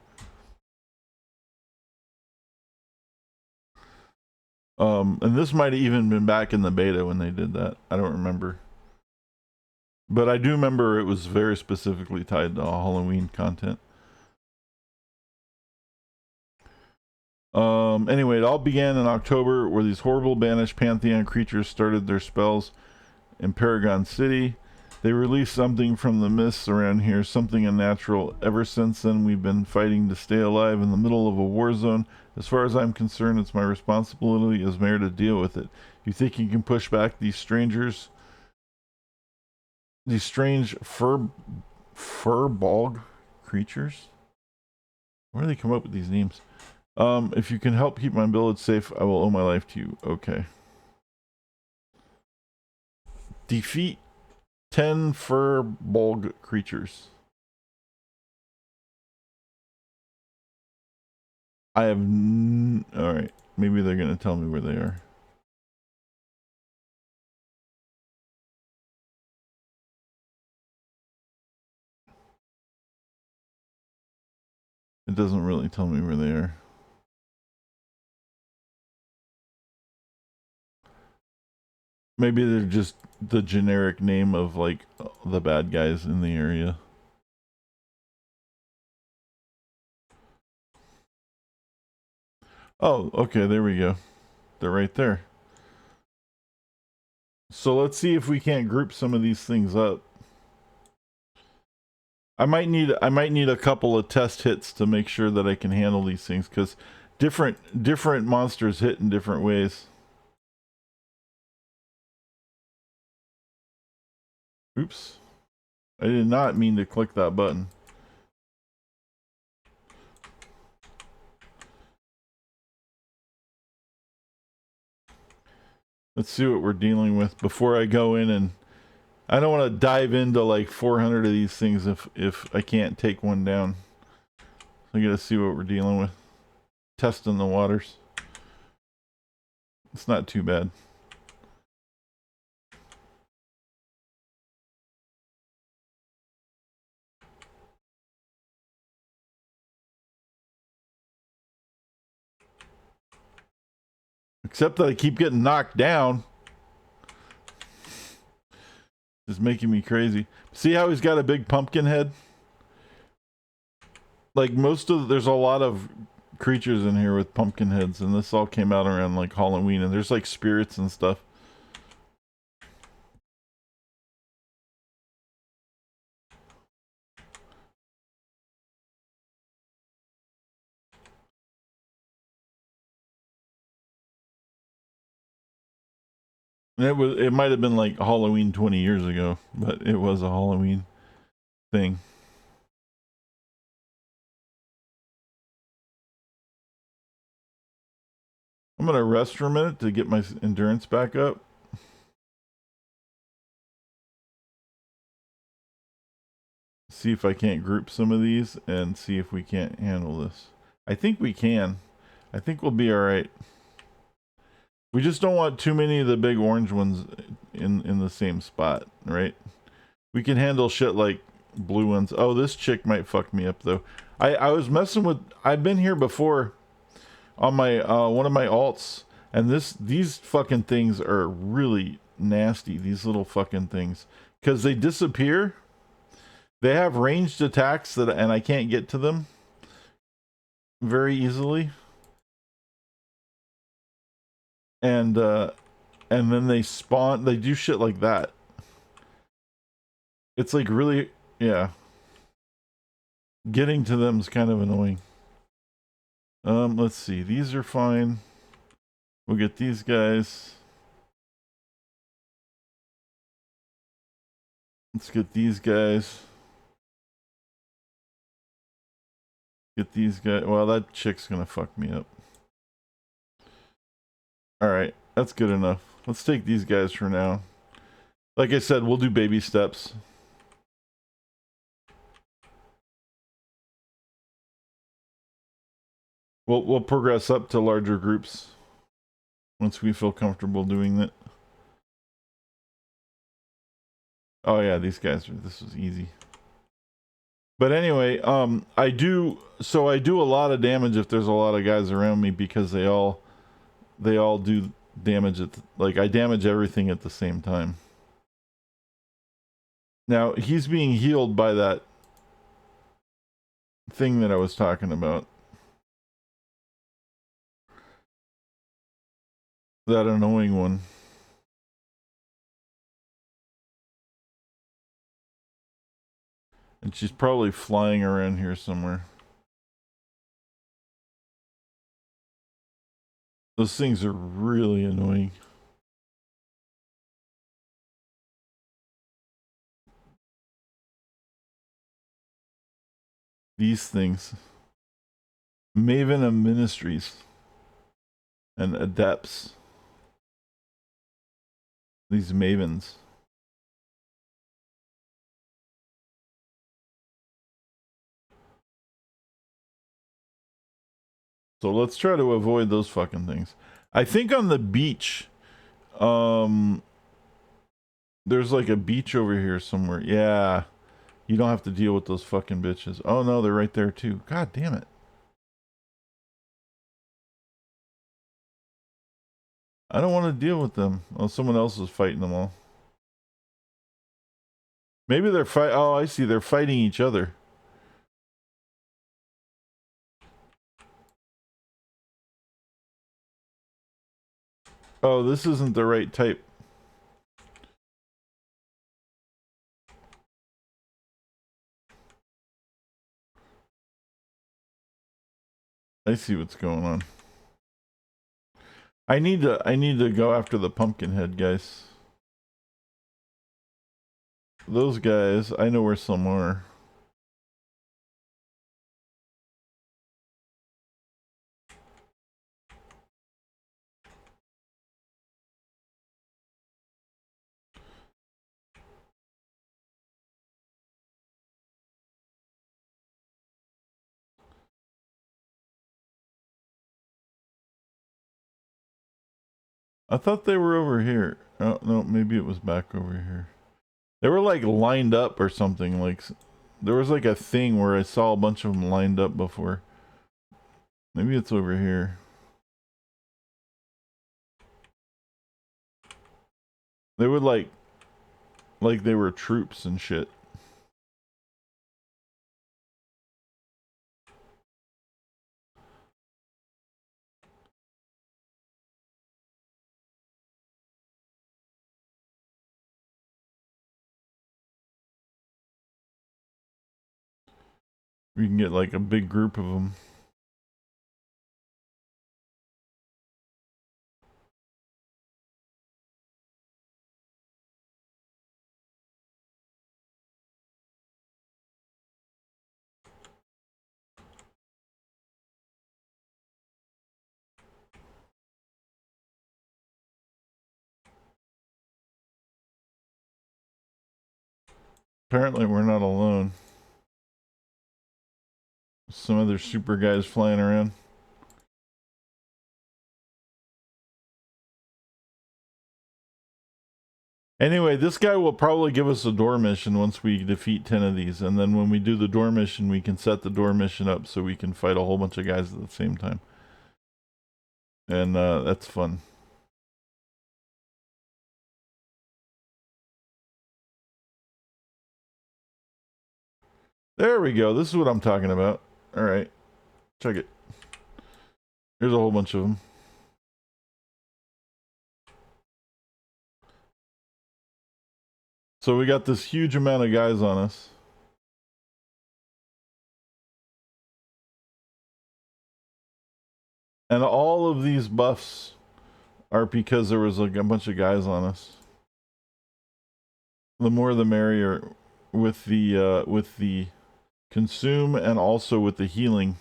And this might have even been back in the beta when they did that. I don't remember. But I do remember it was very specifically tied to Halloween content. Anyway, it all began in October, where these horrible banished Pantheon creatures started their spells in Paragon City. They released something from the mists around here, something unnatural. Ever since then, we've been fighting to stay alive in the middle of a war zone. As far as I'm concerned, it's my responsibility as mayor to deal with it. You think you can push back these strangers? These strange fur bog creatures? Where do they come up with these names? If you can help keep my village safe, I will owe my life to you. Okay. Defeat 10 fur bog creatures. I have alright. Maybe they're gonna tell me where they are. It doesn't really tell me where they are. Maybe they're just the generic name of like the bad guys in the area. Oh, okay, there we go. They're right there. So let's see if we can't group some of these things up. I might need a couple of test hits to make sure that I can handle these things, because different monsters hit in different ways. Oops. I did not mean to click that button. Let's see what we're dealing with before I go in, and I don't want to dive into like 400 of these things if I can't take one down. I gotta see what we're dealing with. Testing the waters. It's not too bad. Except that I keep getting knocked down. It's making me crazy. See how he's got a big pumpkin head? Like there's a lot of creatures in here with pumpkin heads, and this all came out around like Halloween, and there's like spirits and stuff. And it might have been like Halloween 20 years ago, but it was a Halloween thing. I'm gonna rest for a minute to get my endurance back up. See if I can't group some of these and see if we can't handle this. I think we can. I think we'll be alright. We just don't want too many of the big orange ones in the same spot, right? We can handle shit like blue ones. Oh, this chick might fuck me up though. I was messing with, I've been here before on my one of my alts, and these fucking things are really nasty, these little fucking things, because they disappear. They have ranged attacks and I can't get to them very easily. And then they spawn, they do shit like that. It's like really, yeah. Getting to them is kind of annoying. Let's see. These are fine. We'll get these guys. Let's get these guys. Get these guys. Well, that chick's gonna fuck me up. Alright, that's good enough. Let's take these guys for now. Like I said, we'll do baby steps. We'll progress up to larger groups once we feel comfortable doing that. Oh yeah, these guys are, this was easy. But anyway, I do a lot of damage if there's a lot of guys around me, because they all do damage like I damage everything at the same time. Now, he's being healed by that thing that I was talking about. That annoying one. And she's probably flying around here somewhere. Those things are really annoying. These things. Maven of Ministries. And Adepts. These Mavens. So let's try to avoid those fucking things. I think on the beach, there's like a beach over here somewhere. Yeah. You don't have to deal with those fucking bitches. Oh no, they're right there too. God damn it. I don't want to deal with them. Oh, someone else is fighting them all. Maybe they're oh, I see. They're fighting each other. Oh, this isn't the right type. I see what's going on. I need to go after the pumpkin head guys. Those guys, I know where some are. I thought they were over here. Oh, no, maybe it was back over here. They were like lined up or something. Like, there was like a thing where I saw a bunch of them lined up before. Maybe it's over here. They would like they were troops and shit. We can get like a big group of them. Apparently we're not alone. Some other super guys flying around. Anyway, this guy will probably give us a door mission once we defeat 10 of these. And then when we do the door mission, we can set the door mission up so we can fight a whole bunch of guys at the same time. And that's fun. There we go. This is what I'm talking about. All right. Check it. Here's a whole bunch of them. So we got this huge amount of guys on us. And all of these buffs are because there was like a bunch of guys on us. The more the merrier with the consume and also with the healing.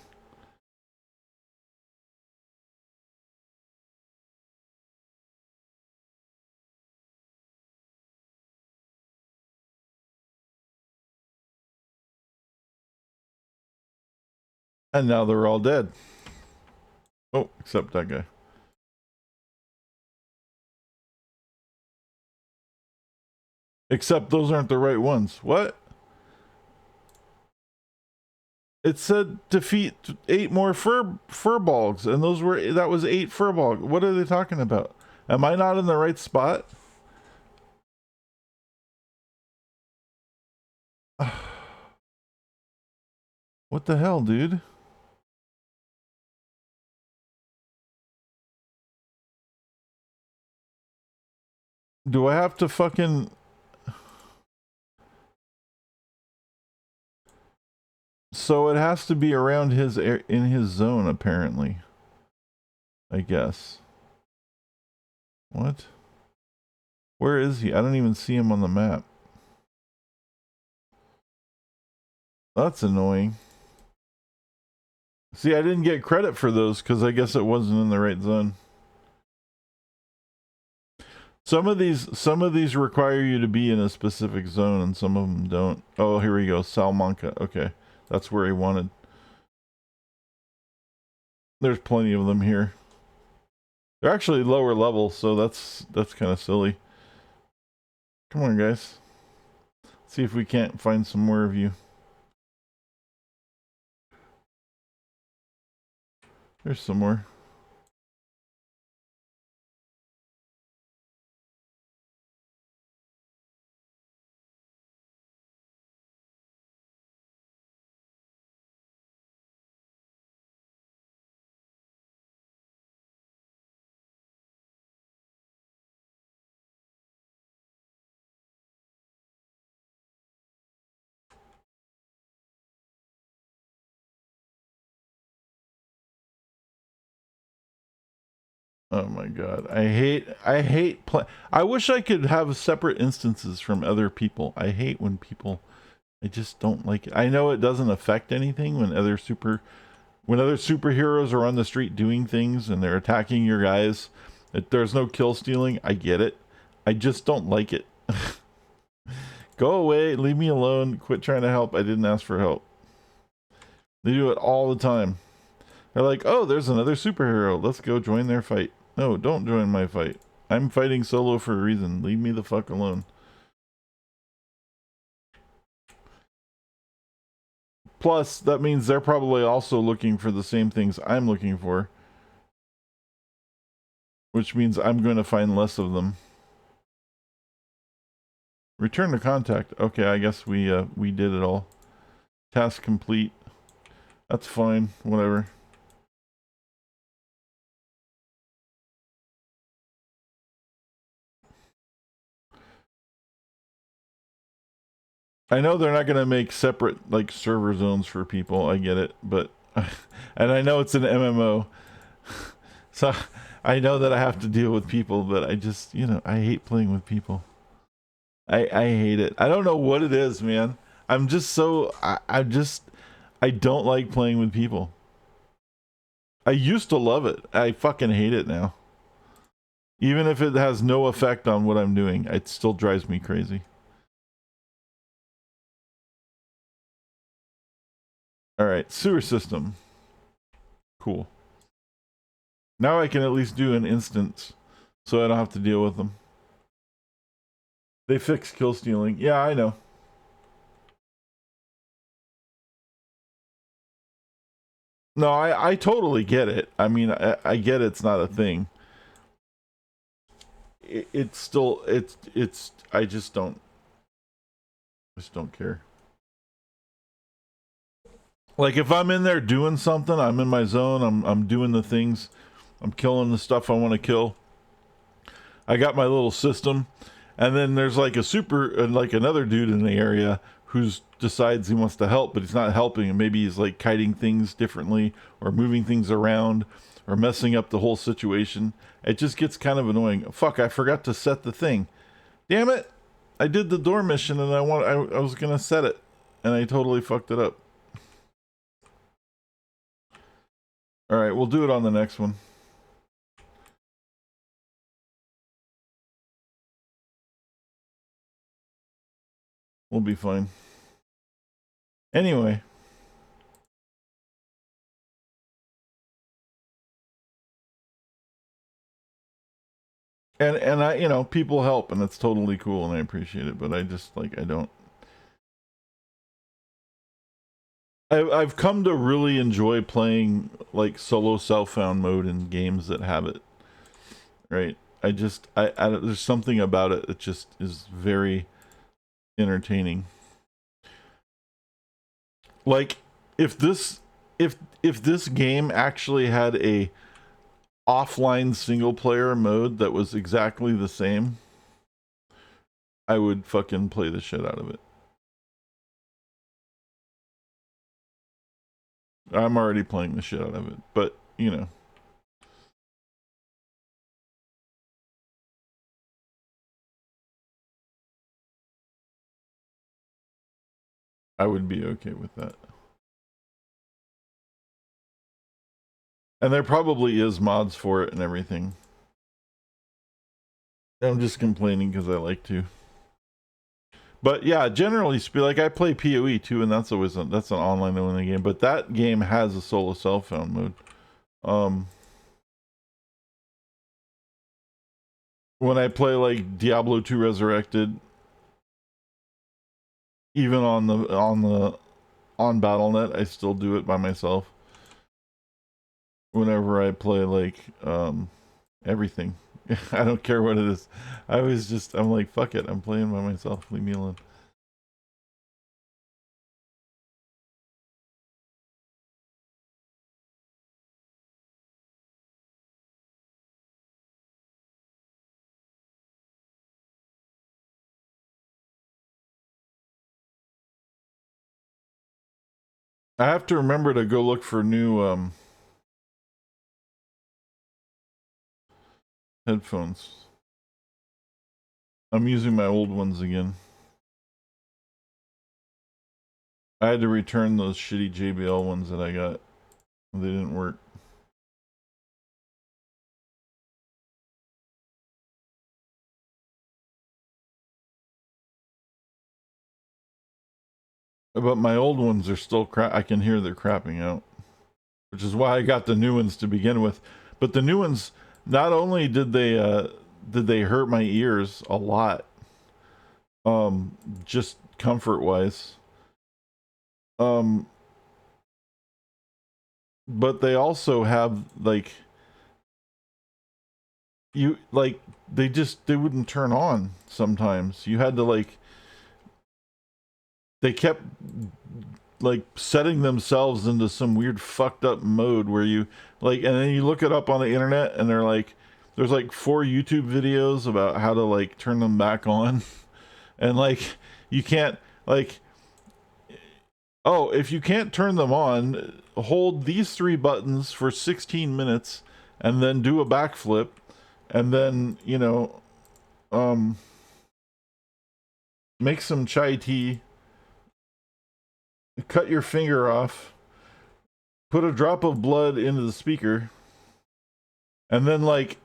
And now they're all dead. Oh, except that guy. Except those aren't the right ones. What? It said defeat 8 more furbolgs, and that was 8 furbolg. What are they talking about? Am I not in the right spot? What the hell, dude? Do I have to fucking... So it has to be around his in his zone, apparently. I guess. What? Where is he? I don't even see him on the map. That's annoying. See, I didn't get credit for those because I guess it wasn't in the right zone. Some of these require you to be in a specific zone, and some of them don't. Oh, here we go. Salamanca. Okay, that's where he wanted. There's plenty of them here. They're actually lower level, so that's kind of silly. Come on, guys. See if we can't find some more of you. There's some more. Oh my god. I hate play. I wish I could have separate instances from other people. I hate when people, I just don't like it. I know it doesn't affect anything when other superheroes are on the street doing things and they're attacking your guys. There's no kill stealing. I get it. I just don't like it. Go away, leave me alone. Quit trying to help. I didn't ask for help. They do it all the time. They're like, "Oh, there's another superhero. Let's go join their fight." No, don't join my fight. I'm fighting solo for a reason. Leave me the fuck alone. Plus, that means they're probably also looking for the same things I'm looking for. Which means I'm going to find less of them. Return to contact. Okay, I guess we did it all. Task complete. That's fine. Whatever. I know they're not going to make separate like server zones for people. I get it, but and I know it's an MMO. So I know that I have to deal with people, but I just, I hate playing with people. I hate it. I don't know what it is, man. I'm just so I don't like playing with people. I used to love it. I fucking hate it now. Even if it has no effect on what I'm doing, it still drives me crazy. All right, sewer system. Cool. Now I can at least do an instance, so I don't have to deal with them. They fixed kill stealing. Yeah, I know. No, I totally get it. I mean, I get it's not a thing. It's still, I just don't care. Like if I'm in there doing something, I'm in my zone, I'm doing the things, I'm killing the stuff I want to kill. I got my little system, and then there's like like another dude in the area who decides he wants to help, but he's not helping, and maybe he's like kiting things differently or moving things around or messing up the whole situation. It just gets kind of annoying. Fuck, I forgot to set the thing. Damn it! I did the door mission and I was gonna set it, and I totally fucked it up. All right, we'll do it on the next one. We'll be fine. Anyway. And I, people help, and it's totally cool, and I appreciate it, but I just, like, I don't. I've come to really enjoy playing, like, solo self-found mode in games that have it. Right? There's something about it that just is very entertaining. Like, if this game actually had a offline single player mode that was exactly the same, I would fucking play the shit out of it. I'm already playing the shit out of it, but you know. I would be okay with that. And there probably is mods for it and everything. I'm just complaining because I like to. But yeah, generally speaking, like I play PoE too, and that's always that's an online only game. But that game has a solo cell phone mode. When I play like Diablo 2 Resurrected, even on BattleNet, I still do it by myself. Whenever I play like everything, I don't care what it is. I'm like, fuck it, I'm playing by myself. Leave me alone. I have to remember to go look for new headphones. I'm using my old ones again. I had to return those shitty JBL ones that I got. They didn't work. But my old ones are still crap. I can hear they're crapping out, which is why I got the new ones to begin with. But the new ones, not only did they hurt my ears a lot, just comfort wise, but they also have like they wouldn't turn on sometimes. You had to like, they kept like setting themselves into some weird fucked up mode where you like, and then you look it up on the internet and they're like, there's like 4 YouTube videos about how to like turn them back on. And like, you can't like, oh, if you can't turn them on, hold these 3 buttons for 16 minutes and then do a backflip and then, you know, make some chai tea, cut your finger off, put a drop of blood into the speaker, and then like,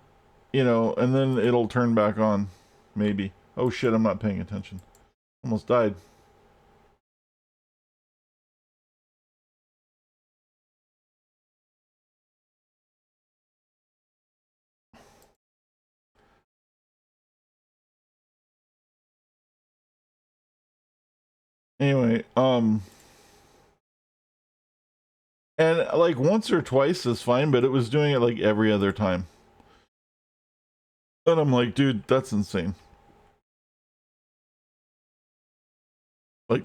you know, and then it'll turn back on, maybe. Oh shit, I'm not paying attention. Almost died. Anyway, and like once or twice is fine, but it was doing it like every other time. And I'm like, dude, that's insane. Like,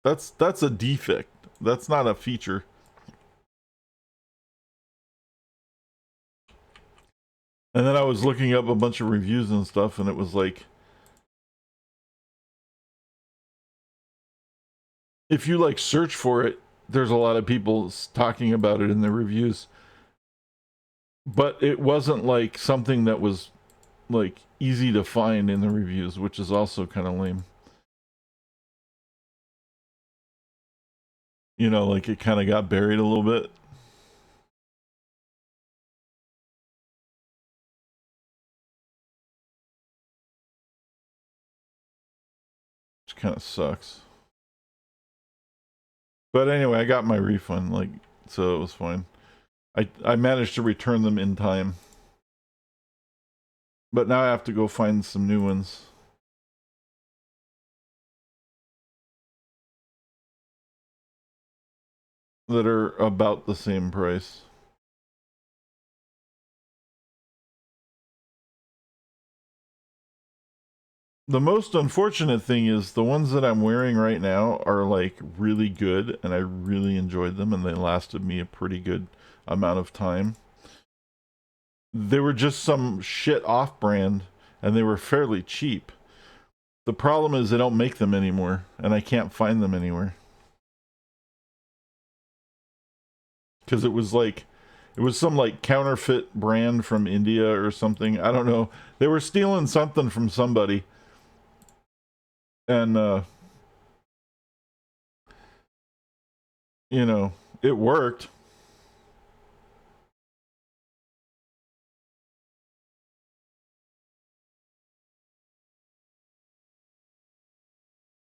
that's a defect. That's not a feature. And then I was looking up a bunch of reviews and stuff, and it was like, if you like search for it, there's a lot of people talking about it in the reviews. But it wasn't like something that was like easy to find in the reviews, which is also kind of lame. You know, like it kind of got buried a little bit. Which kind of sucks. But anyway, I got my refund, like, so it was fine. I managed to return them in time. But now I have to go find some new ones. That are about the same price. The most unfortunate thing is the ones that I'm wearing right now are like really good and I really enjoyed them and they lasted me a pretty good amount of time. They were just some shit off-brand and they were fairly cheap. The problem is they don't make them anymore and I can't find them anywhere. because it was like it was some like counterfeit brand from India or something. I don't know. They were stealing something from somebody, and you know, it worked.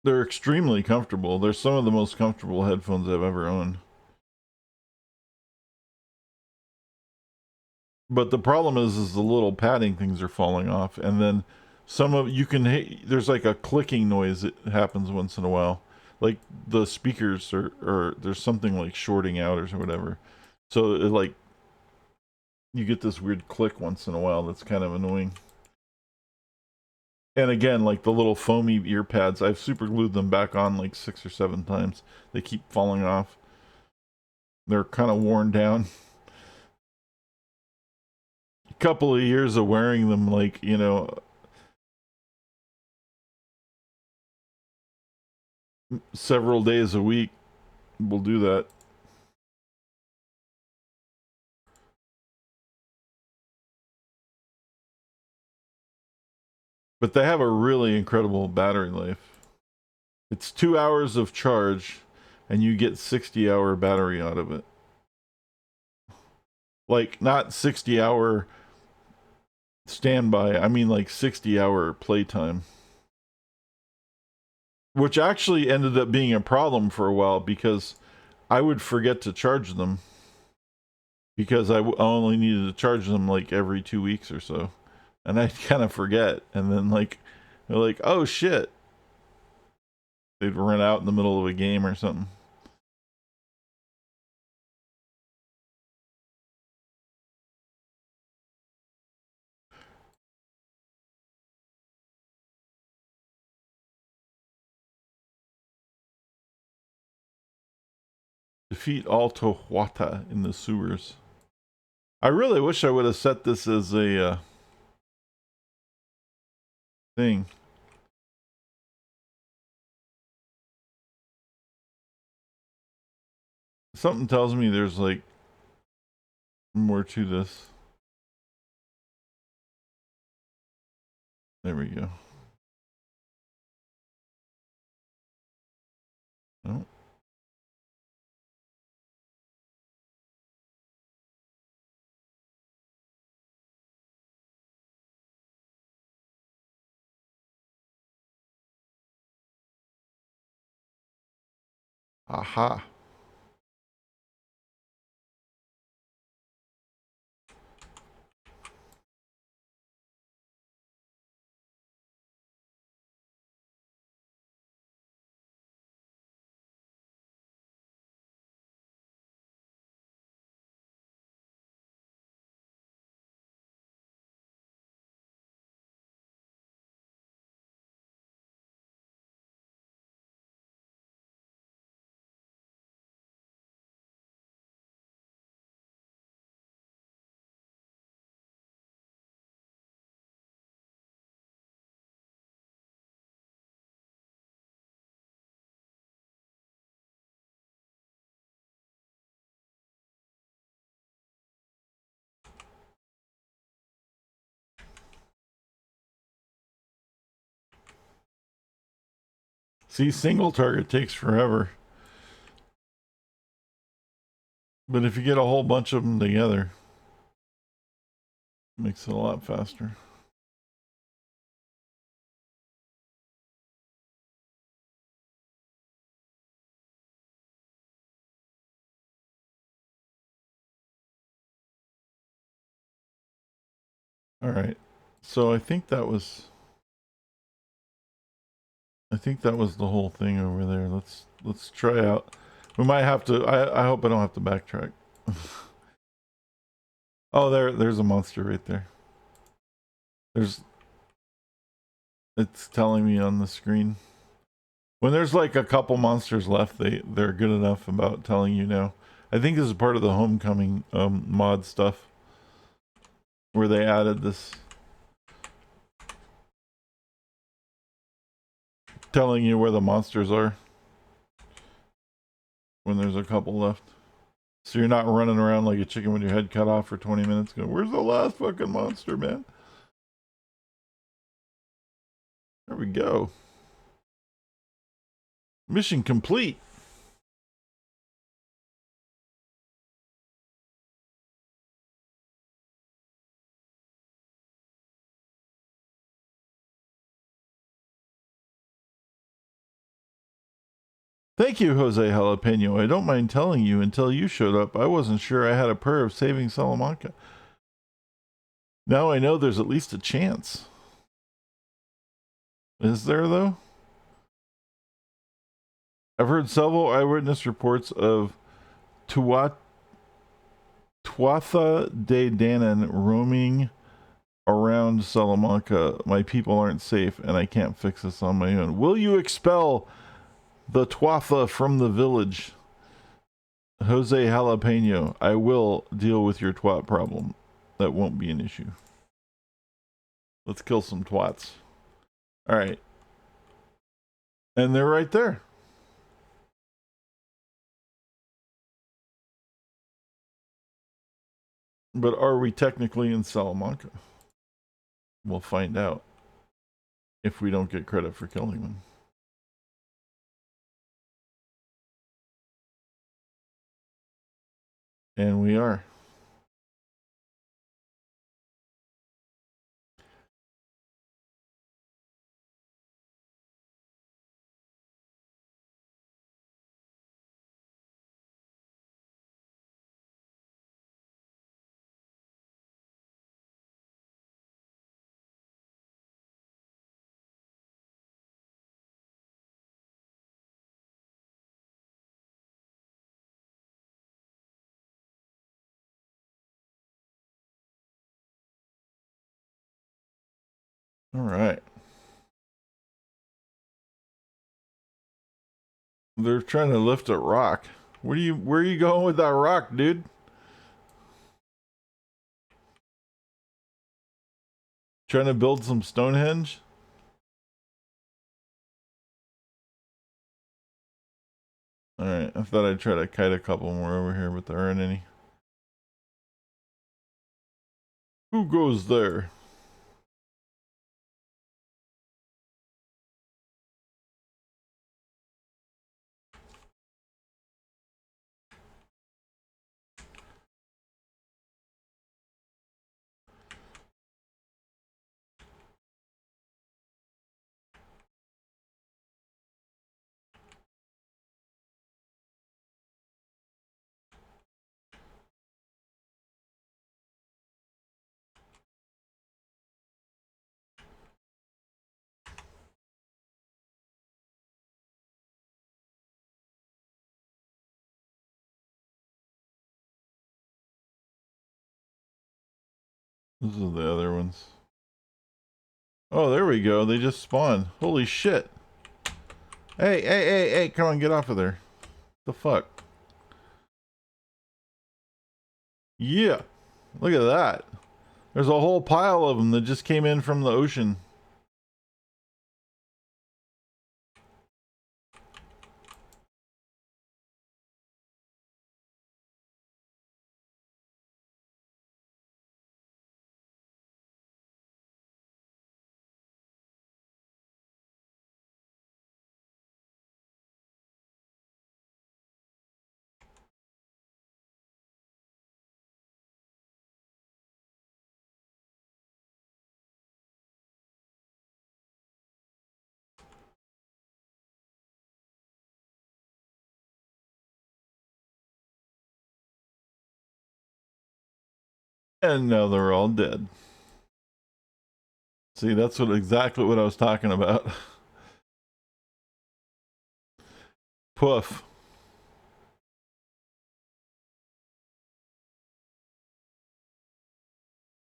They're extremely comfortable. They're some of the most comfortable headphones I've ever owned. But the problem is the little padding things are falling off, and then some of you can there's like a clicking noise that happens once in a while, like the speakers are or there's something like shorting out or whatever. So it like you get this weird click once in a while that's kind of annoying. And again, like the little foamy ear pads, I've super glued them back on like 6 or 7 times. They keep falling off. They're kind of worn down. A couple of years of wearing them, like, you know, several days a week will do that. But they have a really incredible battery life. It's 2 hours of charge, and you get 60-hour battery out of it. Like, not 60-hour standby, I mean like 60-hour playtime. Which actually ended up being a problem for a while because I would forget to charge them because I only needed to charge them like every 2 weeks or so. And I'd kind of forget. And then, like, they're like, oh shit. They'd run out in the middle of a game or something. Defeat all Tohuata in the sewers. I really wish I would have set this as a thing. Something tells me there's like more to this. There we go. Oh. Aha. See, single target takes forever. But if you get a whole bunch of them together, it makes it a lot faster. All right. So I think that was the whole thing over there. Let's try out. We might have to I hope I don't have to backtrack. Oh, there's a monster right there. There's it's telling me on the screen. When there's like a couple monsters left, they're good enough about telling you now. I think this is part of the Homecoming mod stuff where they added this telling you where the monsters are when there's a couple left. So you're not running around like a chicken with your head cut off for 20 minutes going, where's the last fucking monster, man? There we go. Mission complete. Thank you, Jose Jalapeno. I don't mind telling you, until you showed up, I wasn't sure I had a prayer of saving Salamanca. Now I know there's at least a chance. Is there, though? I've heard several eyewitness reports of Tuatha de Danann roaming around Salamanca. My people aren't safe, and I can't fix this on my own. Will you expel the Tuatha from the village? Jose Jalapeno, I will deal with your twat problem. That won't be an issue. Let's kill some twats. All right. And they're right there. But are we technically in Salamanca? We'll find out if we don't get credit for killing them. And we are. All right. They're trying to lift a rock. Where are you going with that rock, dude? Trying to build some Stonehenge? All right. I thought I'd try to kite a couple more over here, but there aren't any. Who goes there? This is the other ones. Oh, there we go. They just spawned. Holy shit. Hey, come on, get off of there. The fuck? Yeah. Look at that. There's a whole pile of them that just came in from the ocean. And now they're all dead. See, that's exactly what I was talking about. Poof.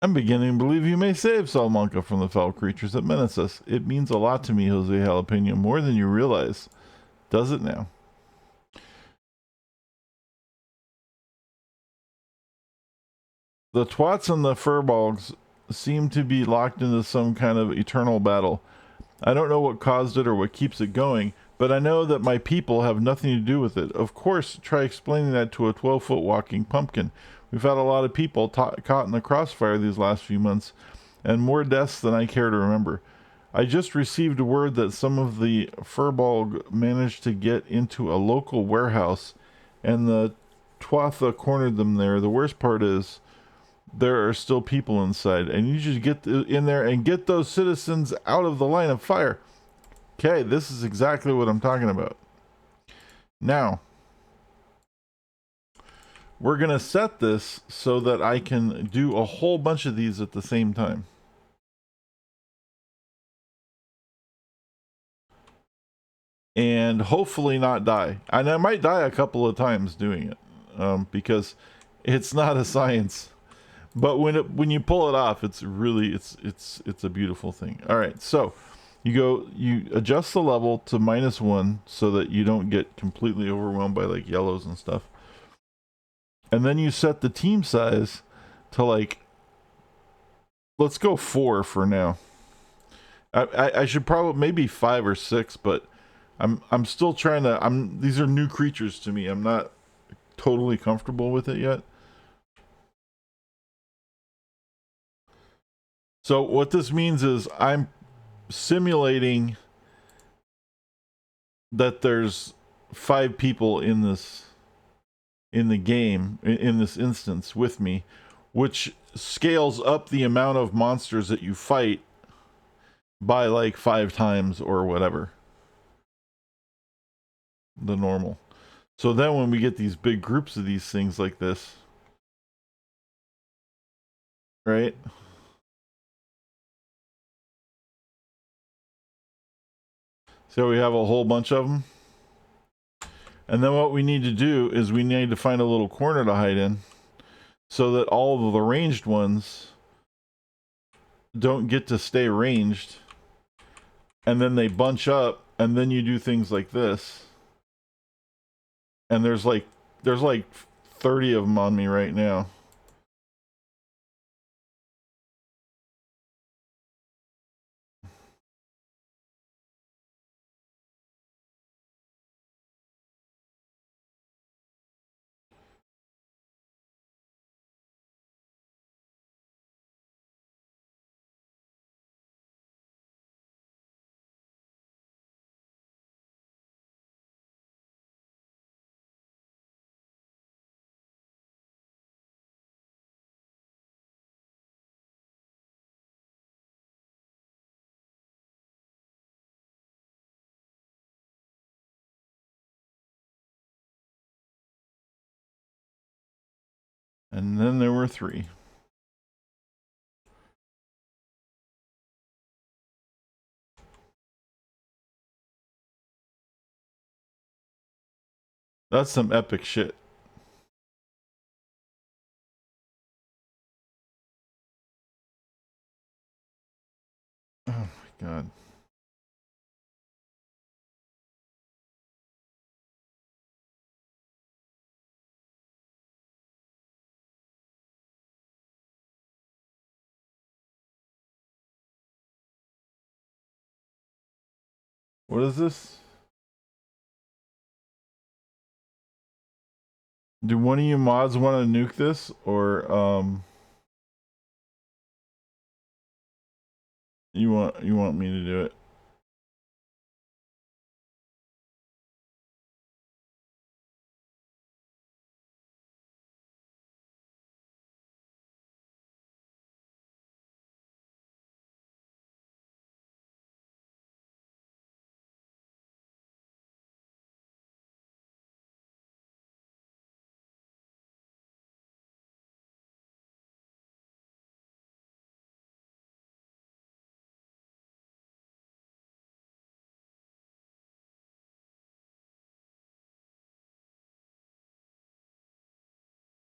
I'm beginning to believe you may save Salamanca from the foul creatures that menace us. It means a lot to me, Jose Jalapeno, more than you realize. Does it now? The twats and the furbolgs seem to be locked into some kind of eternal battle. I don't know what caused it or what keeps it going, But I know that my people have nothing to do with it. Of course, try explaining that to a 12-foot walking pumpkin. We've had a lot of people caught in the crossfire these last few months, and more deaths than I care to remember. I just received word that some of the Furbolg managed to get into a local warehouse, and the Tuatha cornered them there. The worst part is there are still people inside, and you just get in there and get those citizens out of the line of fire. Okay, this is exactly what I'm talking about. Now, we're going to set this so that I can do a whole bunch of these at the same time. And hopefully not die. And I might die a couple of times doing it, because it's not a science. But when you pull it off, it's really it's a beautiful thing. All right, so you adjust the level to -1 so that you don't get completely overwhelmed by like yellows and stuff. And then you set the team size to like, let's go 4 for now. I should probably maybe 5 or 6, but I'm still trying to these are new creatures to me. I'm not totally comfortable with it yet. So what this means is I'm simulating that there's 5 people in the game in this instance with me, which scales up the amount of monsters that you fight by like 5 times or whatever the normal. So then when we get these big groups of these things like this, right? So we have a whole bunch of them. And then what we need to do is we need to find a little corner to hide in so that all of the ranged ones don't get to stay ranged. And then they bunch up, and then you do things like this. And there's like 30 of them on me right now. And then there were 3. That's some epic shit. Oh my god. What is this? Do one of you mods want to nuke this, or you want me to do it?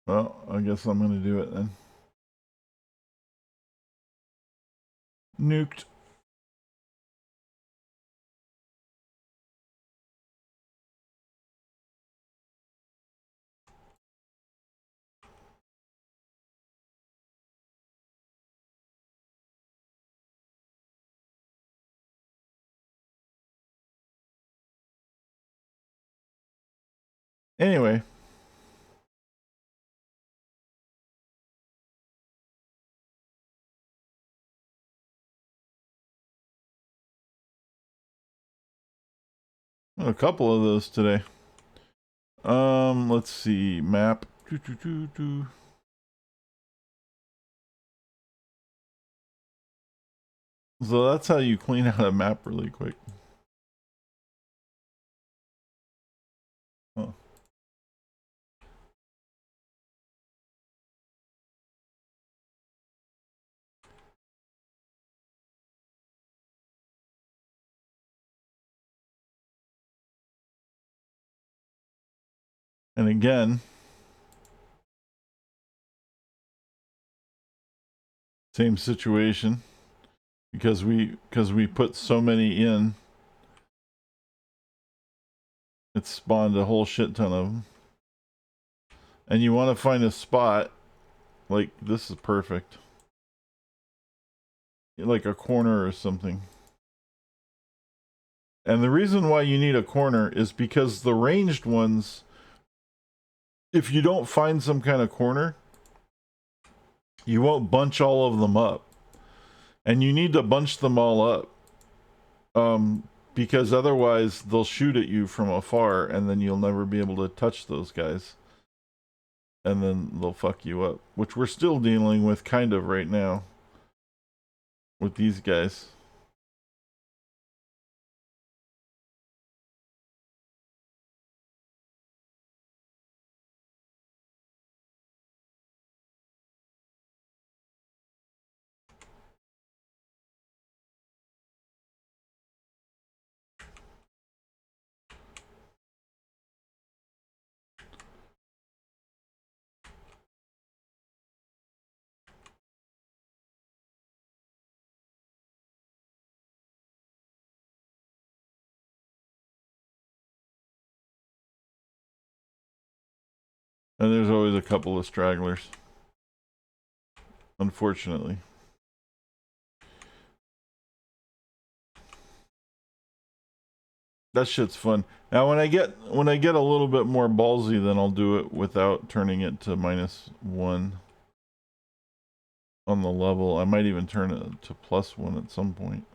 Well, I guess I'm gonna do it then. Nuked. Anyway. A couple of those today. Let's see. Map. So that's how you clean out a map really quick. Huh. And again, same situation, because we put so many in, it spawned a whole shit ton of them. And you want to find a spot like this is perfect, like a corner or something. And the reason why you need a corner is because the ranged ones, if you don't find some kind of corner, you won't bunch all of them up. And you need to bunch them all up. Because otherwise they'll shoot at you from afar and then you'll never be able to touch those guys. And then they'll fuck you up. Which we're still dealing with kind of right now. With these guys. And there's always a couple of stragglers. Unfortunately. That shit's fun. Now when I get a little bit more ballsy, then I'll do it without turning it to -1 on the level. I might even turn it to +1 at some point.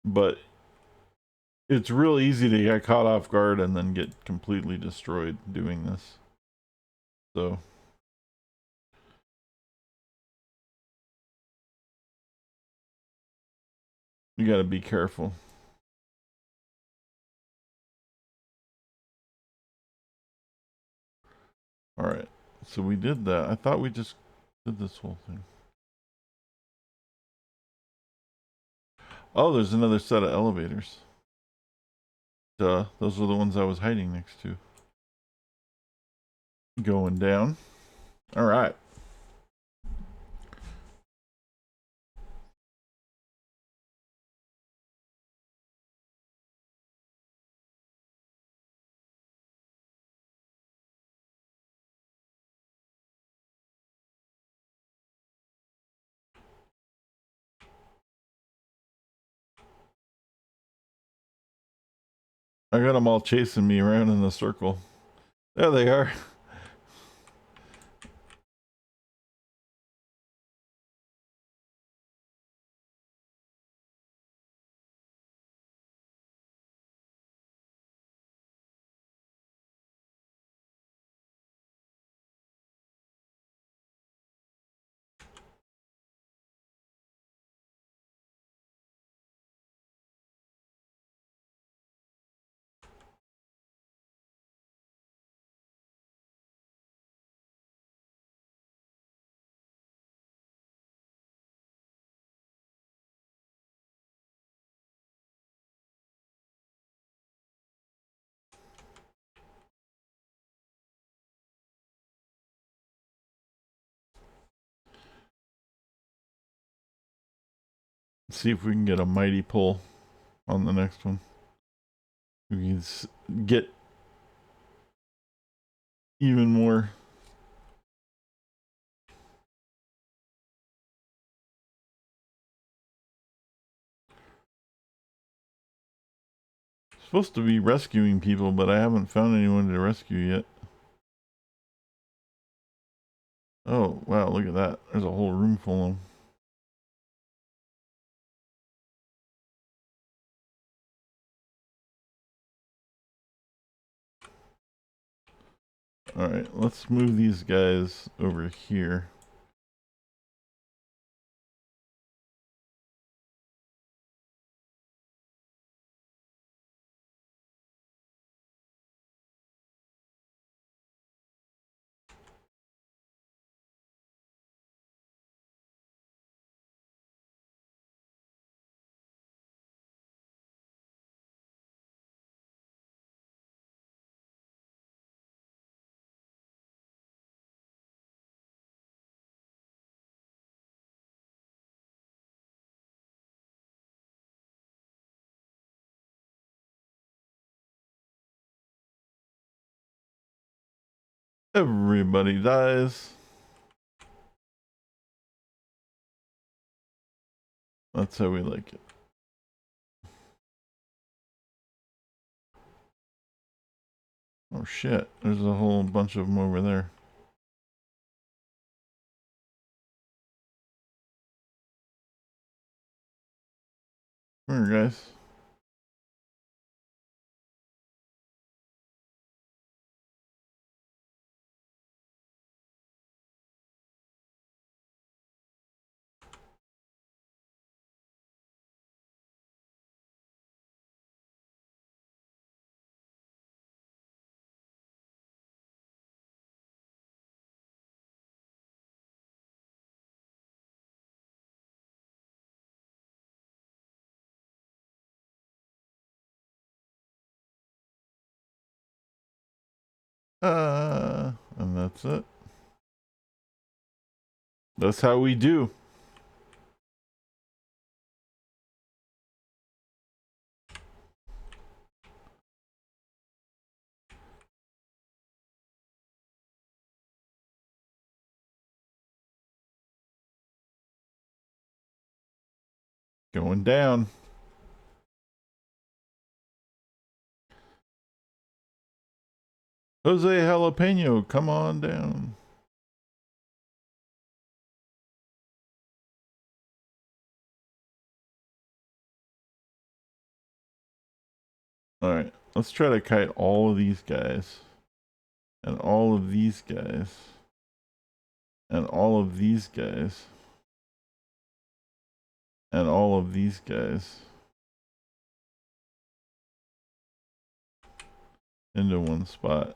But it's real easy to get caught off guard and then get completely destroyed doing this. So you gotta be careful. Alright, so we did that. I thought we just did this whole thing. Oh, there's another set of elevators. Duh, those were the ones I was hiding next to. Going down. Alright. I got them all chasing me around in a circle. There they are. See if we can get a mighty pull on the next one. We can get even more. Supposed to be rescuing people, but I haven't found anyone to rescue yet. Oh, wow, look at that. There's a whole room full of them. Alright, let's move these guys over here. Everybody dies. That's how we like it. Oh shit, there's a whole bunch of them over there. Come here, guys. And that's it. That's how we do. Going down. Jose Jalapeno, come on down. Alright, let's try to kite all of these guys. And all of these guys. And all of these guys. And all of these guys. Into one spot.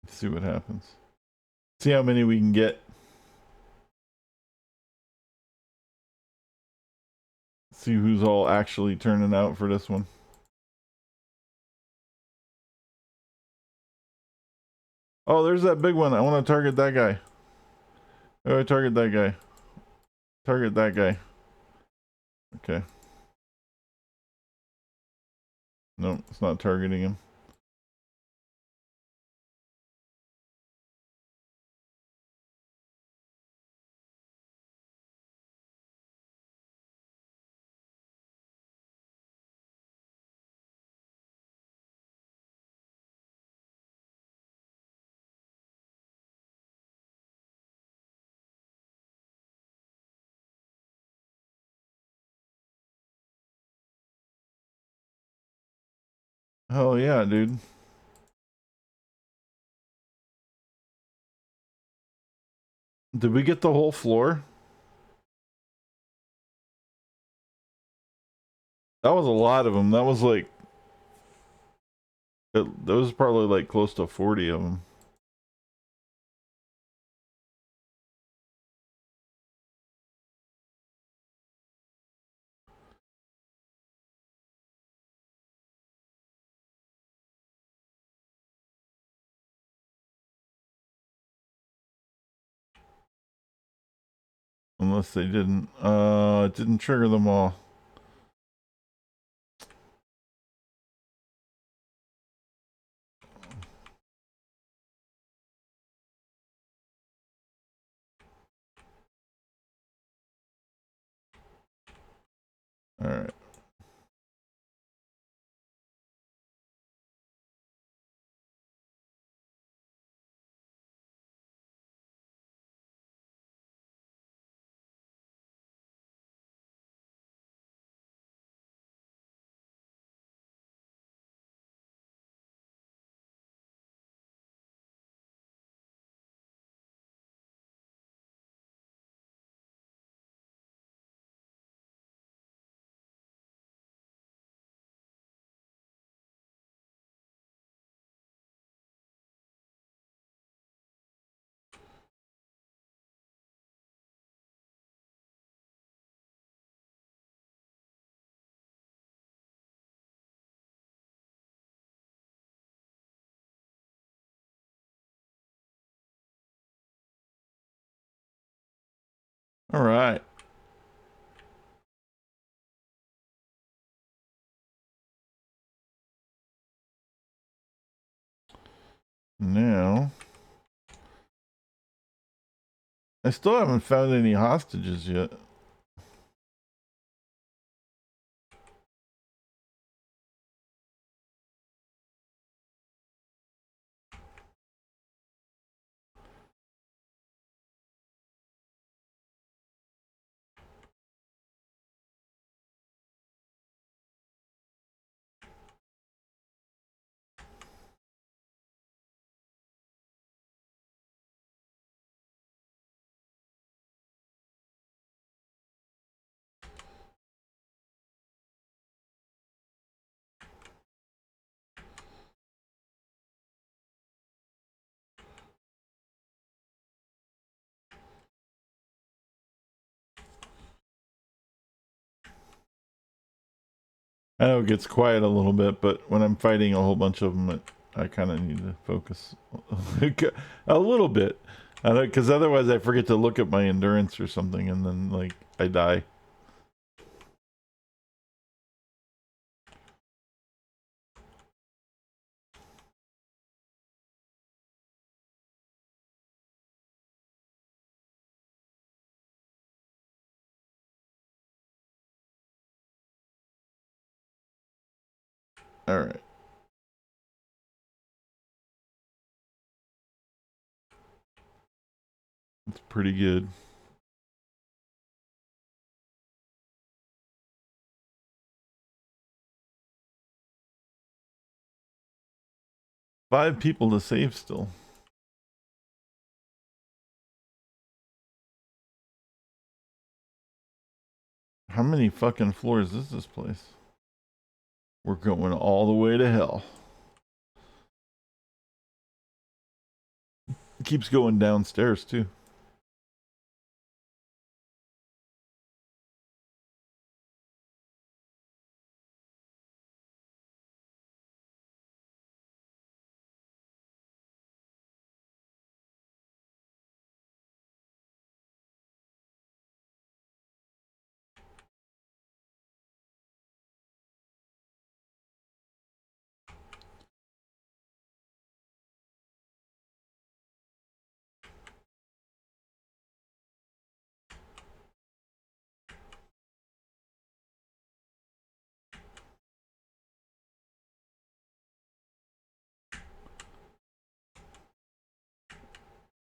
Let's see what happens. See how many we can get. See who's all actually turning out for this one. Oh, there's that big one. I want to target that guy. Oh, I target that guy. Target that guy. Okay. No, it's not targeting him. Oh yeah, dude. Did we get the whole floor? That was a lot of them. That was like... That was probably like close to 40 of them. Unless they didn't. It didn't trigger them all. All right. All right. Now, I still haven't found any hostages yet. I know it gets quiet a little bit, but when I'm fighting a whole bunch of them, I kind of need to focus a little bit. Because otherwise I forget to look at my endurance or something, and then, like, I die. All right. It's pretty good. Five people to save still. How many fucking floors is this place? We're going all the way to hell. It keeps going downstairs too.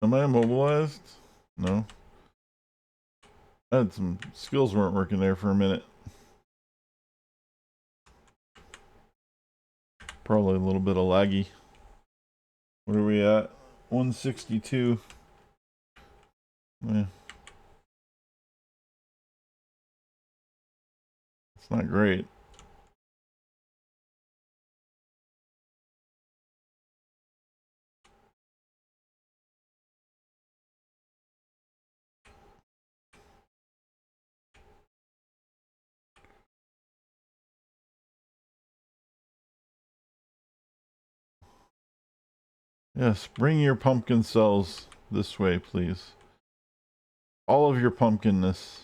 Am I immobilized? No. I had some skills weren't working there for a minute. Probably a little bit of laggy. What are we at? 162. Yeah. It's not great. Yes, bring your pumpkin cells this way, please. All of your pumpkinness.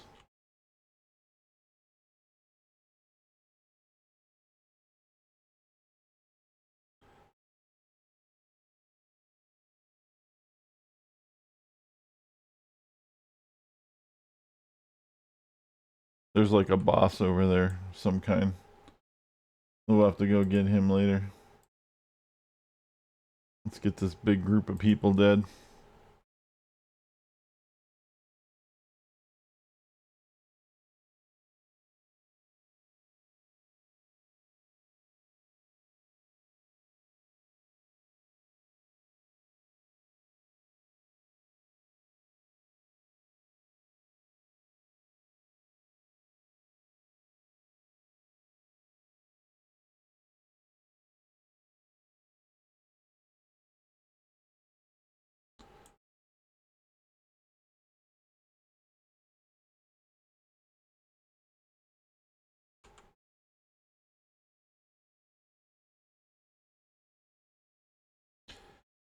There's like a boss over there, some kind. We'll have to go get him later. Let's get this big group of people dead.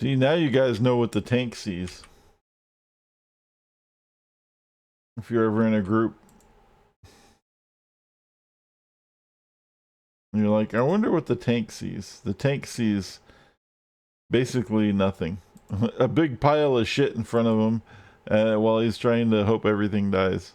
See, now you guys know what the tank sees. If you're ever in a group, and you're like, I wonder what the tank sees. The tank sees basically nothing. A big pile of shit in front of him while he's trying to hope everything dies.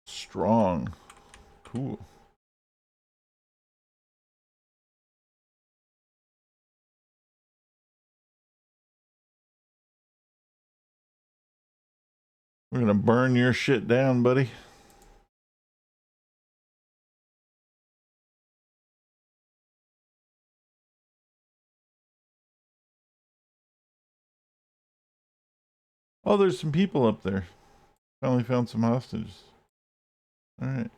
Strong. Cool. We're gonna burn your shit down, buddy. Oh, there's some people up there. Finally found some hostages. Alright.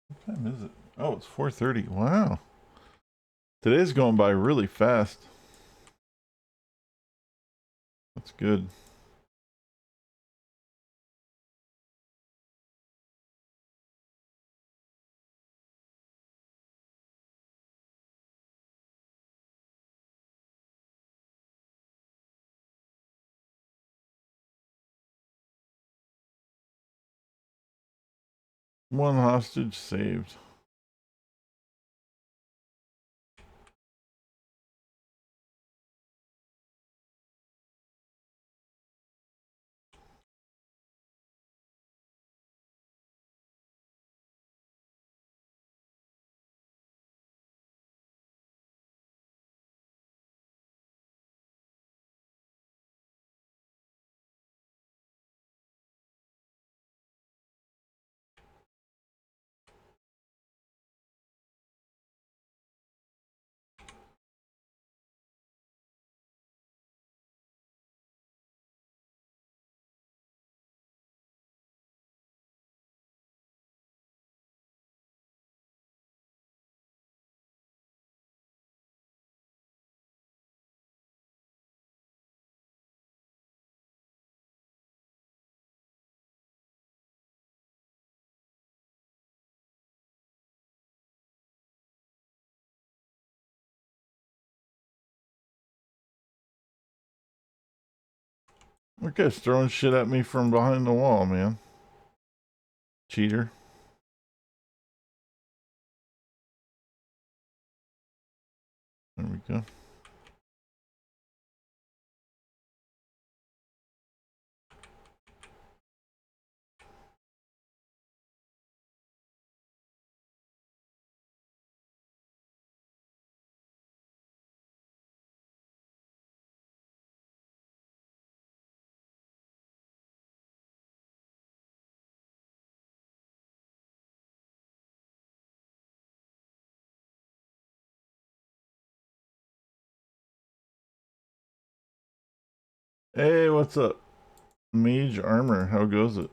What time is it? Oh, it's 4:30. Wow. Today's going by really fast. That's good. One hostage saved. That guy's throwing shit at me from behind the wall, man. Cheater. There we go. Hey, what's up? Mage armor, how goes it?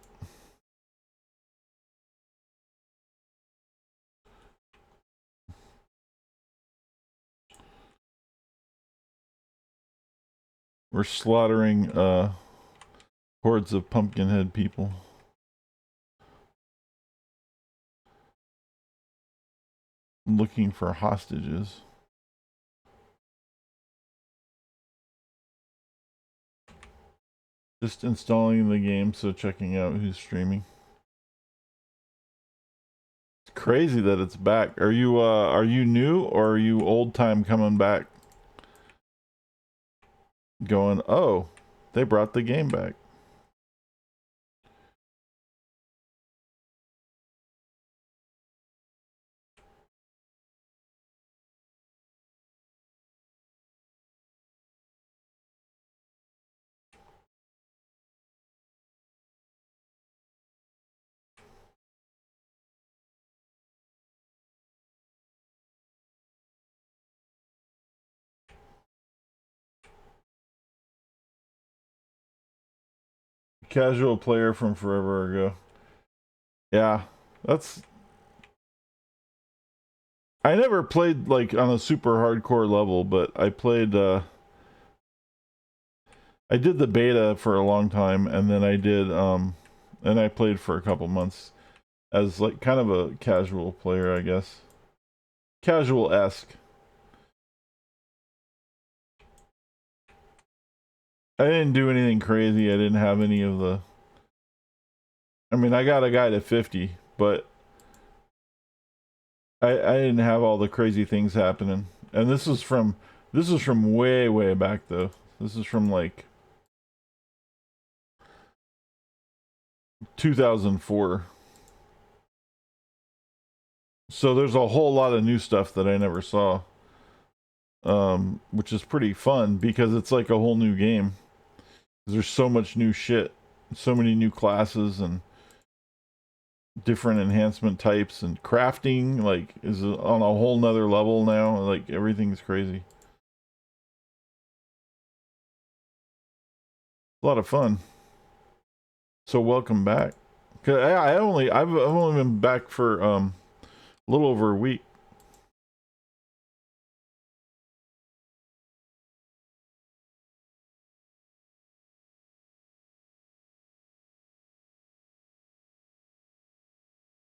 We're slaughtering hordes of Pumpkinhead people. Looking for hostages. Just installing the game, so checking out who's streaming. It's crazy that it's back. Are you new or are you old time coming back? Going, oh, they brought the game back. Casual player from forever ago. Yeah, that's... I never played like on a super hardcore level, but I played I did the beta for a long time, and then I did and I played for a couple months as like kind of a casual player, I guess. Casual-esque. I didn't do anything crazy. I didn't have any of the... I mean, I got a guy to 50, but I didn't have all the crazy things happening. And this is from way, way back though. This is from like 2004. So there's a whole lot of new stuff that I never saw. Which is pretty fun because it's like a whole new game. There's so much new shit. So many new classes and different enhancement types, and crafting like is on a whole nother level now. Like everything's crazy. A lot of fun. So welcome back. I've only been back for a little over a week.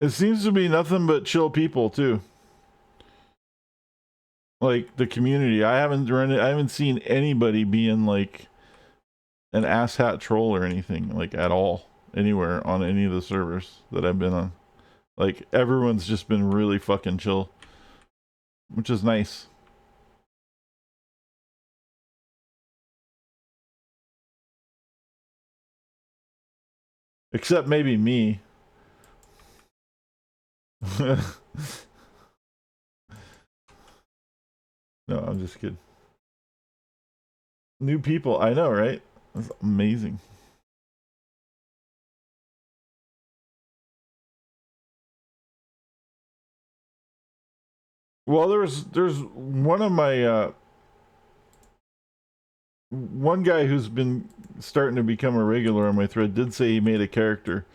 It seems to be nothing but chill people too. Like the community, I haven't seen anybody being like an asshat troll or anything like at all anywhere on any of the servers that I've been on. Like everyone's just been really fucking chill, which is nice. Except maybe me. No, I'm just kidding. New people, I know, right? That's amazing. Well, there's one of my one guy who's been starting to become a regular on my thread did say he made a character.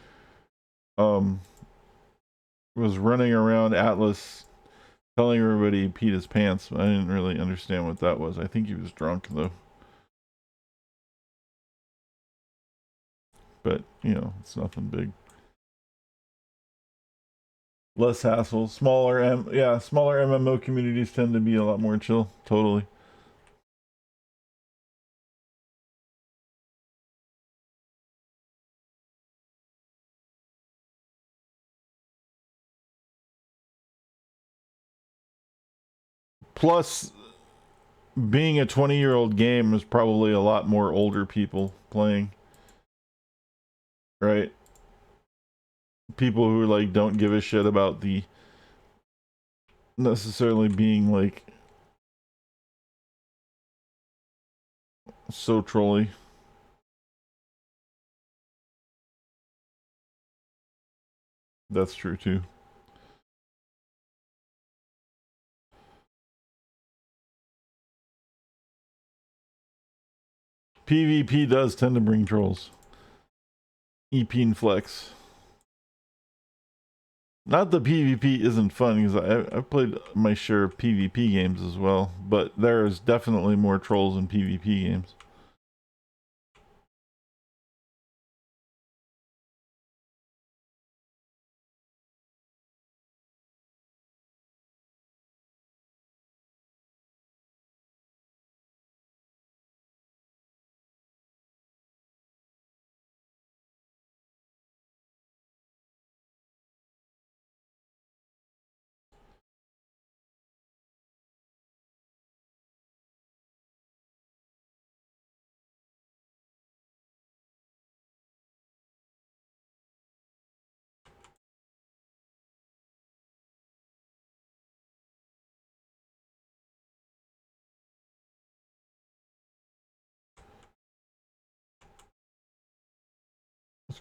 Was running around Atlas telling everybody he peed his pants. I didn't really understand what that was. I think he was drunk though. But you know, it's nothing big. Less hassle. Smaller MMO communities tend to be a lot more chill. Totally. Plus, being a 20-year-old game is probably a lot more older people playing. Right? People who like don't give a shit about the necessarily being like so trolly. That's true too. PvP does tend to bring trolls. EP and Flex. Not that PvP isn't fun, because I've played my share of PvP games as well, but there's definitely more trolls in PvP games.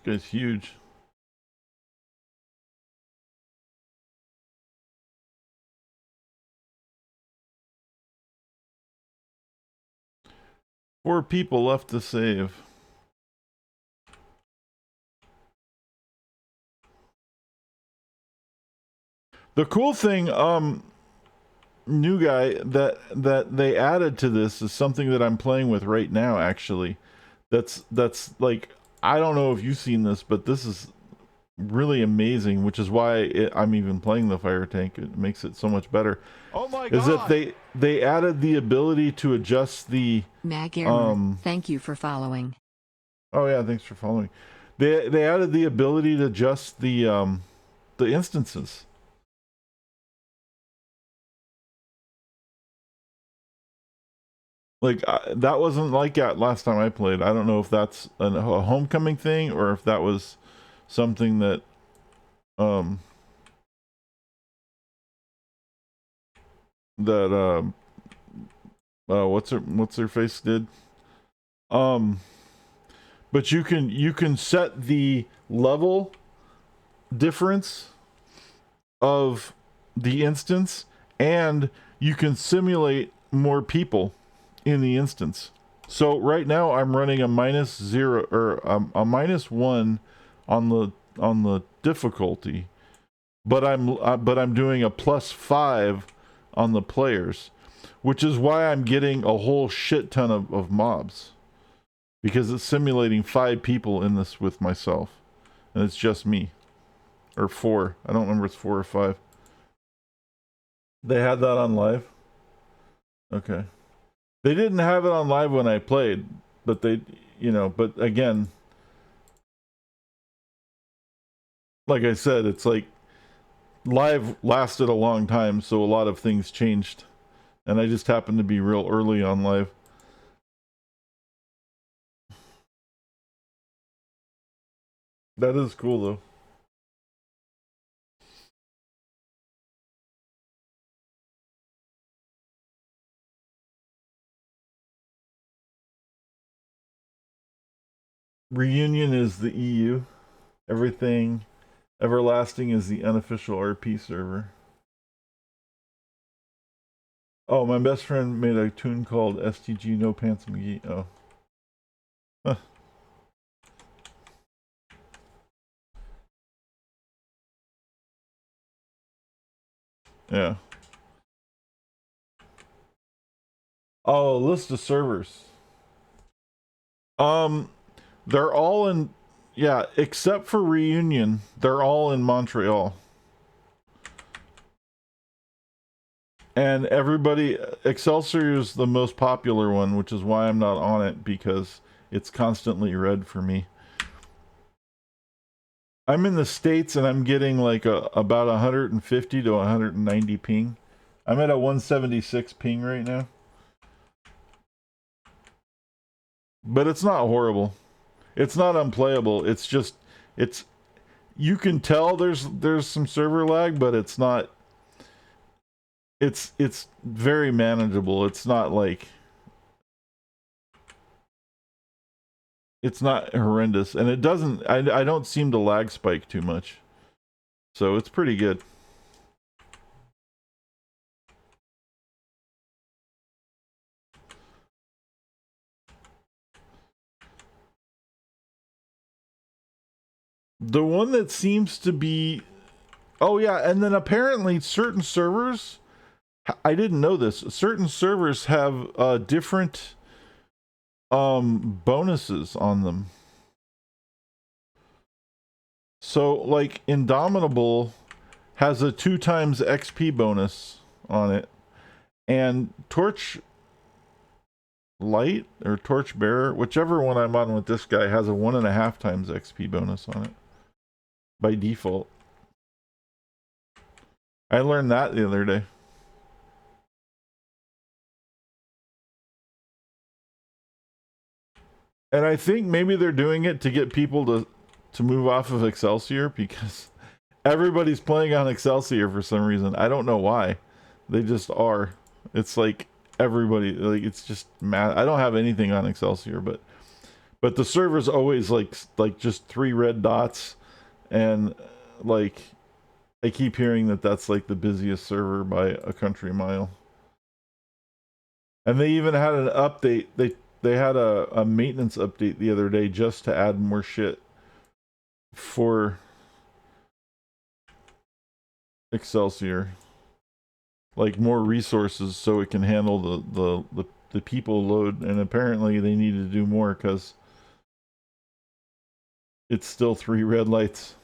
guy's huge. Four people left to save. The cool thing, new guy, that they added to this is something that I'm playing with right now, actually. That's like, I don't know if you've seen this, but this is really amazing, which is why I'm even playing the fire tank. It makes it so much better. Oh my God. Is that they added the ability to adjust the thank you for following. Oh yeah, thanks for following. They added the ability to adjust the instances. Like that wasn't like that last time I played. I don't know if that's a homecoming thing or if that was something that what's her face did. But you can set the level difference of the instance, and you can simulate more people in the instance. So right now I'm running a -0 or a -1 on the difficulty, but I'm doing a +5 on the players, which is why I'm getting a whole shit ton of mobs, because it's simulating 5 people in this with myself, and it's just me, or 4. I don't remember if it's 4 or 5. They had that on live. Okay. They didn't have it on live when I played, but they, but again, like I said, it's like live lasted a long time, so a lot of things changed, and I just happened to be real early on live. That is cool though. Reunion is the EU. Everything Everlasting is the unofficial RP server. Oh, my best friend made a tune called STG No Pants McGee. Oh. Huh. Yeah. Oh, list of servers. They're all in, yeah, except for Reunion, they're all in Montreal. And everybody, Excelsior is the most popular one, which is why I'm not on it, because it's constantly red for me. I'm in the States and I'm getting like about 150 to 190 ping. I'm at a 176 ping right now. But it's not horrible. It's not unplayable. It's just, you can tell there's some server lag, but it's not, it's very manageable. It's not like, it's not horrendous, and it doesn't, I don't seem to lag spike too much. So it's pretty good. The one that seems to be, oh yeah, and then apparently certain servers, I didn't know this, certain servers have different bonuses on them. So like Indomitable has a 2 times XP bonus on it, and Torch Light or Torch Bearer, whichever one I'm on with this guy, has a 1.5 times XP bonus on it by default. I learned that the other day. And I think maybe they're doing it to get people to move off of Excelsior, because everybody's playing on Excelsior for some reason. I don't know why. They just are. It's like everybody, like, it's just mad. I don't have anything on Excelsior, but But the server's always like just 3 red dots, and like I keep hearing that that's like the busiest server by a country mile. And they even had an update. They had a maintenance update the other day just to add more shit for Excelsior, like more resources so it can handle the people load. And apparently they need to do more because it's still 3 red lights.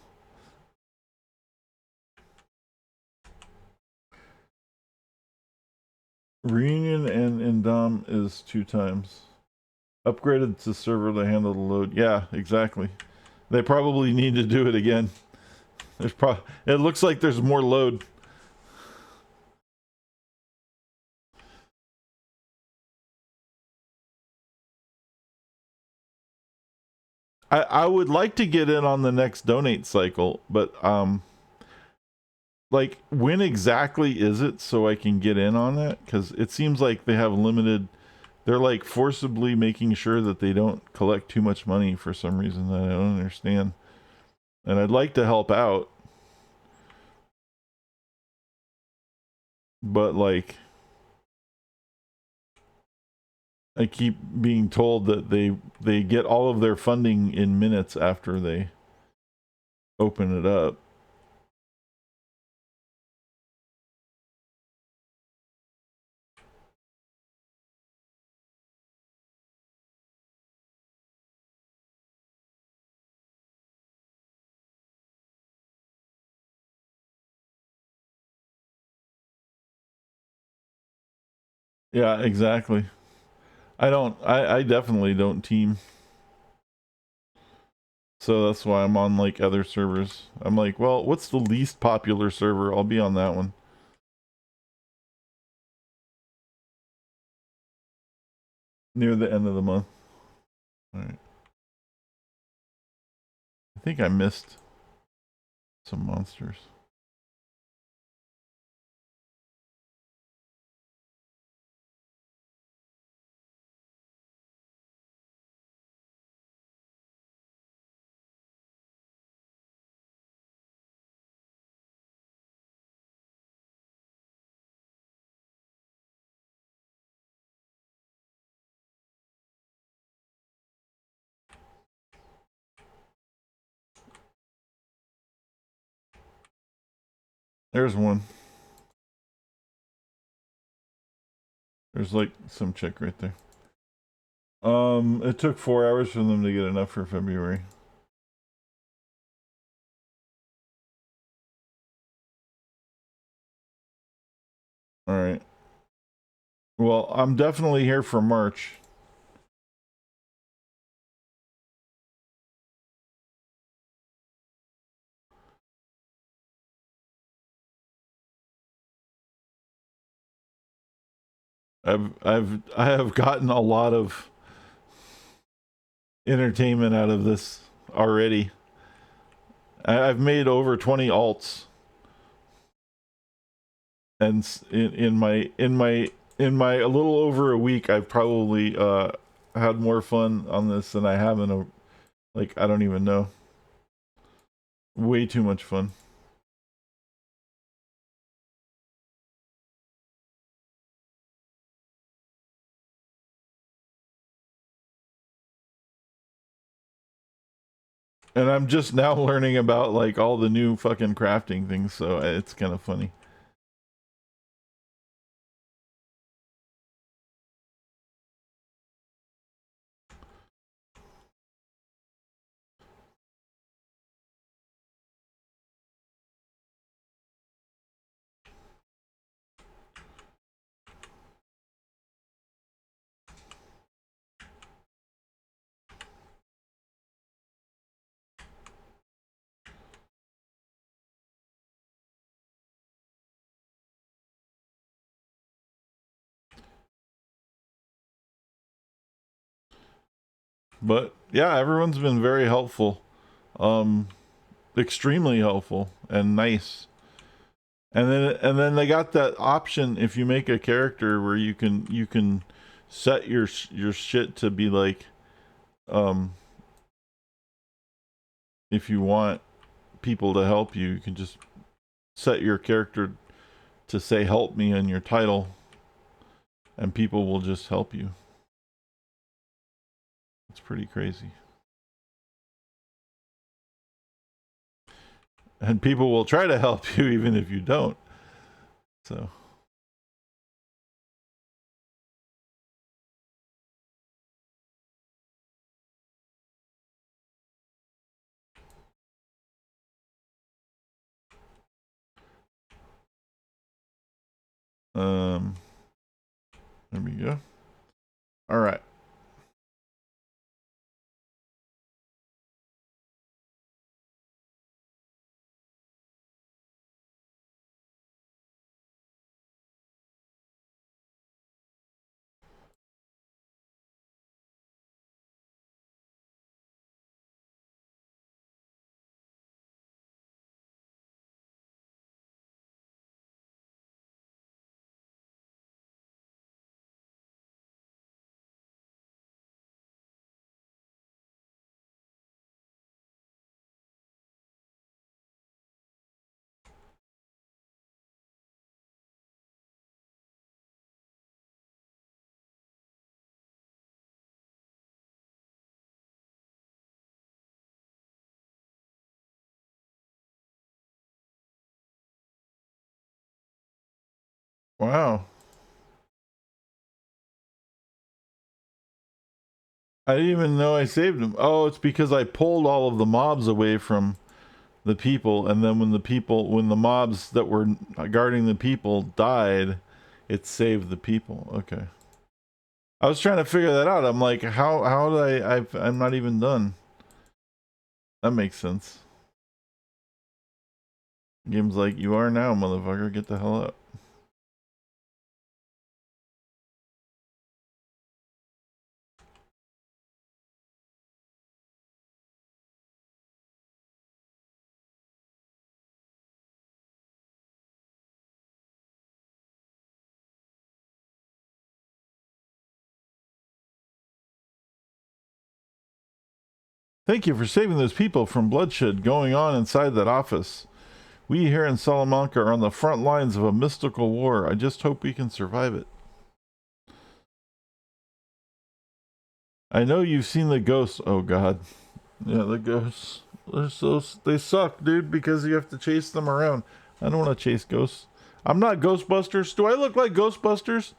Reunion and Indom is 2 times. Upgraded to server to handle the load. Yeah, exactly. They probably need to do it again. It looks like there's more load. I would like to get in on the next donate cycle, but like when exactly is it so I can get in on that? Because it seems like they have limited. They're like forcibly making sure that they don't collect too much money for some reason that I don't understand. And I'd like to help out, but like I keep being told that they get all of their funding in minutes after they open it up. Yeah, exactly. I definitely don't team. So that's why I'm on like other servers. I'm like, well, what's the least popular server? I'll be on that one. Near the end of the month. Alright. I think I missed some monsters. There's one. There's like some chick right there. It took 4 hours for them to get enough for February. Alright. Well, I'm definitely here for March. I have gotten a lot of entertainment out of this already. I've made over 20 alts, and in my a little over a week, I've probably had more fun on this than I have in a, like, I don't even know. Way too much fun. And I'm just now learning about like all the new fucking crafting things, so it's kind of funny. But yeah, everyone's been very helpful. Extremely helpful and nice. And then they got that option if you make a character where you can set your shit to be like um, if you want people to help you, you can just set your character to say help me in your title, and people will just help you. It's pretty crazy. And people will try to help you even if you don't. So. There we go. All right. Wow. I didn't even know I saved him. Oh, it's because I pulled all of the mobs away from the people, and then when the mobs that were guarding the people died, it saved the people. Okay. I was trying to figure that out. I'm like, how did I'm not even done. That makes sense. Game's like, you are now, motherfucker. Get the hell out. Thank you for saving those people from bloodshed going on inside that office. We here in Salamanca are on the front lines of a mystical war. I just hope we can survive it. I know you've seen the ghosts. Oh god. Yeah, the ghosts. They suck, dude, because you have to chase them around. I don't want to chase ghosts. I'm not Ghostbusters. Do I look like Ghostbusters?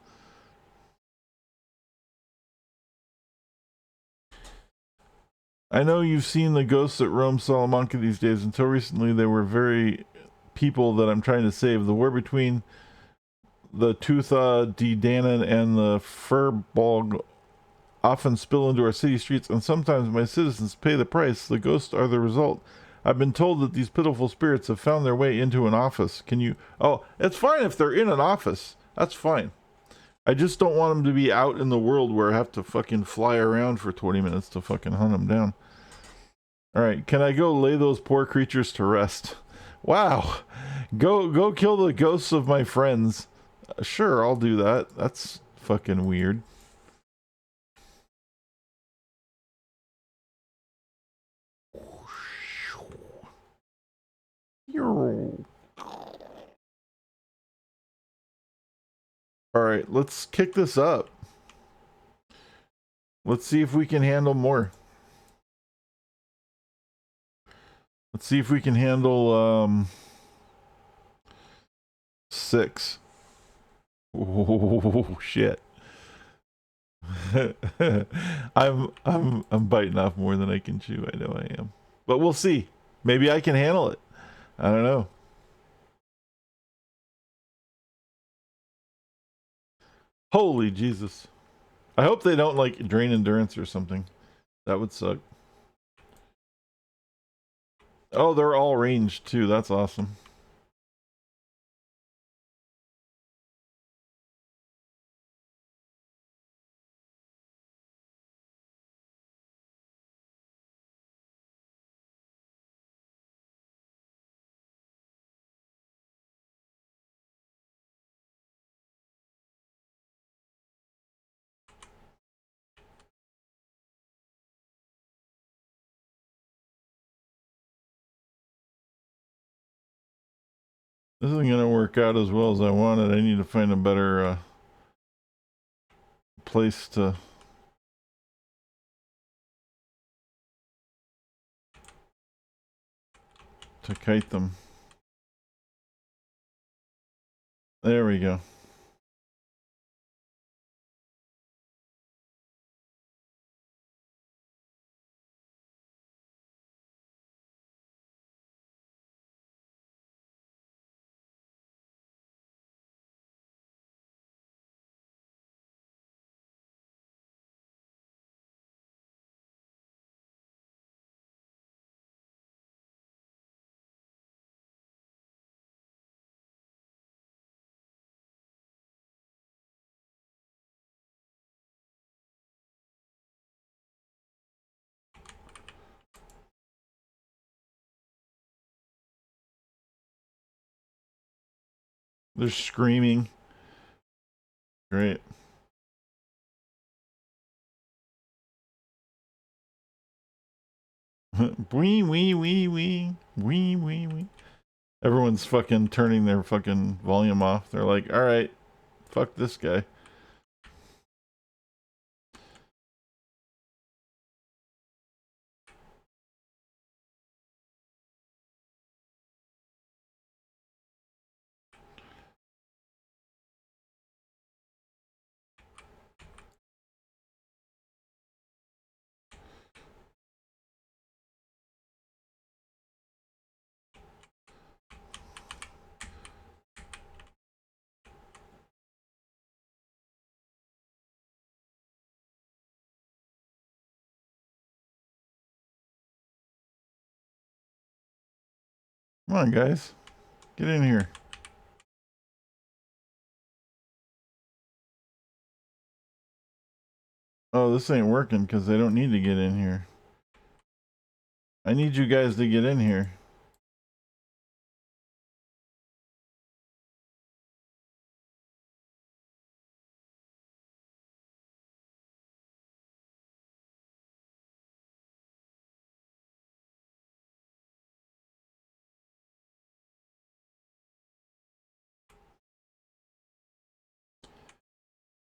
I know you've seen the ghosts that roam Salamanca these days. Until recently, they were very people that I'm trying to save. The war between the Tootha de Danann and the Furbolg often spill into our city streets, and sometimes my citizens pay the price. The ghosts are the result. I've been told that these pitiful spirits have found their way into an office. Can you... Oh, it's fine if they're in an office. That's fine. I just don't want them to be out in the world where I have to fucking fly around for 20 minutes to fucking hunt them down. Alright, can I go lay those poor creatures to rest? Wow. Go kill the ghosts of my friends. Sure, I'll do that. That's fucking weird. Alright, let's kick this up. Let's see if we can handle more. Let's see if we can handle 6. Oh shit. I'm biting off more than I can chew. I know I am. But we'll see. Maybe I can handle it. I don't know. Holy Jesus. I hope they don't like drain endurance or something. That would suck. Oh, they're all ranged too. That's awesome. This isn't gonna work out as well as I wanted. I need to find a better place to kite them. There we go. They're screaming. Great. Wee wee wee wee wee wee wee. Everyone's fucking turning their fucking volume off. They're like, all right, fuck this guy. Come on, guys. Get in here. Oh, this ain't working because they don't need to get in here. I need you guys to get in here.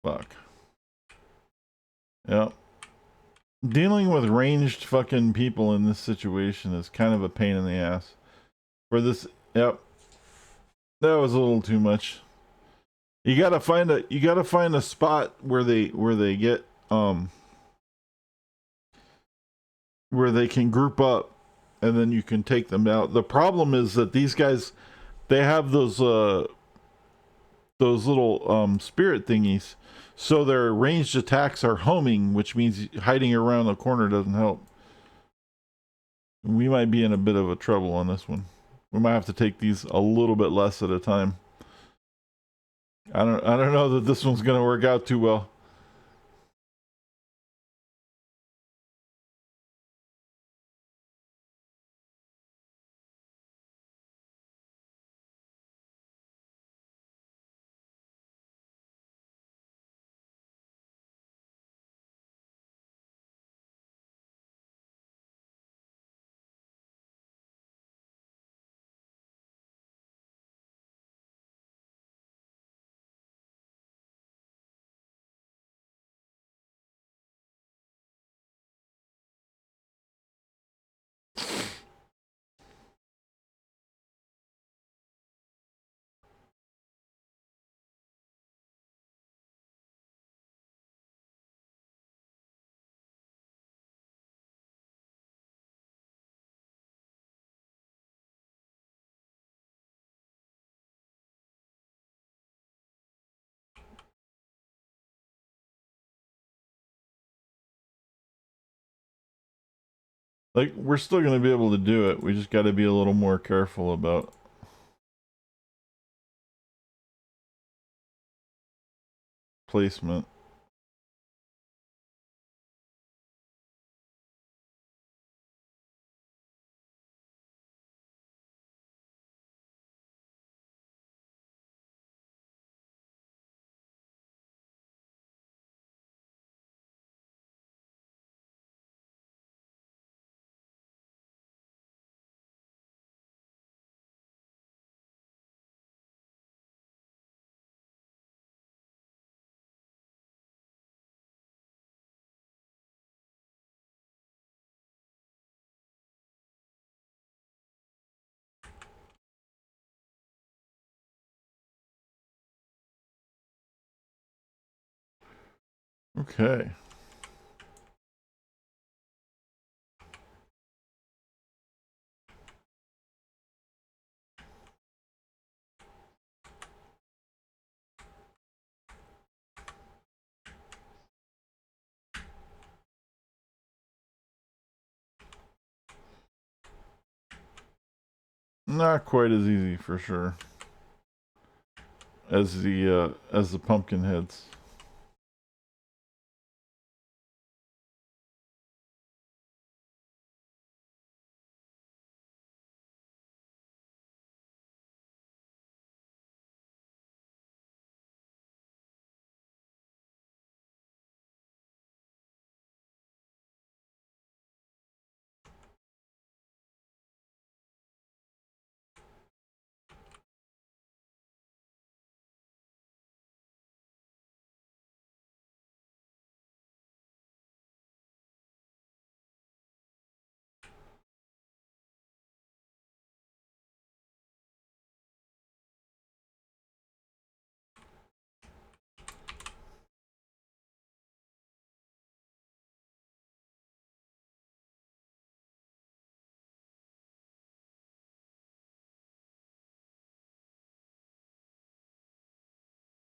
Fuck. Yep. Dealing with ranged fucking people in this situation is kind of a pain in the ass. For this, yep. That was a little too much. You gotta find a spot where they get where they can group up and then you can take them out. The problem is that these guys, they have those little spirit thingies, so their ranged attacks are homing, which means hiding around the corner doesn't help. We might be in a bit of a trouble on this one. We might have to take these a little bit less at a time. I don't know that this one's gonna work out too well. Like, we're still going to be able to do it. We just got to be a little more careful about placement. Okay. Not quite as easy for sure as the pumpkin heads.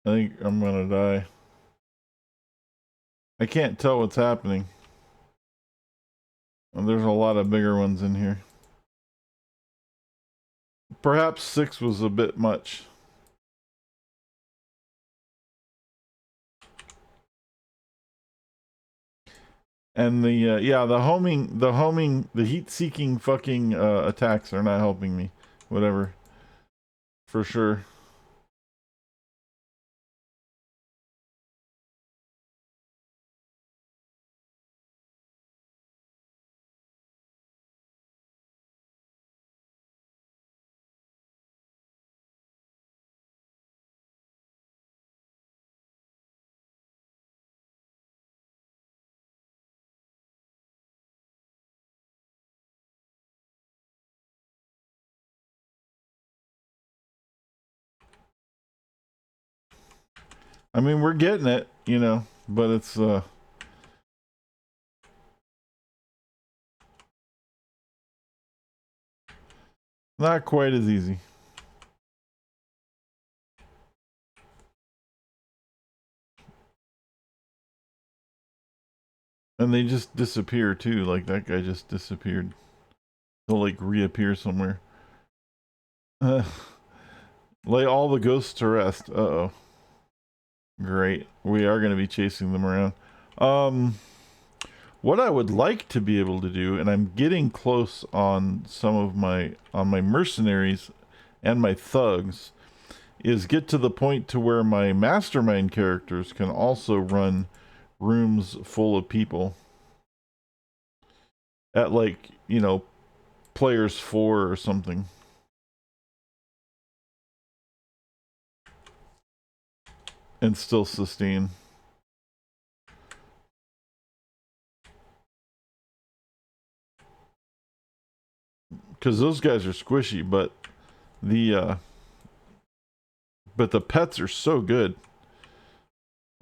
I think I'm gonna die. I can't tell what's happening. There's a lot of bigger ones in here. Perhaps 6 was a bit much. And the heat-seeking fucking attacks are not helping me. Whatever, for sure. I mean, we're getting it, you know, but it's not quite as easy. And they just disappear too. Like that guy just disappeared. They'll like reappear somewhere. Lay all the ghosts to rest. Uh-oh. Great. We are going to be chasing them around. What I would like to be able to do, and I'm getting close on some of my mercenaries and my thugs, is get to the point to where my mastermind characters can also run rooms full of people at, like, you know, players 4 or something. And still sustain. Because those guys are squishy, but the pets are so good.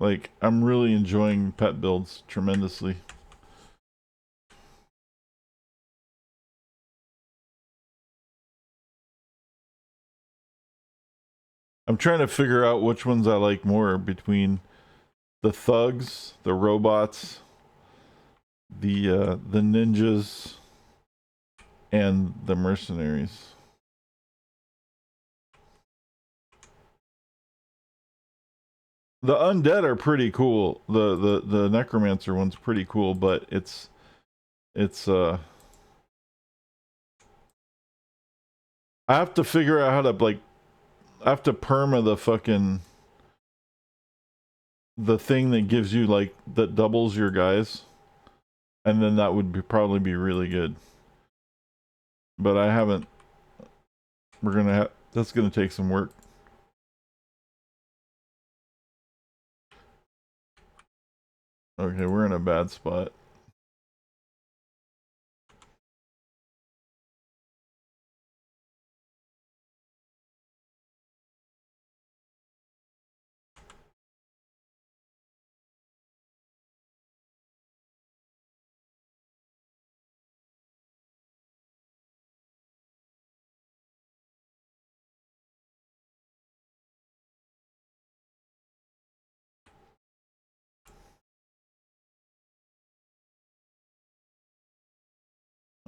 Like, I'm really enjoying pet builds tremendously. I'm trying to figure out which ones I like more between the thugs, the robots, the ninjas, and the mercenaries. The undead are pretty cool. The necromancer one's pretty cool, but it's I have to figure out how to, like, I have to perma the thing that gives you, like, that doubles your guys, and then that would probably be really good. But I haven't. We're gonna have, that's gonna take some work. Okay, we're in a bad spot.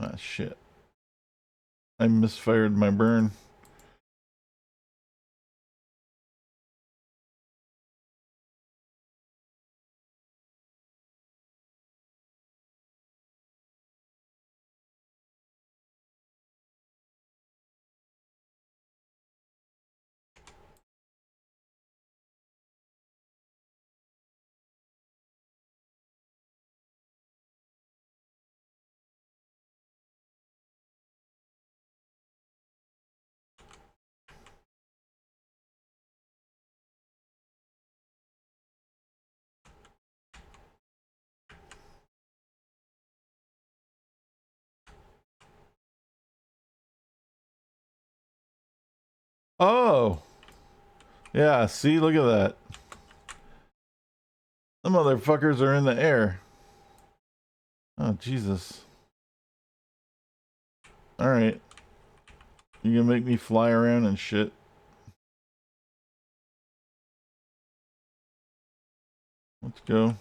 Ah, shit. I misfired my burn. Oh! Yeah, see, look at that. The motherfuckers are in the air. Oh, Jesus. Alright. You gonna make me fly around and shit? Let's go.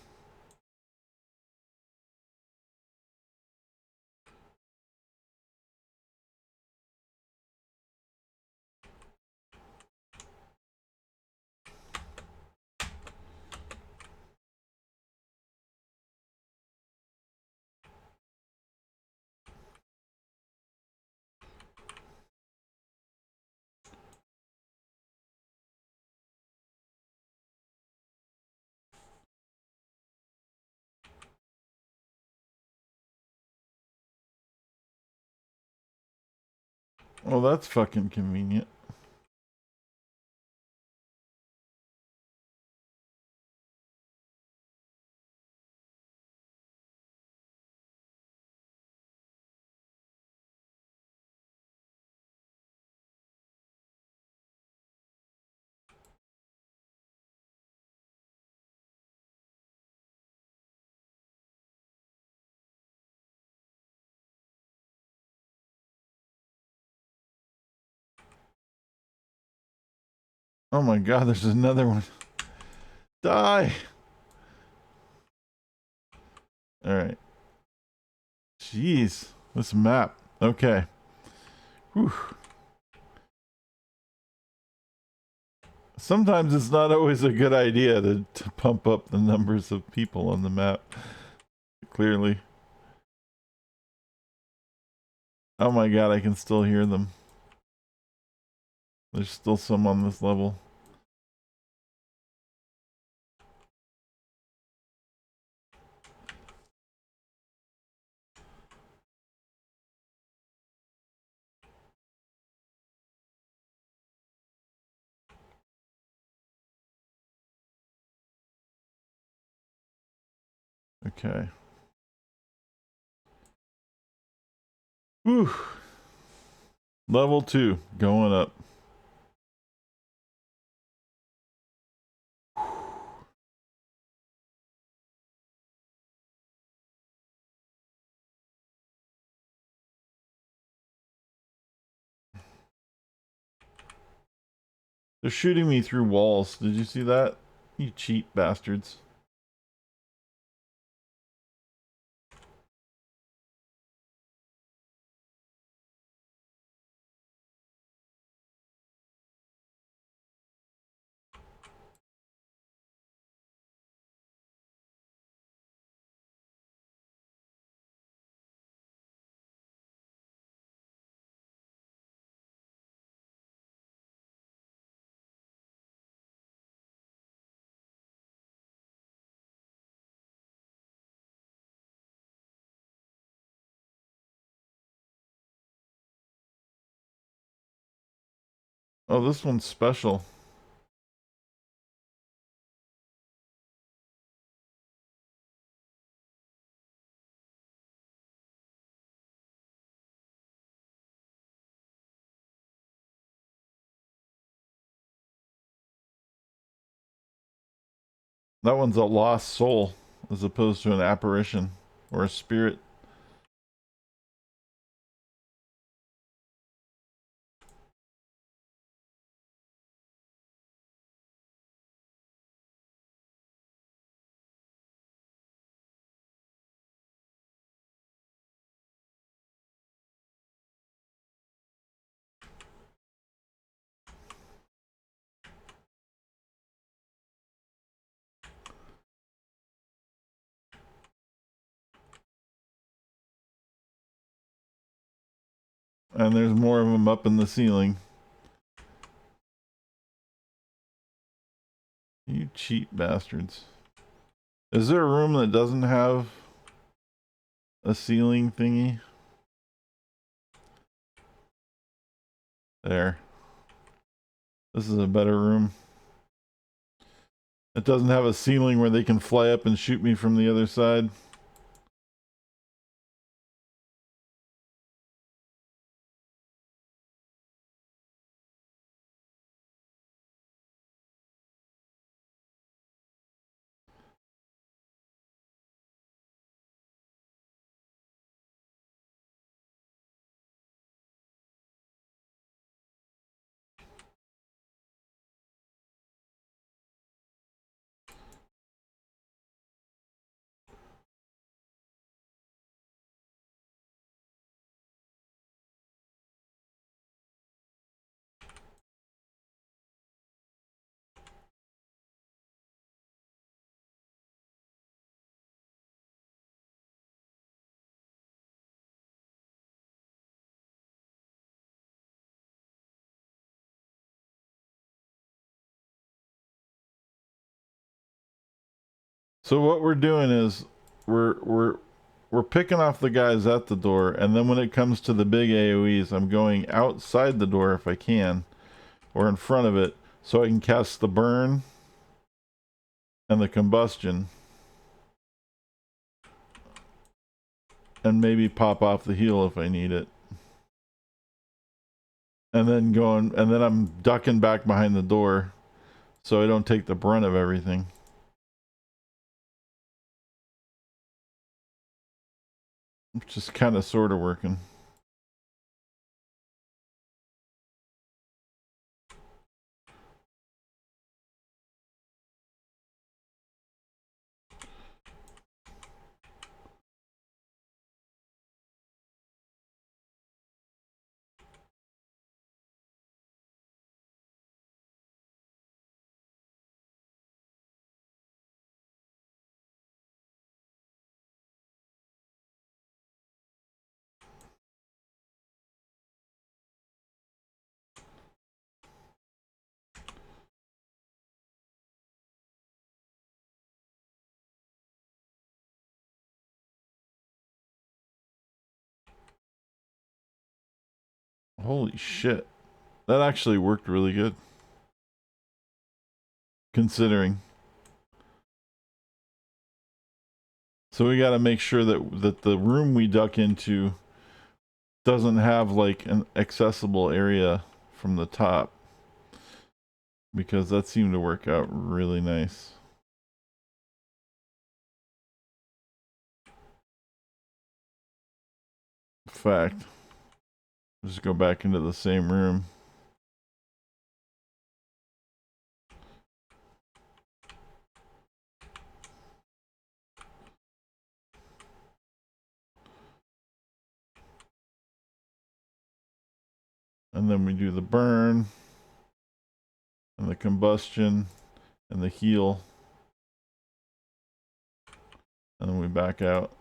Well, that's fucking convenient. Oh my god, there's another one. Die! Alright. Jeez. This map. Okay. Whew. Sometimes it's not always a good idea to pump up the numbers of people on the map. Clearly. Oh my god, I can still hear them. There's still some on this level. Okay. Whew. Level 2, going up. They're shooting me through walls. Did you see that? You cheap bastards. Oh, this one's special. That one's a lost soul as opposed to an apparition or a spirit. And there's more of them up in the ceiling. You cheap bastards. Is there a room that doesn't have a ceiling thingy? There. This is a better room. It doesn't have a ceiling where they can fly up and shoot me from the other side. So what we're doing is we're picking off the guys at the door, and then when it comes to the big AoEs, I'm going outside the door if I can, or in front of it, so I can cast the burn and the combustion, and maybe pop off the heal if I need it. And then I'm ducking back behind the door so I don't take the brunt of everything. Just kind of sort of working. Holy shit. That actually worked really good. Considering. So we got to make sure that the room we duck into doesn't have like an accessible area from the top, because that seemed to work out really nice. In fact, just go back into the same room. And then we do the burn and the combustion and the heal. And then we back out.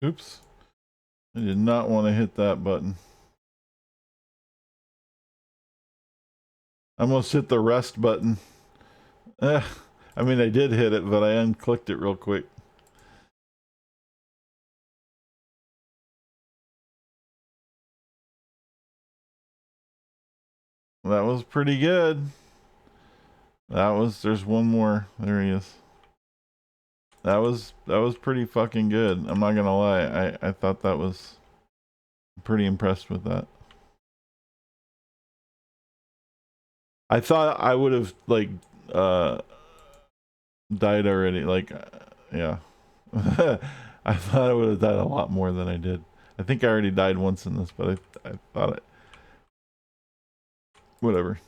Oops. I did not want to hit that button. I almost hit the rest button. I mean, I did hit it, but I unclicked it real quick. That was pretty good. There's one more. There he is. That was pretty fucking good. I'm not gonna lie. I thought that was pretty impressed with that. I thought I would have like died already. Like, yeah. I thought I would have died a lot more than I did. I think I already died once in this, but I thought it. Whatever.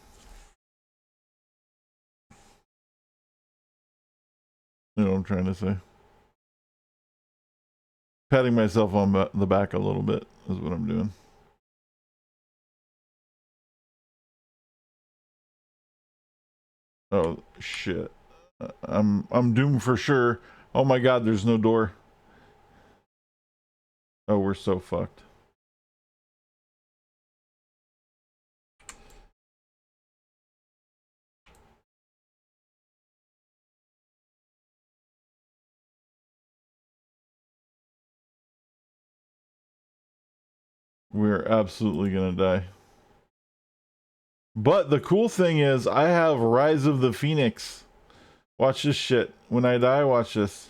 You know what I'm trying to say. Patting myself on the back a little bit is what I'm doing. Oh shit. I'm doomed for sure. Oh my god, there's no door. Oh, we're so fucked. We're absolutely gonna die. But the cool thing is, I have Rise of the Phoenix. Watch this shit. When I die, watch this.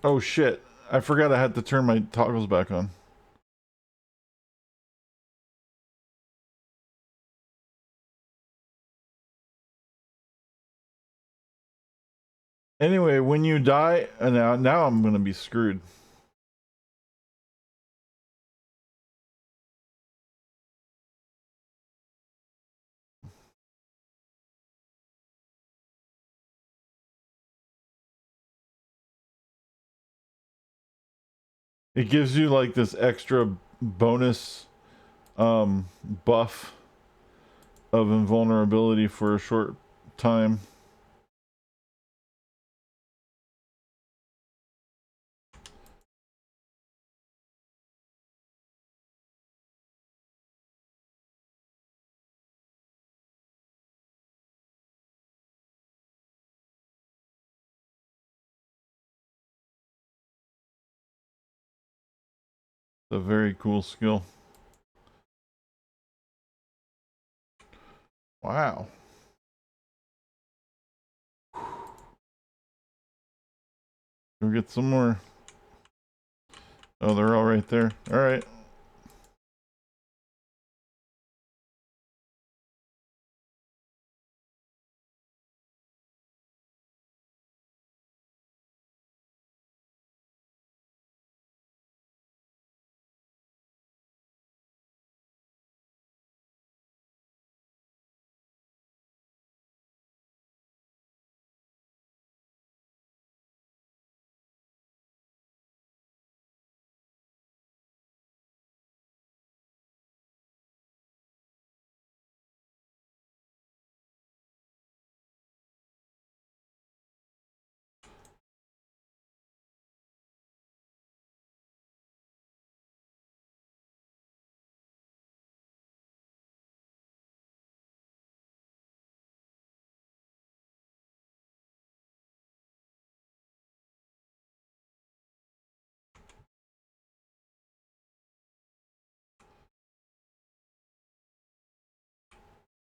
Oh shit. I forgot I had to turn my toggles back on. Anyway, when you die, now I'm gonna be screwed. It gives you like this extra bonus buff of invulnerability for a short time. It's a very cool skill. Wow. Go get some more. Oh, they're all right there. All right.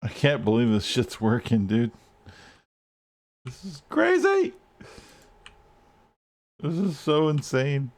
I can't believe this shit's working, dude. This is crazy. This is so insane.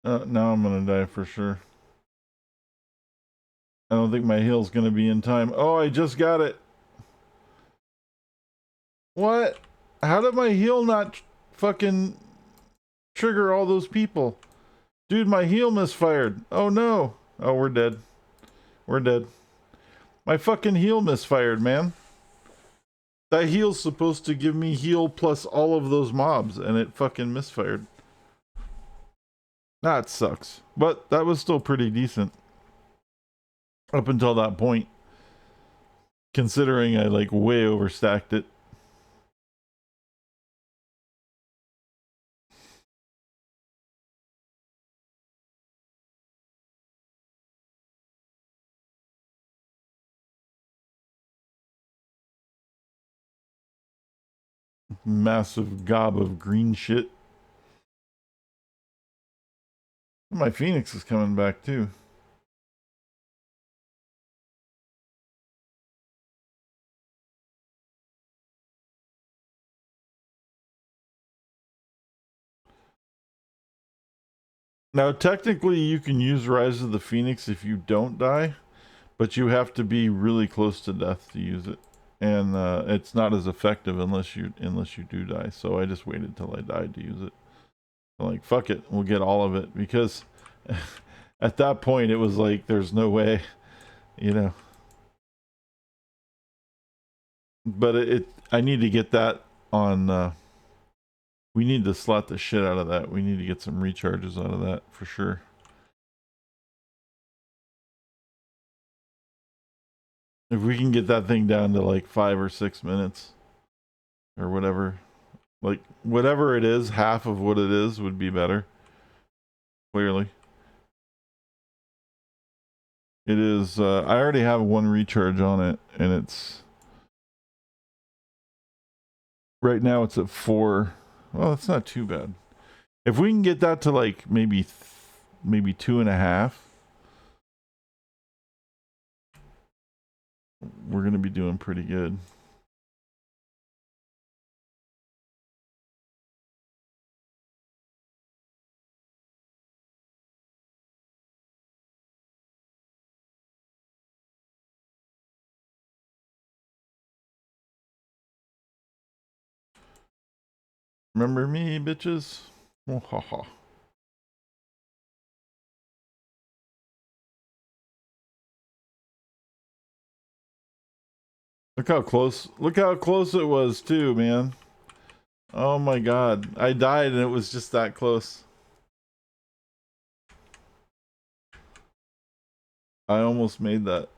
Now I'm gonna die for sure. I don't think my heal's gonna be in time. Oh, I just got it. What? How did my heal not fucking trigger all those people? Dude, my heal misfired. Oh no. Oh, we're dead. We're dead. My fucking heal misfired, man. That heal's supposed to give me heal plus all of those mobs, and it fucking misfired. That sucks. But that was still pretty decent. Up until that point. Considering I like way overstacked it. Massive gob of green shit. My Phoenix is coming back too. Now, technically, you can use Rise of the Phoenix if you don't die, but you have to be really close to death to use it, and it's not as effective unless you do die. So I just waited till I died to use it. I'm like, fuck it, we'll get all of it, because at that point it was like, there's no way, you know. But I need to get that on. We need to slot the shit out of that. We need to get some recharges out of that for sure. If we can get that thing down to like 5 or 6 minutes or whatever, like whatever it is, half of what it is would be better. Clearly. It is, I already have one recharge on it, and it's, right now it's at 4. Well, that's not too bad. If we can get that to like maybe 2.5, we're gonna be doing pretty good. Remember me, bitches? Oh, ha, ha. Look how close it was too, man. Oh my god. I died and it was just that close. I almost made that.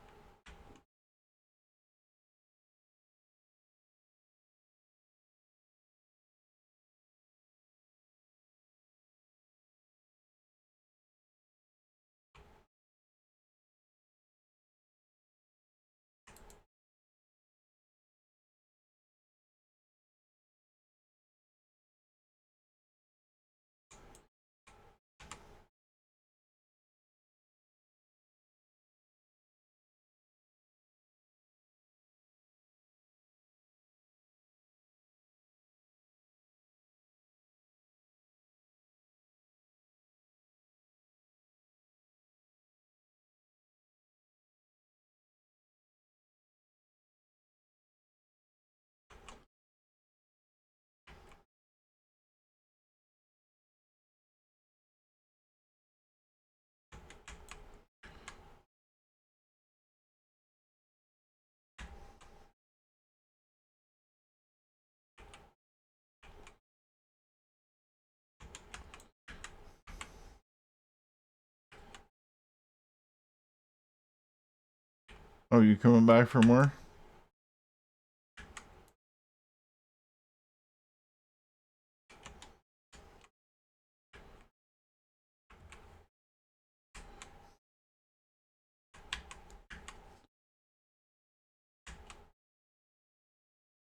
Oh, you coming back for more?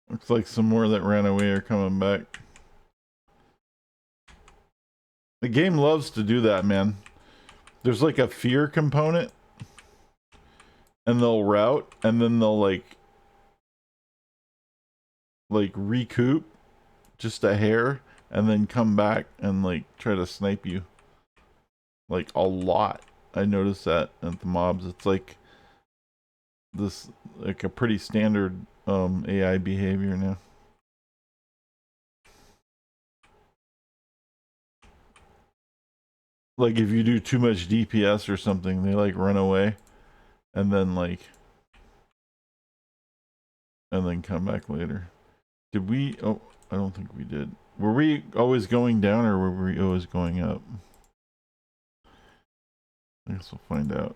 Looks like some more that ran away are coming back. The game loves to do that, man. There's like a fear component, and they'll route, and then they'll like recoup just a hair, and then come back and like try to snipe you. like a lot. I noticed that at the mobs. It's like this, like a pretty standard AI behavior now. Like if you do too much DPS or something, they like run away and then come back later. Did we? Oh, I don't think we did. Were we always going down or were we always going up? I guess we'll find out.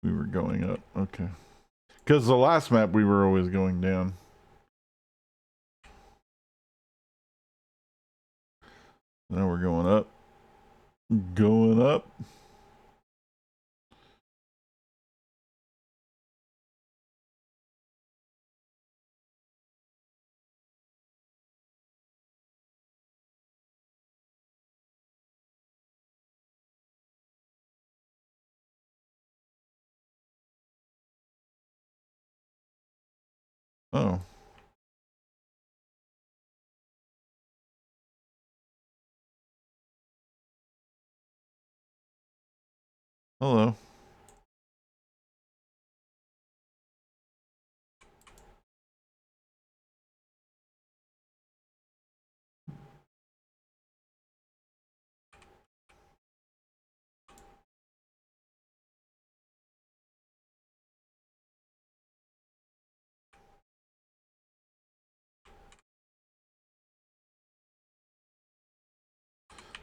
We were going up. Okay. Because the last map we were always going down. Now we're going up. Going up. Oh. Hello.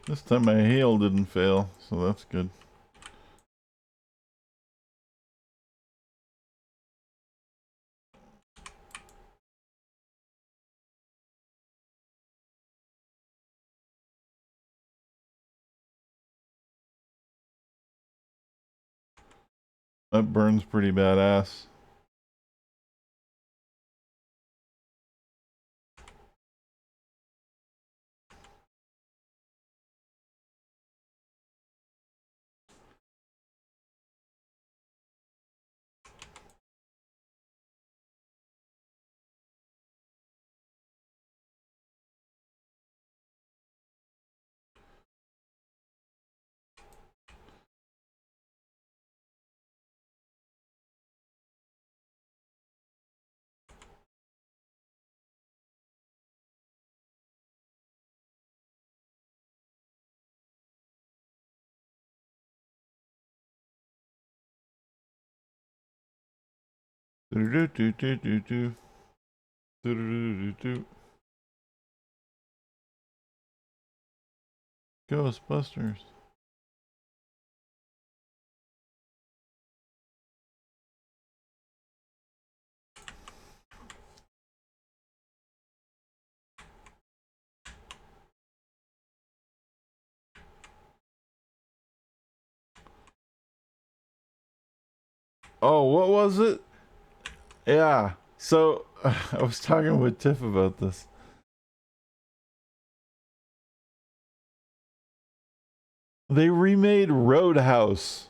This time my hail didn't fail, so that's good. That burns pretty badass. Ghostbusters. Oh, what was it? Yeah. So I was talking with Tiff about this. They remade Roadhouse.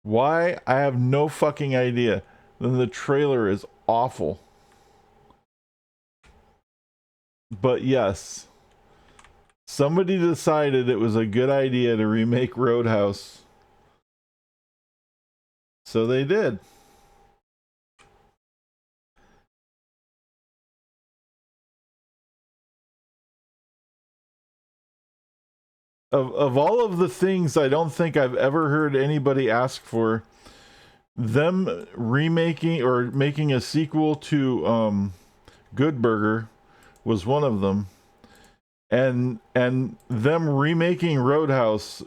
Why? I have no fucking idea. Then the trailer is awful. But yes, somebody decided it was a good idea to remake Roadhouse. So they did. Of all of the things I don't think I've ever heard anybody ask for, them remaking or making a sequel to Good Burger was one of them. And them remaking Roadhouse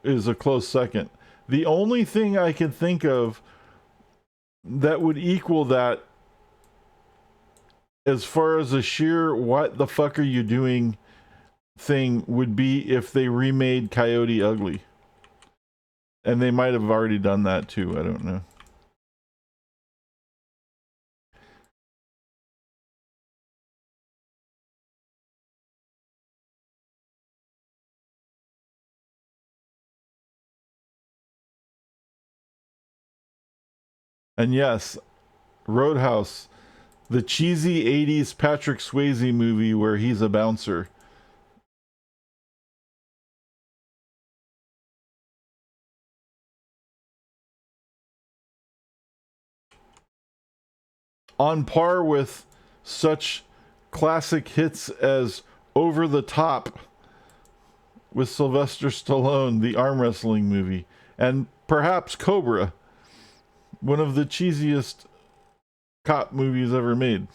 is a close second. The only thing I can think of that would equal that as far as a sheer what the fuck are you doing thing would be if they remade Coyote Ugly. And they might have already done that too, I don't know. And yes, Roadhouse, the cheesy 80s Patrick Swayze movie where he's a bouncer. On par with such classic hits as Over the Top with Sylvester Stallone, the arm wrestling movie, and perhaps Cobra, one of the cheesiest cop movies ever made.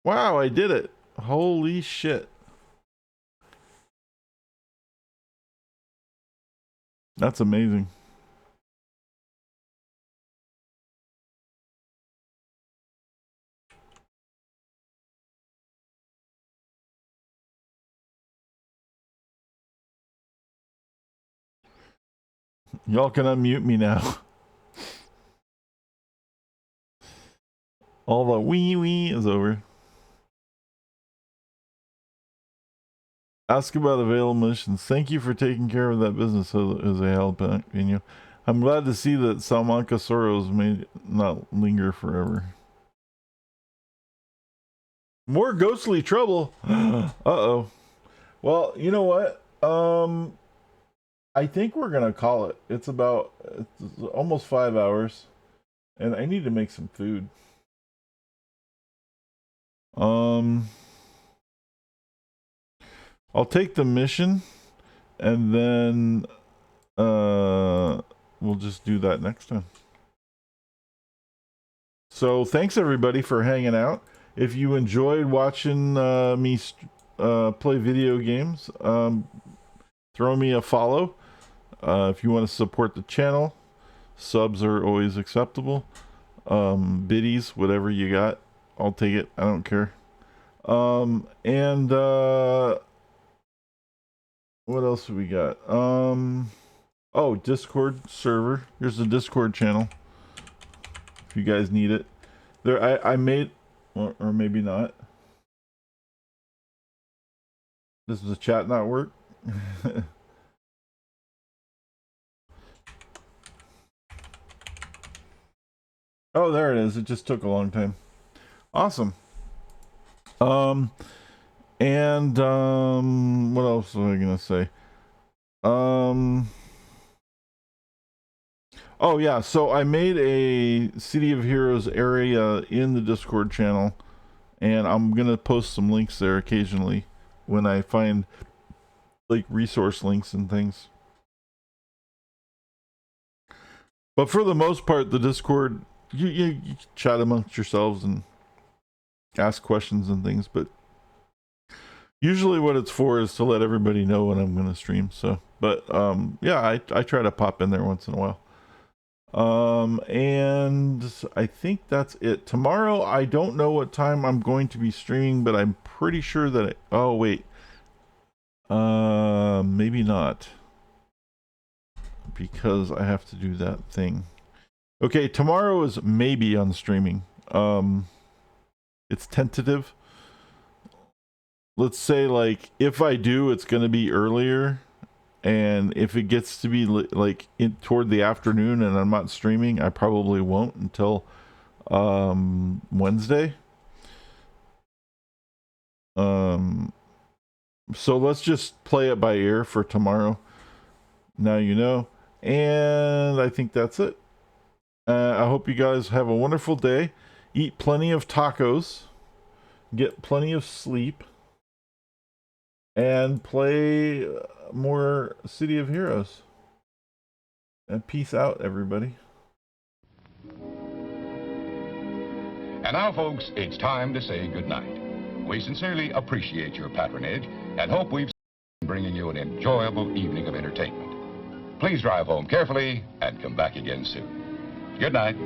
Wow, I did it. Holy shit. That's amazing. Y'all can unmute me now. All the wee is over. Ask about available missions. Thank you for taking care of that business, Jose Jalapeno. I'm glad to see that Salamanca Soros may not linger forever. More ghostly trouble. Uh-oh. Well, you know what? I think we're gonna call it. It's almost 5 hours, and I need to make some food. I'll take the mission, and then we'll just do that next time. So thanks everybody for hanging out. If you enjoyed watching me play video games, throw me a follow. If you want to support the channel, subs are always acceptable. Biddies, whatever you got, I'll take it. I don't care. What else have we got? Oh, Discord server. Here's the Discord channel. If you guys need it. I made, or maybe not. Does the chat not work? Oh, there it is. It just took a long time. Awesome. What else was I gonna say? Oh yeah, so I made a City of Heroes area in the Discord channel, and I'm gonna post some links there occasionally when I find like resource links and things. But for the most part, the Discord, you chat amongst yourselves and ask questions and things, but usually what it's for is to let everybody know when I'm going to stream. So, but yeah, I try to pop in there once in a while. And I think that's it. Tomorrow, I don't know what time I'm going to be streaming, but I'm pretty sure that oh wait, maybe not, because I have to do that thing. Okay, tomorrow is maybe on streaming. It's tentative. Let's say, like, if I do, it's going to be earlier, and if it gets to be like toward the afternoon and I'm not streaming, I probably won't until Wednesday. So let's just play it by ear for tomorrow. Now you know. And I think that's it. I hope you guys have a wonderful day. Eat plenty of tacos. Get plenty of sleep. And play more City of Heroes. And peace out, everybody. And now, folks, it's time to say goodnight. We sincerely appreciate your patronage and hope we've been bringing you an enjoyable evening of entertainment. Please drive home carefully and come back again soon. Good night.